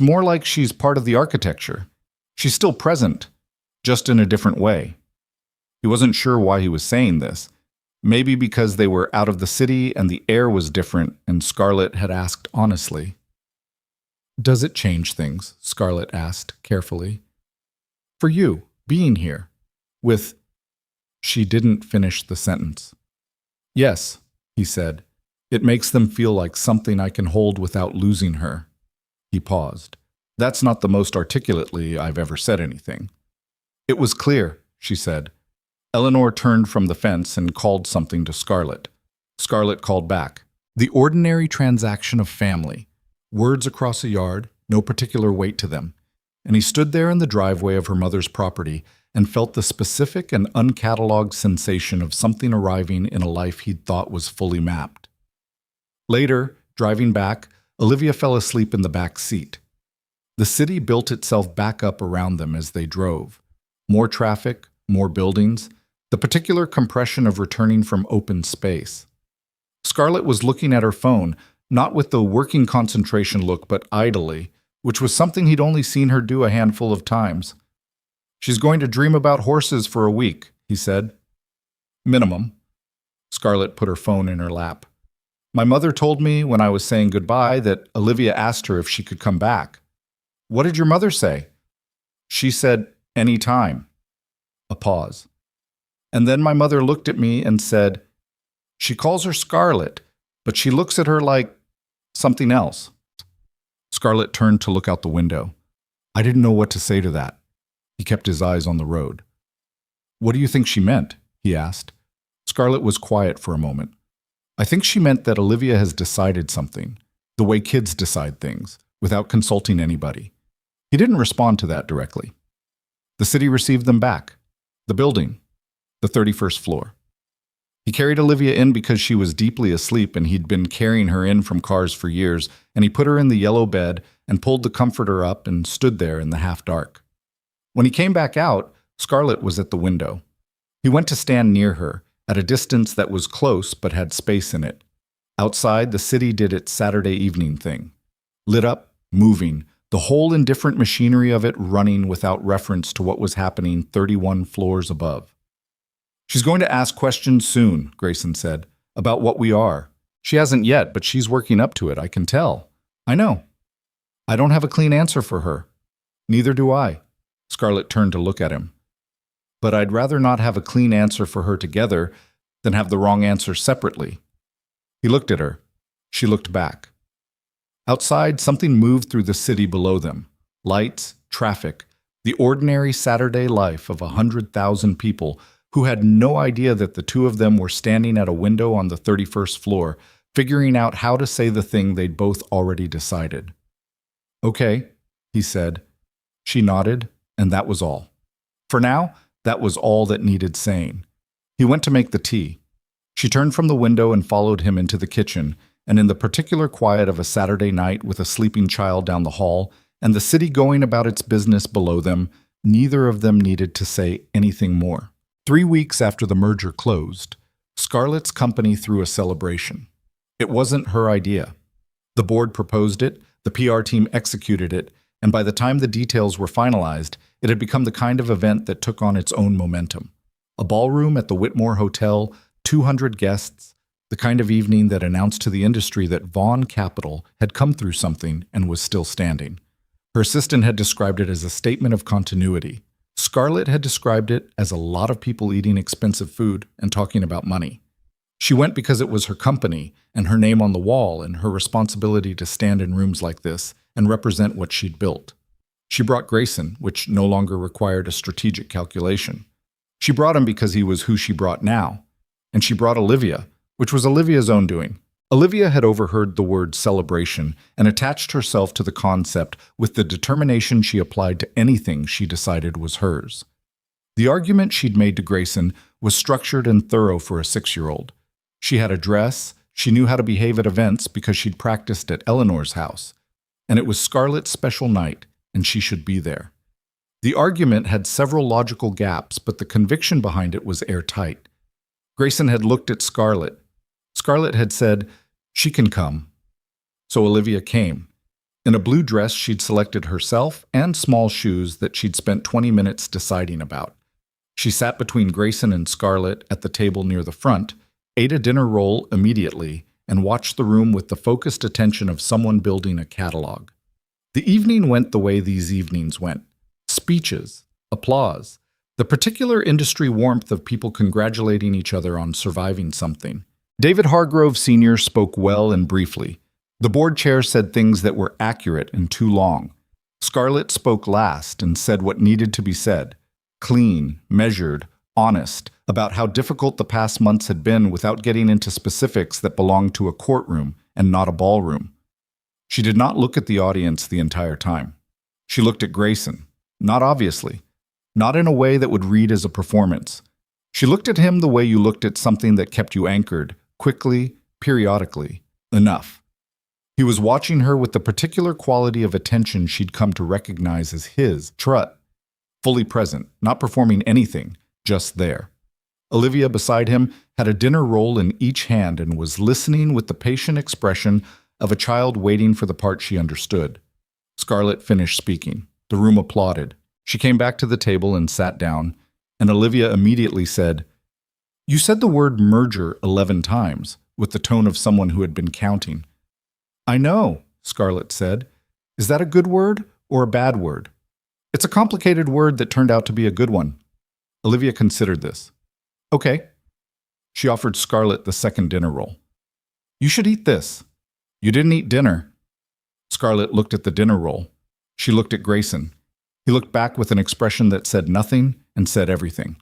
more like she's part of the architecture. She's still present, just in a different way. He wasn't sure why he was saying this. Maybe because they were out of the city and the air was different, and Scarlett had asked honestly. Does it change things? Scarlett asked carefully. For you, being here, with... She didn't finish the sentence. Yes, he said. It makes them feel like something I can hold without losing her. He paused. That's not the most articulately I've ever said anything. It was clear, she said. Eleanor turned from the fence and called something to Scarlett. Scarlett called back. The ordinary transaction of family. Words across a yard, no particular weight to them. And he stood there in the driveway of her mother's property and felt the specific and uncatalogued sensation of something arriving in a life he'd thought was fully mapped. Later, driving back, Olivia fell asleep in the back seat. The city built itself back up around them as they drove. More traffic, more buildings, the particular compression of returning from open space. Scarlett was looking at her phone, not with the working concentration look, but idly, which was something he'd only seen her do a handful of times. She's going to dream about horses for a week, he said. Minimum. Scarlett put her phone in her lap. My mother told me when I was saying goodbye that Olivia asked her if she could come back. What did your mother say? She said, "Any time." A pause. "And then my mother looked at me and said, 'She calls her Scarlett, but she looks at her like something else.'" Scarlett turned to look out the window. I didn't know what to say to that. He kept his eyes on the road. "What do you think she meant?" he asked. Scarlett was quiet for a moment. "I think she meant that Olivia has decided something, the way kids decide things, without consulting anybody." He didn't respond to that directly. The city received them back. The building, the 31st floor. He carried Olivia in because she was deeply asleep and he'd been carrying her in from cars for years, and he put her in the yellow bed and pulled the comforter up and stood there in the half-dark. When he came back out, Scarlett was at the window. He went to stand near her, at a distance that was close but had space in it. Outside, the city did its Saturday evening thing. Lit up, moving, the whole indifferent machinery of it running without reference to what was happening 31 floors above. "She's going to ask questions soon," Grayson said, "about what we are. She hasn't yet, but she's working up to it, I can tell." "I know." "I don't have a clean answer for her." "Neither do I." Scarlett turned to look at him. "But I'd rather not have a clean answer for her together than have the wrong answer separately." He looked at her. She looked back. Outside, something moved through the city below them. Lights, traffic, the ordinary Saturday life of 100,000 people who had no idea that the two of them were standing at a window on the 31st floor, figuring out how to say the thing they'd both already decided. "Okay," he said. She nodded, and that was all. For now, that was all that needed saying. He went to make the tea. She turned from the window and followed him into the kitchen, and in the particular quiet of a Saturday night with a sleeping child down the hall and the city going about its business below them, neither of them needed to say anything more. 3 weeks after the merger closed, Scarlett's company threw a celebration. It wasn't her idea. The board proposed it, the PR team executed it, and by the time the details were finalized, it had become the kind of event that took on its own momentum. A ballroom at the Whitmore Hotel, 200 guests, the kind of evening that announced to the industry that Vaughn Capital had come through something and was still standing. Her assistant had described it as a statement of continuity. Scarlett had described it as a lot of people eating expensive food and talking about money. She went because it was her company and her name on the wall and her responsibility to stand in rooms like this and represent what she'd built. She brought Grayson, which no longer required a strategic calculation. She brought him because he was who she brought now. And she brought Olivia, which was Olivia's own doing. Olivia had overheard the word celebration and attached herself to the concept with the determination she applied to anything she decided was hers. The argument she'd made to Grayson was structured and thorough for a 6-year-old. She had a dress, she knew how to behave at events because she'd practiced at Eleanor's house, and it was Scarlett's special night, and she should be there. The argument had several logical gaps, but the conviction behind it was airtight. Grayson had looked at Scarlett. Scarlett had said, "She can come." So Olivia came. In a blue dress she'd selected herself and small shoes that she'd spent 20 minutes deciding about. She sat between Grayson and Scarlett at the table near the front, ate a dinner roll immediately, and watched the room with the focused attention of someone building a catalog. The evening went the way these evenings went. Speeches, applause, the particular industry warmth of people congratulating each other on surviving something. David Hargrove Sr. spoke well and briefly. The board chair said things that were accurate and too long. Scarlett spoke last and said what needed to be said. Clean, measured, honest, about how difficult the past months had been without getting into specifics that belonged to a courtroom and not a ballroom. She did not look at the audience the entire time. She looked at Grayson, not obviously, not in a way that would read as a performance. She looked at him the way you looked at something that kept you anchored, quickly, periodically, enough. He was watching her with the particular quality of attention she'd come to recognize as his, Trut, fully present, not performing anything, just there. Olivia, beside him, had a dinner roll in each hand and was listening with the patient expression of a child waiting for the part she understood. Scarlett finished speaking. The room applauded. She came back to the table and sat down, and Olivia immediately said, "You said the word merger 11 times, with the tone of someone who had been counting." "I know," Scarlett said. "Is that a good word or a bad word?" It's a complicated word that turned out to be a good one. Olivia considered this. Okay. She offered Scarlett the second dinner roll. You should eat this. You didn't eat dinner. Scarlett looked at the dinner roll. She looked at Grayson. He looked back with an expression that said nothing and said everything.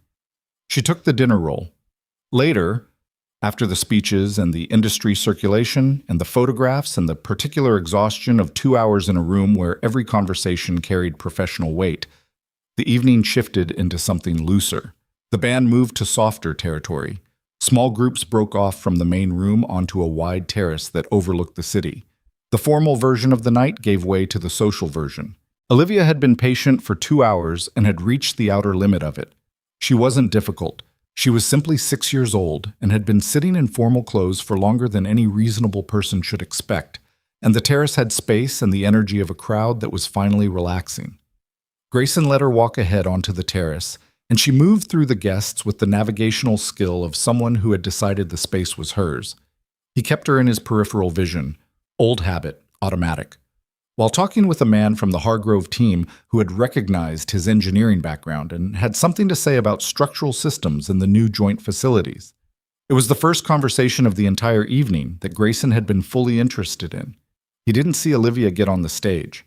She took the dinner roll. Later, after the speeches and the industry circulation and the photographs and the particular exhaustion of 2 hours in a room where every conversation carried professional weight, the evening shifted into something looser. The band moved to softer territory. Small groups broke off from the main room onto a wide terrace that overlooked the city. The formal version of the night gave way to the social version. Olivia had been patient for 2 hours and had reached the outer limit of it. She wasn't difficult. She was simply 6 years old and had been sitting in formal clothes for longer than any reasonable person should expect, and the terrace had space and the energy of a crowd that was finally relaxing. Grayson let her walk ahead onto the terrace, and she moved through the guests with the navigational skill of someone who had decided the space was hers. He kept her in his peripheral vision, old habit, automatic. While talking with a man from the Hargrove team who had recognized his engineering background and had something to say about structural systems in the new joint facilities. It was the first conversation of the entire evening that Grayson had been fully interested in. He didn't see Olivia get on the stage.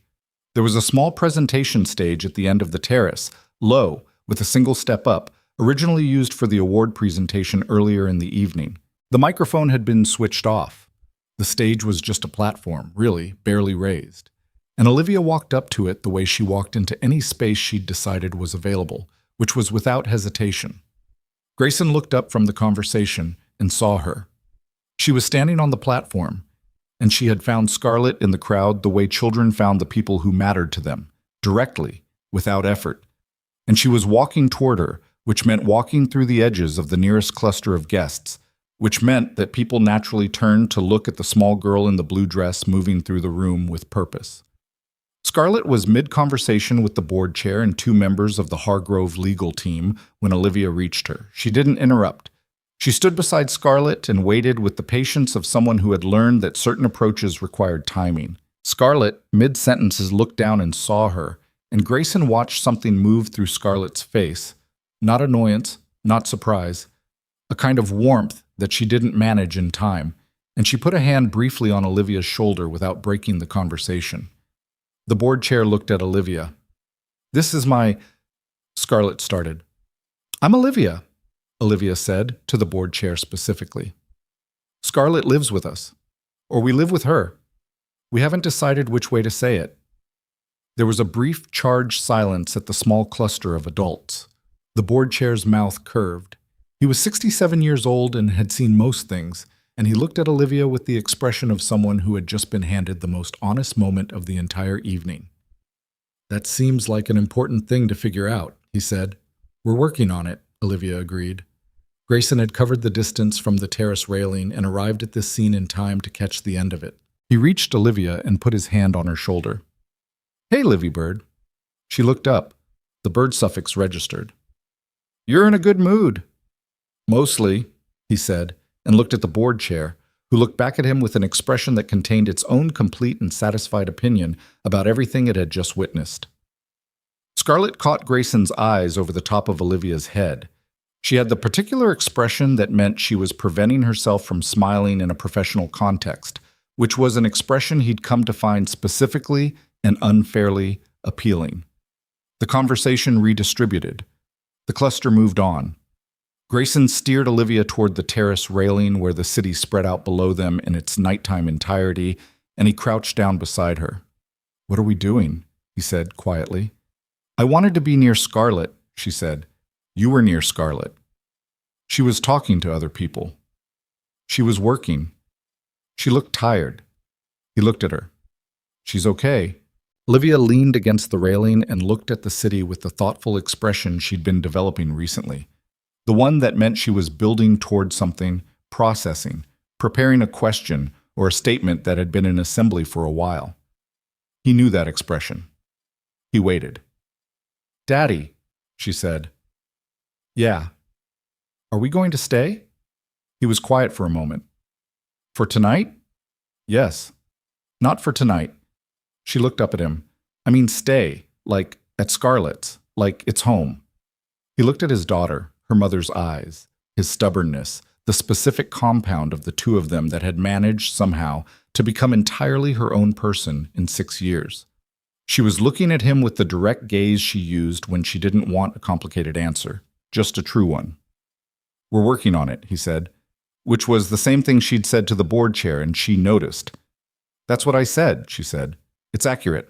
There was a small presentation stage at the end of the terrace, low, with a single step up, originally used for the award presentation earlier in the evening. The microphone had been switched off. The stage was just a platform, really, barely raised. And Olivia walked up to it the way she walked into any space she'd decided was available, which was without hesitation. Grayson looked up from the conversation and saw her. She was standing on the platform, and she had found Scarlett in the crowd the way children found the people who mattered to them, directly, without effort. And she was walking toward her, which meant walking through the edges of the nearest cluster of guests, which meant that people naturally turned to look at the small girl in the blue dress moving through the room with purpose. Scarlett was mid-conversation with the board chair and 2 members of the Hargrove legal team when Olivia reached her. She didn't interrupt. She stood beside Scarlett and waited with the patience of someone who had learned that certain approaches required timing. Scarlett, mid-sentences, looked down and saw her, and Grayson watched something move through Scarlett's face. Not annoyance, not surprise, a kind of warmth that she didn't manage in time, and she put a hand briefly on Olivia's shoulder without breaking the conversation. The board chair looked at Olivia. "This is my—" Scarlett started. "I'm Olivia," Olivia said, to the board chair specifically. "Scarlett lives with us. Or we live with her. We haven't decided which way to say it." There was a brief, charged silence at the small cluster of adults. The board chair's mouth curved. He was 67 years old and had seen most things, and he looked at Olivia with the expression of someone who had just been handed the most honest moment of the entire evening. "That seems like an important thing to figure out," he said. "We're working on it," Olivia agreed. Grayson had covered the distance from the terrace railing and arrived at this scene in time to catch the end of it. He reached Olivia and put his hand on her shoulder. "Hey, Livy Bird." She looked up. The bird suffix registered. "You're in a good mood." "Mostly," he said, and looked at the board chair, who looked back at him with an expression that contained its own complete and satisfied opinion about everything it had just witnessed. Scarlett caught Grayson's eyes over the top of Olivia's head. She had the particular expression that meant she was preventing herself from smiling in a professional context, which was an expression he'd come to find specifically and unfairly appealing. The conversation redistributed. The cluster moved on. Grayson steered Olivia toward the terrace railing where the city spread out below them in its nighttime entirety, and he crouched down beside her. "What are we doing?" he said quietly. "I wanted to be near Scarlett," she said. "You were near Scarlett." She was talking to other people. She was working. She looked tired. He looked at her. "She's okay." Olivia leaned against the railing and looked at the city with the thoughtful expression she'd been developing recently. The one that meant she was building toward something, processing, preparing a question or a statement that had been in assembly for a while. He knew that expression. He waited. "Daddy," she said. "Yeah." "Are we going to stay?" He was quiet for a moment. "For tonight?" "Yes." "Not for tonight." She looked up at him. "I mean stay, like At Scarlett's, like it's home. He looked at his daughter, her mother's eyes, his stubbornness, the specific compound of the two of them that had managed, somehow, to become entirely her own person in 6 years. She was looking at him with the direct gaze she used when she didn't want a complicated answer, just a true one. "We're working on it," he said, which was the same thing she'd said to the board chair, and she noticed. "That's what I said," she said. "It's accurate."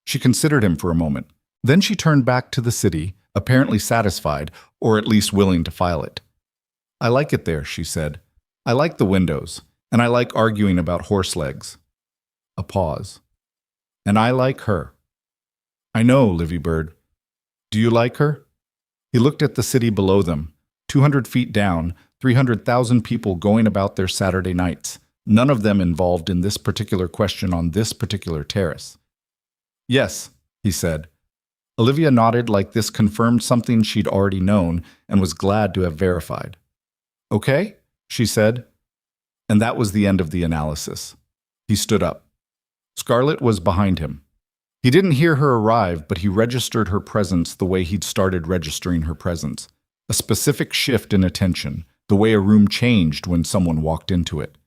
She considered him for a moment. Then she turned back to the city, apparently satisfied, or at least willing to file it. "I like it there," she said. "I like the windows, and I like arguing about horse legs." A pause. "And I like her." "I know, Livy Bird. Do you like her?" He looked at the city below them, 200 feet down, 300,000 people going about their Saturday nights, none of them involved in this particular question on this particular terrace. "Yes," he said. Olivia nodded like this confirmed something she'd already known and was glad to have verified. "Okay," she said. And that was the end of the analysis. He stood up. Scarlett was behind him. He didn't hear her arrive, but he registered her presence the way he'd started registering her presence. A specific shift in attention, the way a room changed when someone walked into it.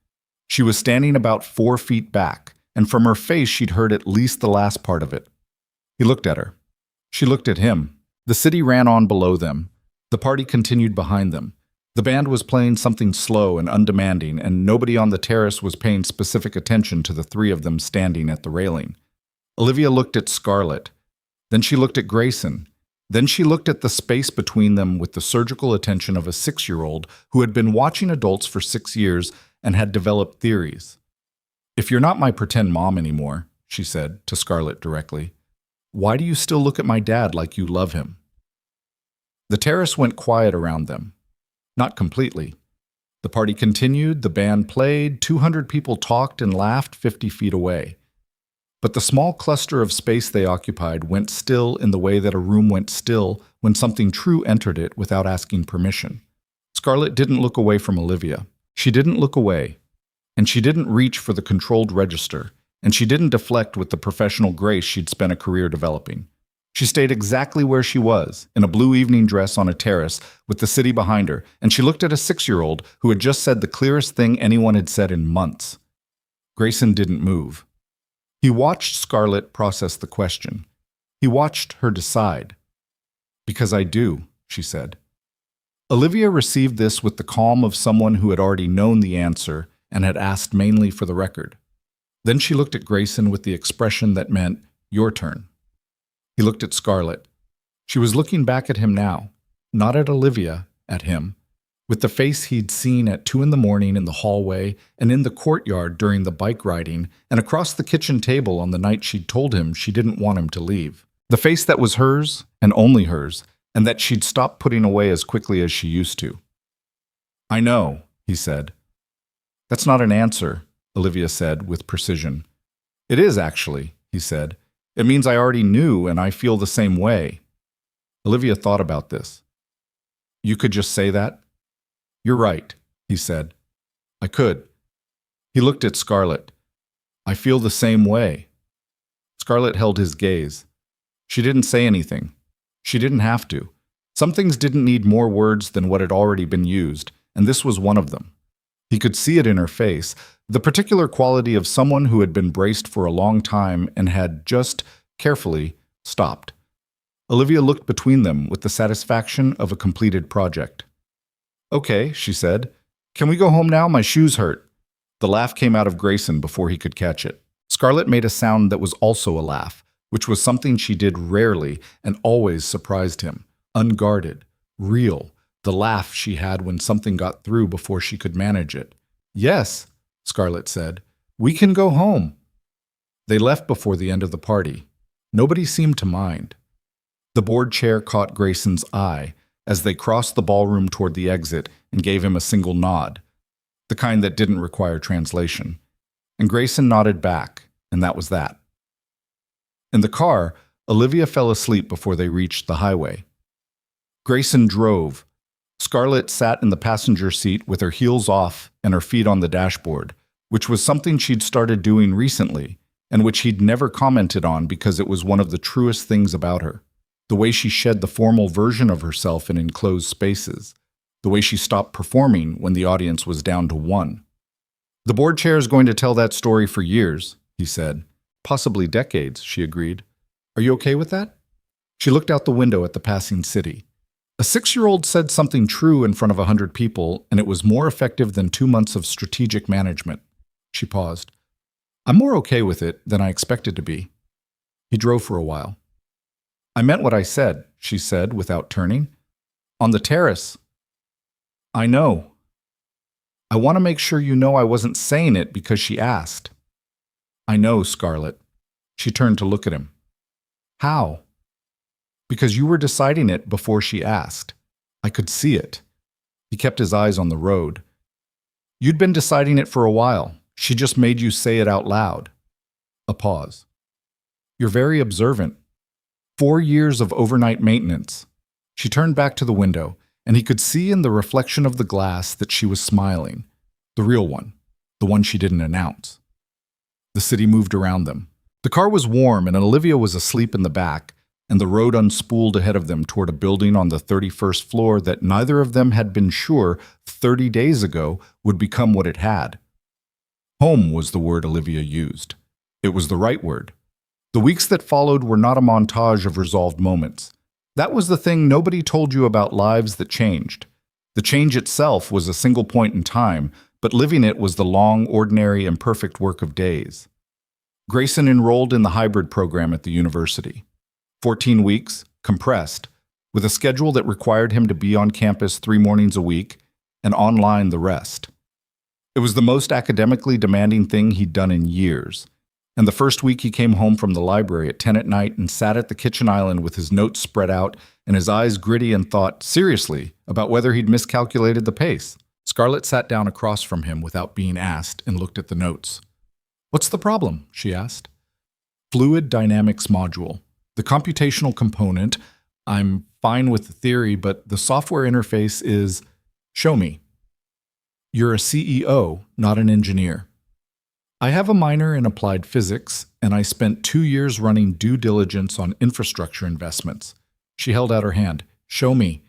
She was standing about 4 feet back, and from her face she'd heard at least the last part of it. He looked at her. She looked at him. The city ran on below them. The party continued behind them. The band was playing something slow and undemanding, and nobody on the terrace was paying specific attention to the three of them standing at the railing. Olivia looked at Scarlett. Then she looked at Grayson. Then she looked at the space between them with the surgical attention of a 6-year-old who had been watching adults for 6 years and had developed theories. "If you're not my pretend mom anymore," she said to Scarlett directly, "why do you still look at my dad like you love him?" The terrace went quiet around them. Not completely. The party continued, the band played, 200 people talked and laughed 50 feet away. But the small cluster of space they occupied went still in the way that a room went still when something true entered it without asking permission. Scarlett didn't look away from Olivia. She didn't look away. And she didn't reach for the controlled register. And she didn't deflect with the professional grace she'd spent a career developing. She stayed exactly where she was, in a blue evening dress on a terrace with the city behind her, and she looked at a 6-year-old who had just said the clearest thing anyone had said in months. Grayson didn't move. He watched Scarlett process the question. He watched her decide. "Because I do," she said. Olivia received this with the calm of someone who had already known the answer and had asked mainly for the record. Then she looked at Grayson with the expression that meant, "Your turn." He looked at Scarlett. She was looking back at him now, not at Olivia, at him, with the face he'd seen at 2 a.m. in the hallway and in the courtyard during the bike riding and across the kitchen table on the night she'd told him she didn't want him to leave. The face that was hers, and only hers, and that she'd stopped putting away as quickly as she used to. "I know," he said. "That's not an answer," Olivia said with precision. "It is, actually," he said. "It means I already knew and I feel the same way." Olivia thought about this. "You could just say that?" "You're right," he said. "I could." He looked at Scarlett. "I feel the same way." Scarlett held his gaze. She didn't say anything. She didn't have to. Some things didn't need more words than what had already been used, and this was one of them. He could see it in her face, the particular quality of someone who had been braced for a long time and had just, carefully, stopped. Olivia looked between them with the satisfaction of a completed project. "Okay," she said. "Can we go home now? My shoes hurt." The laugh came out of Grayson before he could catch it. Scarlett made a sound that was also a laugh, which was something she did rarely and always surprised him. Unguarded, real, the laugh she had when something got through before she could manage it. "Yes," Scarlett said. "We can go home." They left before the end of the party. Nobody seemed to mind. The board chair caught Grayson's eye as they crossed the ballroom toward the exit and gave him a single nod, the kind that didn't require translation. And Grayson nodded back, and that was that. In the car, Olivia fell asleep before they reached the highway. Grayson drove. Scarlett sat in the passenger seat with her heels off and her feet on the dashboard, which was something she'd started doing recently, and which he'd never commented on because it was one of the truest things about her. The way she shed the formal version of herself in enclosed spaces. The way she stopped performing when the audience was down to one. The board chair is going to tell that story for years, he said. Possibly decades, she agreed. Are you okay with that? She looked out the window at the passing city. A 6-year-old said something true in front of 100 people, and it was more effective than 2 months of strategic management. She paused. I'm more okay with it than I expected to be. He drove for a while. I meant what I said, she said without turning. On the terrace. I know. I want to make sure you know I wasn't saying it because she asked. I know, Scarlett. She turned to look at him. How? Because you were deciding it before she asked. I could see it. He kept his eyes on the road. You'd been deciding it for a while. She just made you say it out loud. A pause. You're very observant. 4 years of overnight maintenance. She turned back to the window, and he could see in the reflection of the glass that she was smiling. The real one. The one she didn't announce. The city moved around them. The car was warm, and Olivia was asleep in the back, and the road unspooled ahead of them toward a building on the 31st floor that neither of them had been sure 30 days ago would become what it had. Home was the word Olivia used. It was the right word. The weeks that followed were not a montage of resolved moments. That was the thing nobody told you about lives that changed. The change itself was a single point in time, but living it was the long, ordinary, imperfect work of days. Grayson enrolled in the hybrid program at the university. 14 weeks, compressed, with a schedule that required him to be on campus 3 mornings a week and online the rest. It was the most academically demanding thing he'd done in years. And the first week he came home from the library at 10 at night and sat at the kitchen island with his notes spread out and his eyes gritty and thought seriously about whether he'd miscalculated the pace. Scarlett sat down across from him without being asked and looked at the notes. What's the problem? She asked. Fluid dynamics module. The computational component. I'm fine with the theory, but the software interface is... Show me. You're a CEO, not an engineer. I have a minor in applied physics, and I spent 2 years running due diligence on infrastructure investments. She held out her hand. Show me.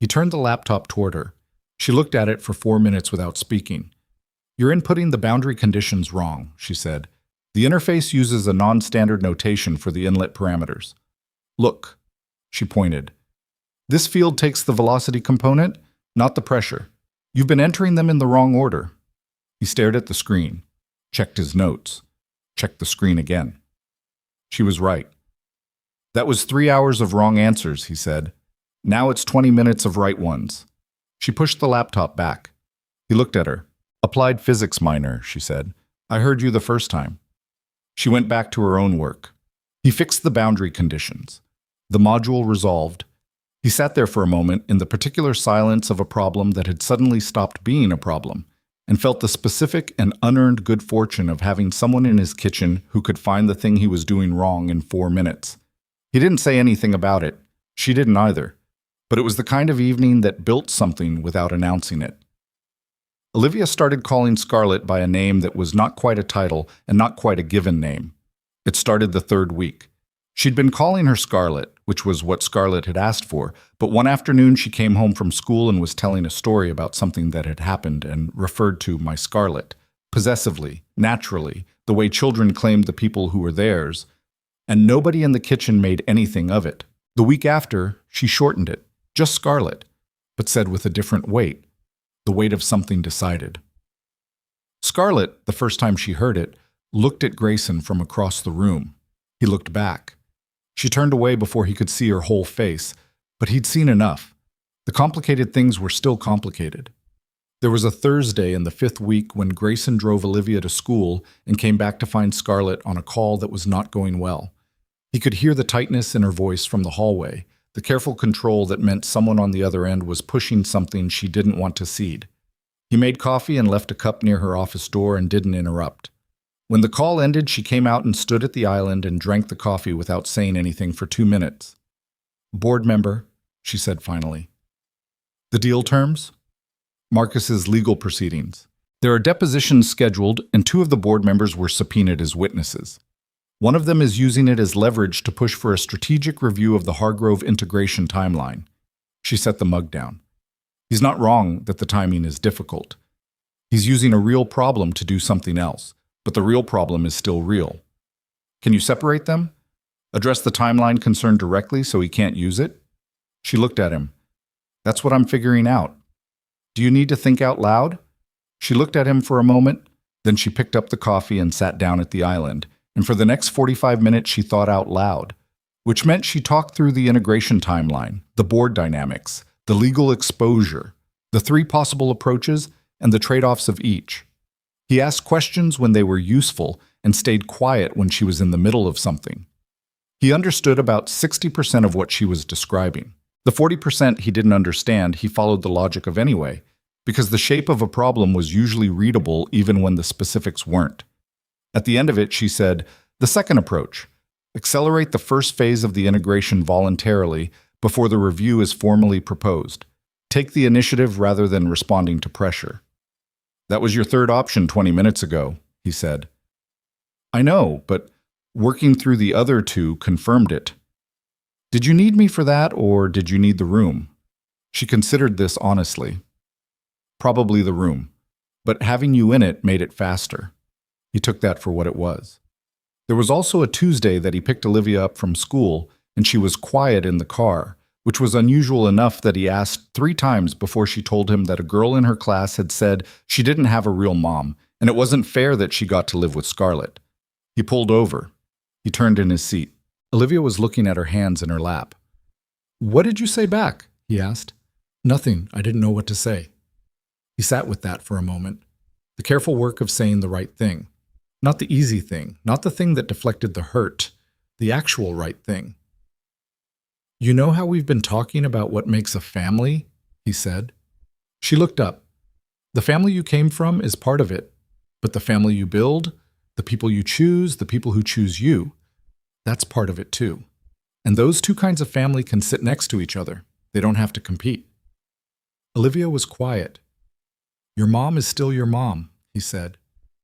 He turned the laptop toward her. She looked at it for 4 minutes without speaking. You're inputting the boundary conditions wrong, she said. The interface uses a non-standard notation for the inlet parameters. Look, she pointed. This field takes the velocity component, not the pressure. You've been entering them in the wrong order. He stared at the screen, checked his notes, checked the screen again. She was right. That was 3 hours of wrong answers, he said. Now it's 20 minutes of right ones. She pushed the laptop back. He looked at her. Applied physics minor, she said. I heard you the first time. She went back to her own work. He fixed the boundary conditions. The module resolved. He sat there for a moment in the particular silence of a problem that had suddenly stopped being a problem, and felt the specific and unearned good fortune of having someone in his kitchen who could find the thing he was doing wrong in 4 minutes. He didn't say anything about it. She didn't either. But it was the kind of evening that built something without announcing it. Olivia started calling Scarlett by a name that was not quite a title and not quite a given name. It started the 3rd week. She'd been calling her Scarlett, which was what Scarlett had asked for, but one afternoon she came home from school and was telling a story about something that had happened and referred to my Scarlett, possessively, naturally, the way children claimed the people who were theirs, and nobody in the kitchen made anything of it. The week after, she shortened it, just Scarlett, but said with a different weight, the weight of something decided. Scarlett, the first time she heard it, looked at Grayson from across the room. He looked back. She turned away before he could see her whole face, but he'd seen enough. The complicated things were still complicated. There was a Thursday in the 5th week when Grayson drove Olivia to school and came back to find Scarlett on a call that was not going well. He could hear the tightness in her voice from the hallway, the careful control that meant someone on the other end was pushing something she didn't want to cede. He made coffee and left a cup near her office door and didn't interrupt. When the call ended, she came out and stood at the island and drank the coffee without saying anything for 2 minutes. Board member, she said finally. The deal terms? Marcus's legal proceedings. There are depositions scheduled, and 2 of the board members were subpoenaed as witnesses. One of them is using it as leverage to push for a strategic review of the Hargrove integration timeline. She set the mug down. He's not wrong that the timing is difficult. He's using a real problem to do something else, but the real problem is still real. Can you separate them? Address the timeline concern directly so he can't use it? She looked at him. That's what I'm figuring out. Do you need to think out loud? She looked at him for a moment, then she picked up the coffee and sat down at the island, and for the next 45 minutes she thought out loud, which meant she talked through the integration timeline, the board dynamics, the legal exposure, the 3 possible approaches, and the trade-offs of each. He asked questions when they were useful and stayed quiet when she was in the middle of something. He understood about 60% of what she was describing. The 40% he didn't understand, he followed the logic of anyway, because the shape of a problem was usually readable even when the specifics weren't. At the end of it, she said, the second approach, accelerate the first phase of the integration voluntarily before the review is formally proposed. Take the initiative rather than responding to pressure. That was your third option 20 minutes ago, he said. I know, but working through the other 2 confirmed it. Did you need me for that, or did you need the room? She considered this honestly. Probably the room, but having you in it made it faster. He took that for what it was. There was also a Tuesday that he picked Olivia up from school, and she was quiet in the car, which was unusual enough that he asked 3 times before she told him that a girl in her class had said she didn't have a real mom, and it wasn't fair that she got to live with Scarlett. He pulled over. He turned in his seat. Olivia was looking at her hands in her lap. What did you say back? He asked. Nothing. I didn't know what to say. He sat with that for a moment. The careful work of saying the right thing. Not the easy thing, not the thing that deflected the hurt, the actual right thing. You know how we've been talking about what makes a family? He said. She looked up. The family you came from is part of it, but the family you build, the people you choose, the people who choose you, that's part of it too. And those 2 kinds of family can sit next to each other. They don't have to compete. Olivia was quiet. Your mom is still your mom, he said.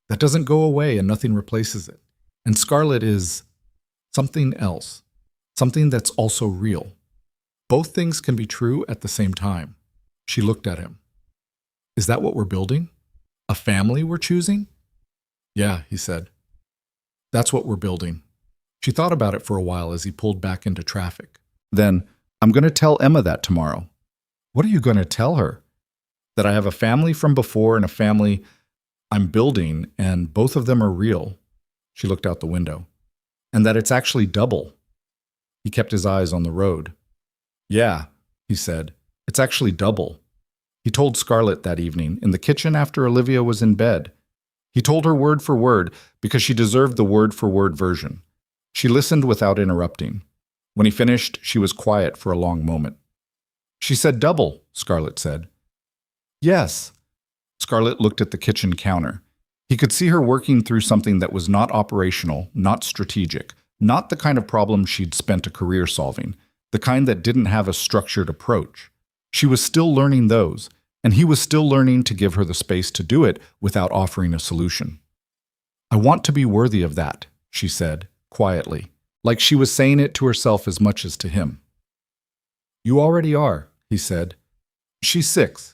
That doesn't go away and nothing replaces it. And Scarlett is something else, something that's also real. Both things can be true at the same time. She looked at him. Is that what we're building? A family we're choosing? Yeah, he said. That's what we're building. She thought about it for a while as he pulled back into traffic. Then, I'm going to tell Emma that tomorrow. What are you going to tell her? That I have a family from before and a family I'm building, and both of them are real. She looked out the window. And that it's actually double. He kept his eyes on the road. Yeah, he said. It's actually double. He told Scarlett that evening, in the kitchen after Olivia was in bed. He told her word for word because she deserved the word-for-word version. She listened without interrupting. When he finished, she was quiet for a long moment. She said double, Scarlett said. Yes. Scarlett looked at the kitchen counter. He could see her working through something that was not operational, not strategic, not the kind of problem she'd spent a career solving, the kind that didn't have a structured approach. She was still learning those, and he was still learning to give her the space to do it without offering a solution. I want to be worthy of that, she said, quietly, like she was saying it to herself as much as to him. You already are, he said. She's 6.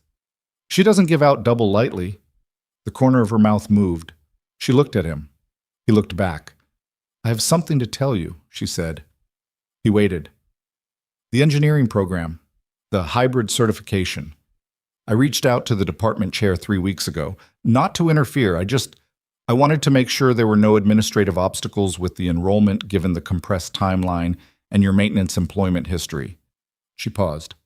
She doesn't give out double lightly. The corner of her mouth moved. She looked at him. He looked back. I have something to tell you, she said. He waited. The engineering program, the hybrid certification. I reached out to the department chair 3 weeks ago, not to interfere. I wanted to make sure there were no administrative obstacles with the enrollment given the compressed timeline and your maintenance employment history. She paused.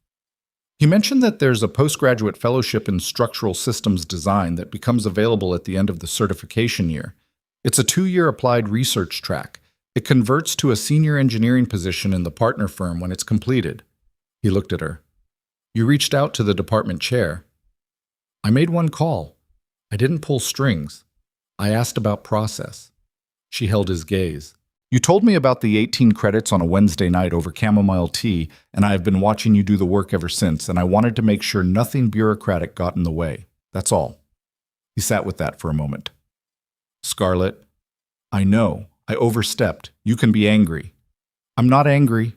He mentioned that there's a postgraduate fellowship in structural systems design that becomes available at the end of the certification year. It's a 2-year applied research track. It converts to a senior engineering position in the partner firm when it's completed. He looked at her. You reached out to the department chair. I made one call. I didn't pull strings. I asked about process. She held his gaze. You told me about the 18 credits on a Wednesday night over chamomile tea, and I have been watching you do the work ever since, and I wanted to make sure nothing bureaucratic got in the way. That's all. He sat with that for a moment. Scarlett, I know. I overstepped. You can be angry. I'm not angry.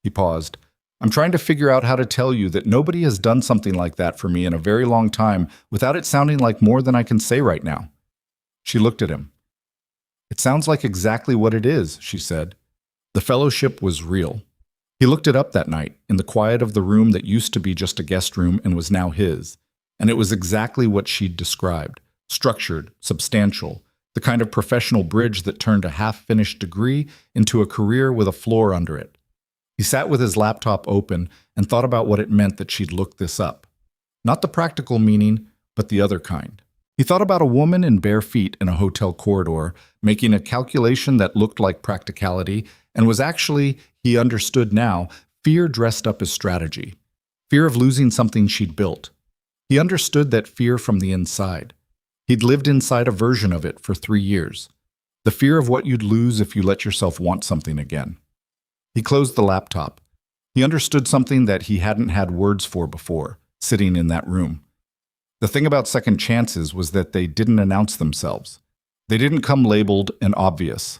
He paused. I'm trying to figure out how to tell you that nobody has done something like that for me in a very long time without it sounding like more than I can say right now. She looked at him. It sounds like exactly what it is, she said. The fellowship was real. He looked it up that night, in the quiet of the room that used to be just a guest room and was now his. And it was exactly what she'd described. Structured, substantial, the kind of professional bridge that turned a half-finished degree into a career with a floor under it. He sat with his laptop open and thought about what it meant that she'd looked this up. Not the practical meaning, but the other kind. He thought about a woman in bare feet in a hotel corridor, making a calculation that looked like practicality and was actually, he understood now, fear dressed up as strategy. Fear of losing something she'd built. He understood that fear from the inside. He'd lived inside a version of it for 3 years. The fear of what you'd lose if you let yourself want something again. He closed the laptop. He understood something that he hadn't had words for before, sitting in that room. The thing about second chances was that they didn't announce themselves. They didn't come labeled and obvious.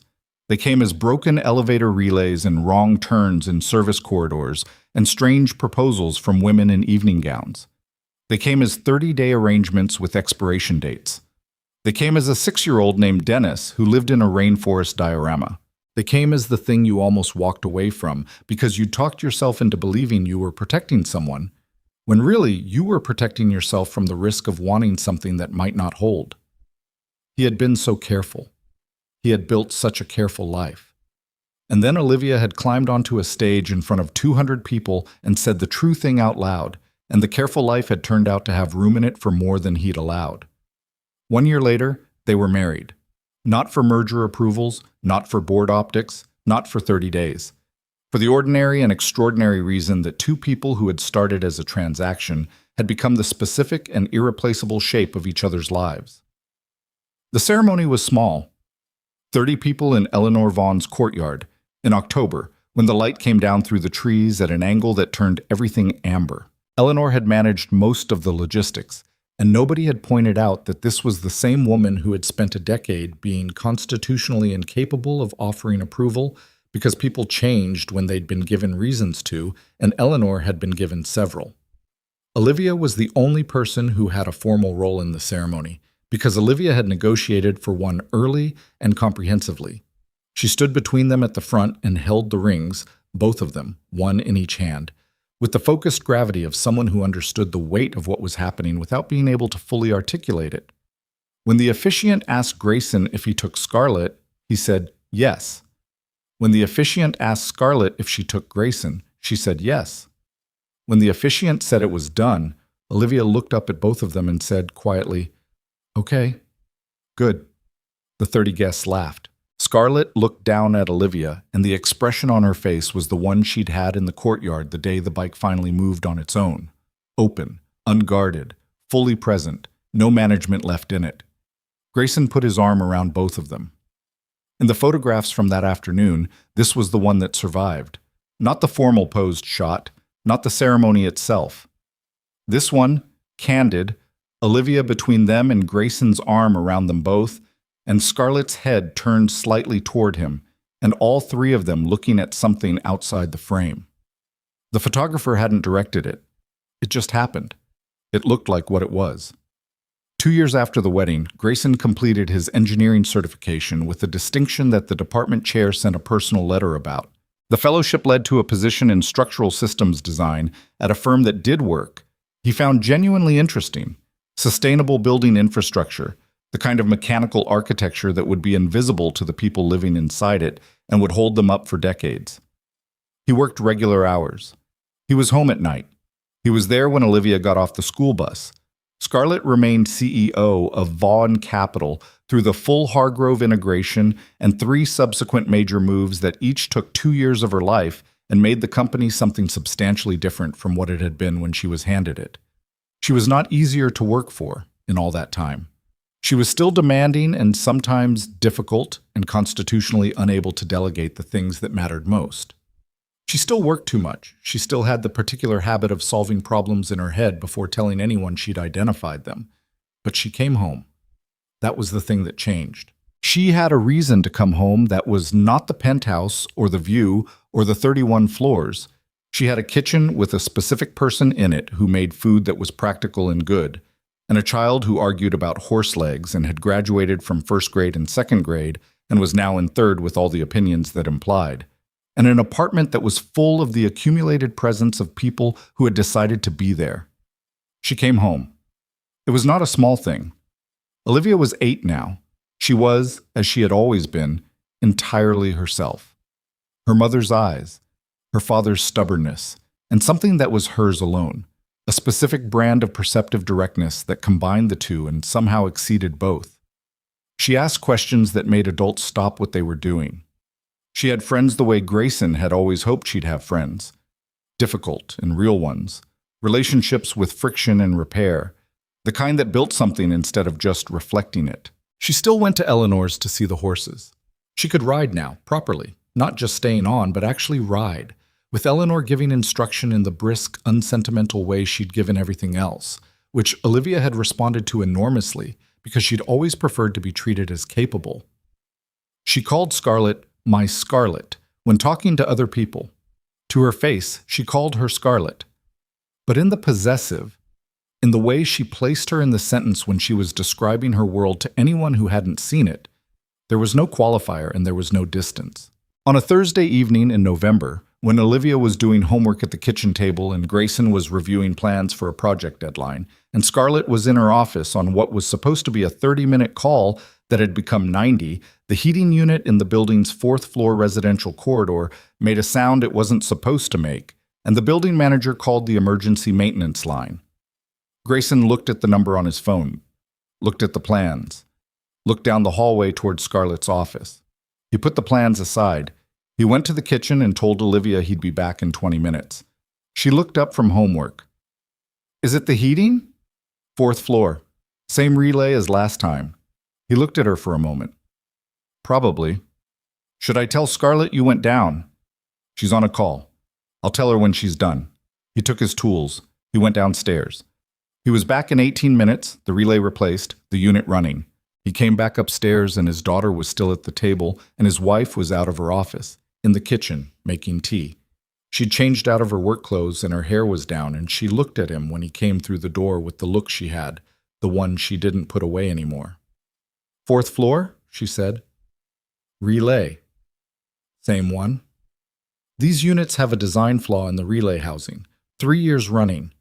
They came as broken elevator relays and wrong turns in service corridors and strange proposals from women in evening gowns. They came as 30-day arrangements with expiration dates. They came as a 6-year-old named Dennis who lived in a rainforest diorama. They came as the thing you almost walked away from because you talked yourself into believing you were protecting someone, when really you were protecting yourself from the risk of wanting something that might not hold. He had been so careful. He had built such a careful life. And then Olivia had climbed onto a stage in front of 200 people and said the true thing out loud, and the careful life had turned out to have room in it for more than he'd allowed. 1 year later, they were married. Not for merger approvals, not for board optics, not for 30 days. For the ordinary and extraordinary reason that two people who had started as a transaction had become the specific and irreplaceable shape of each other's lives. The ceremony was small. 30 people in Eleanor Vaughn's courtyard, in October, when the light came down through the trees at an angle that turned everything amber. Eleanor had managed most of the logistics, and nobody had pointed out that this was the same woman who had spent a decade being constitutionally incapable of offering approval because people changed when they'd been given reasons to, and Eleanor had been given several. Olivia was the only person who had a formal role in the ceremony, because Olivia had negotiated for one early and comprehensively. She stood between them at the front and held the rings, both of them, one in each hand, with the focused gravity of someone who understood the weight of what was happening without being able to fully articulate it. When the officiant asked Grayson if he took Scarlett, he said, yes. When the officiant asked Scarlett if she took Grayson, she said yes. When the officiant said it was done, Olivia looked up at both of them and said quietly, okay, good. The 30 guests laughed. Scarlett looked down at Olivia, and the expression on her face was the one she'd had in the courtyard the day the bike finally moved on its own. Open, unguarded, fully present, no management left in it. Grayson put his arm around both of them. In the photographs from that afternoon, this was the one that survived. Not the formal posed shot, not the ceremony itself. This one, candid, Olivia between them and Grayson's arm around them both, and Scarlett's head turned slightly toward him, and all three of them looking at something outside the frame. The photographer hadn't directed it. It just happened. It looked like what it was. 2 years after the wedding, Grayson completed his engineering certification with a distinction that the department chair sent a personal letter about. The fellowship led to a position in structural systems design at a firm that did work he found genuinely interesting: sustainable building infrastructure, the kind of mechanical architecture that would be invisible to the people living inside it and would hold them up for decades. He worked regular hours. He was home at night. He was there when Olivia got off the school bus. Scarlett remained CEO of Vaughan Capital through the full Hargrove integration and 3 subsequent major moves that each took 2 years of her life and made the company something substantially different from what it had been when she was handed it. She was not easier to work for in all that time. She was still demanding and sometimes difficult and constitutionally unable to delegate the things that mattered most. She still worked too much. She still had the particular habit of solving problems in her head before telling anyone she'd identified them. But she came home. That was the thing that changed. She had a reason to come home that was not the penthouse or the view or the 31 floors. She had a kitchen with a specific person in it who made food that was practical and good, and a child who argued about horse legs and had graduated from first grade and second grade and was now in third with all the opinions that implied, and an apartment that was full of the accumulated presence of people who had decided to be there. She came home. It was not a small thing. Olivia was 8 now. She was, as she had always been, entirely herself. Her mother's eyes, her father's stubbornness, and something that was hers alone, a specific brand of perceptive directness that combined the two and somehow exceeded both. She asked questions that made adults stop what they were doing. She had friends the way Grayson had always hoped she'd have friends. Difficult and real ones. Relationships with friction and repair. The kind that built something instead of just reflecting it. She still went to Eleanor's to see the horses. She could ride now, properly. Not just staying on, but actually ride. With Eleanor giving instruction in the brisk, unsentimental way she'd given everything else, which Olivia had responded to enormously because she'd always preferred to be treated as capable. She called Scarlett my Scarlett when talking to other people. To her face, she called her Scarlett. But in the possessive, in the way she placed her in the sentence when she was describing her world to anyone who hadn't seen it, there was no qualifier and there was no distance. On a Thursday evening in November, when Olivia was doing homework at the kitchen table and Grayson was reviewing plans for a project deadline, and Scarlett was in her office on what was supposed to be a 30-minute call that had become 90, the heating unit in the building's 4th-floor residential corridor made a sound it wasn't supposed to make, and the building manager called the emergency maintenance line. Grayson looked at the number on his phone, looked at the plans, looked down the hallway toward Scarlett's office. He put the plans aside. He went to the kitchen and told Olivia he'd be back in 20 minutes. She looked up from homework. "Is it the heating?" "4th floor. Same relay as last time." He looked at her for a moment. "Probably. Should I tell Scarlett you went down?" "She's on a call. I'll tell her when she's done." He took his tools. He went downstairs. He was back in 18 minutes, the relay replaced, the unit running. He came back upstairs and his daughter was still at the table and his wife was out of her office, in the kitchen, making tea. She'd changed out of her work clothes and her hair was down and she looked at him when he came through the door with the look she had, the one she didn't put away anymore. "4th floor?" she said. "Relay." "Same one." "These units have a design flaw in the relay housing. 3 years running."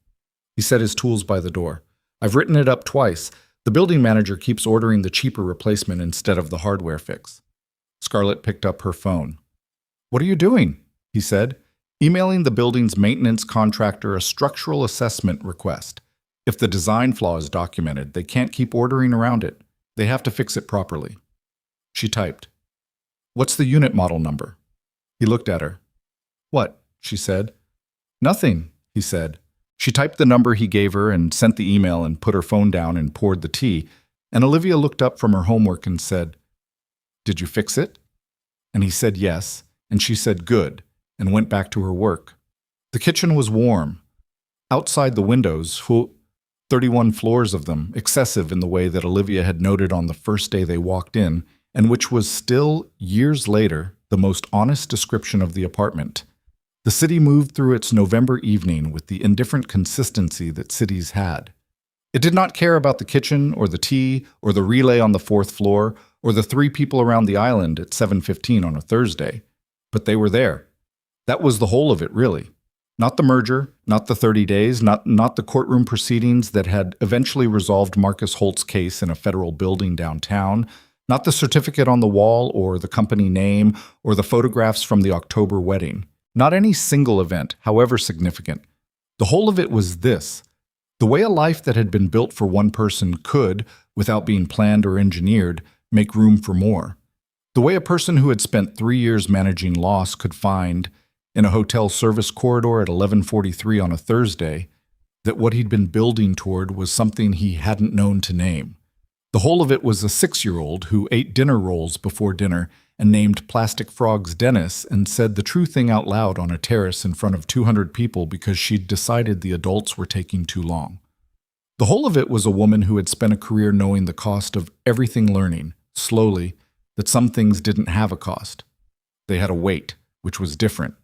He set his tools by the door. "I've written it up twice. The building manager keeps ordering the cheaper replacement instead of the hardware fix." Scarlett picked up her phone. "What are you doing?" he said, emailing the building's maintenance contractor a structural assessment request. If the design flaw is documented, they can't keep ordering around it. They have to fix it properly. She typed. "What's the unit model number?" He looked at her. "What?" she said. "Nothing," he said. She typed the number he gave her and sent the email and put her phone down and poured the tea, and Olivia looked up from her homework and said, "Did you fix it?" And he said yes, and she said good, and went back to her work. The kitchen was warm. Outside the windows, 31 floors of them, excessive in the way that Olivia had noted on the first day they walked in, and which was still, years later, the most honest description of the apartment. The city moved through its November evening with the indifferent consistency that cities had. It did not care about the kitchen or the tea or the relay on the 4th floor or the 3 people around the island at 7:15 on a Thursday. But they were there. That was the whole of it, really. Not the merger, not the 30 days, not the courtroom proceedings that had eventually resolved Marcus Holt's case in a federal building downtown, not the certificate on the wall or the company name or the photographs from the October wedding. Not any single event, however significant. The whole of it was this: the way a life that had been built for one person could, without being planned or engineered, make room for more. The way a person who had spent 3 years managing loss could find, in a hotel service corridor at 11:43 on a Thursday, that what he'd been building toward was something he hadn't known to name. The whole of it was a 6-year-old who ate dinner rolls before dinner and named plastic frogs Dennis and said the true thing out loud on a terrace in front of 200 people because she'd decided the adults were taking too long. The whole of it was a woman who had spent a career knowing the cost of everything learning, slowly, that some things didn't have a cost. They had a weight, which was different.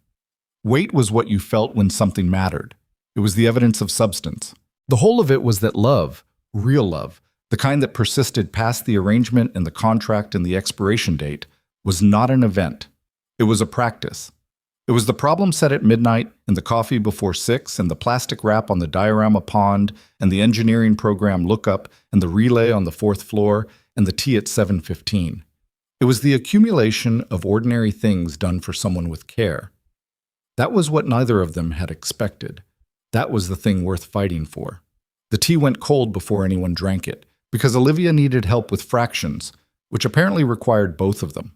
Weight was what you felt when something mattered. It was the evidence of substance. The whole of it was that love, real love, the kind that persisted past the arrangement and the contract and the expiration date, was not an event. It was a practice. It was the problem set at midnight, and the coffee before 6, and the plastic wrap on the diorama pond, and the engineering program lookup, and the relay on the 4th floor, and the tea at 7:15. It was the accumulation of ordinary things done for someone with care. That was what neither of them had expected. That was the thing worth fighting for. The tea went cold before anyone drank it, because Olivia needed help with fractions, which apparently required both of them.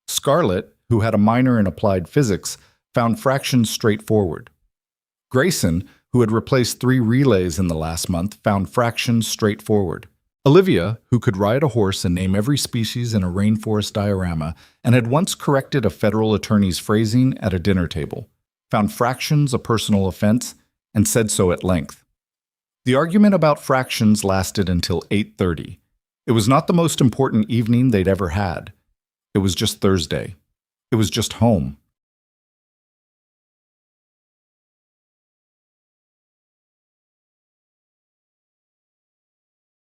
Scarlett, who had a minor in applied physics, found fractions straightforward. Grayson, who had replaced 3 relays in the last month, found fractions straightforward. Olivia, who could ride a horse and name every species in a rainforest diorama and had once corrected a federal attorney's phrasing at a dinner table, found fractions a personal offense and said so at length. The argument about fractions lasted until 8:30. It was not the most important evening they'd ever had. It was just Thursday. It was just home.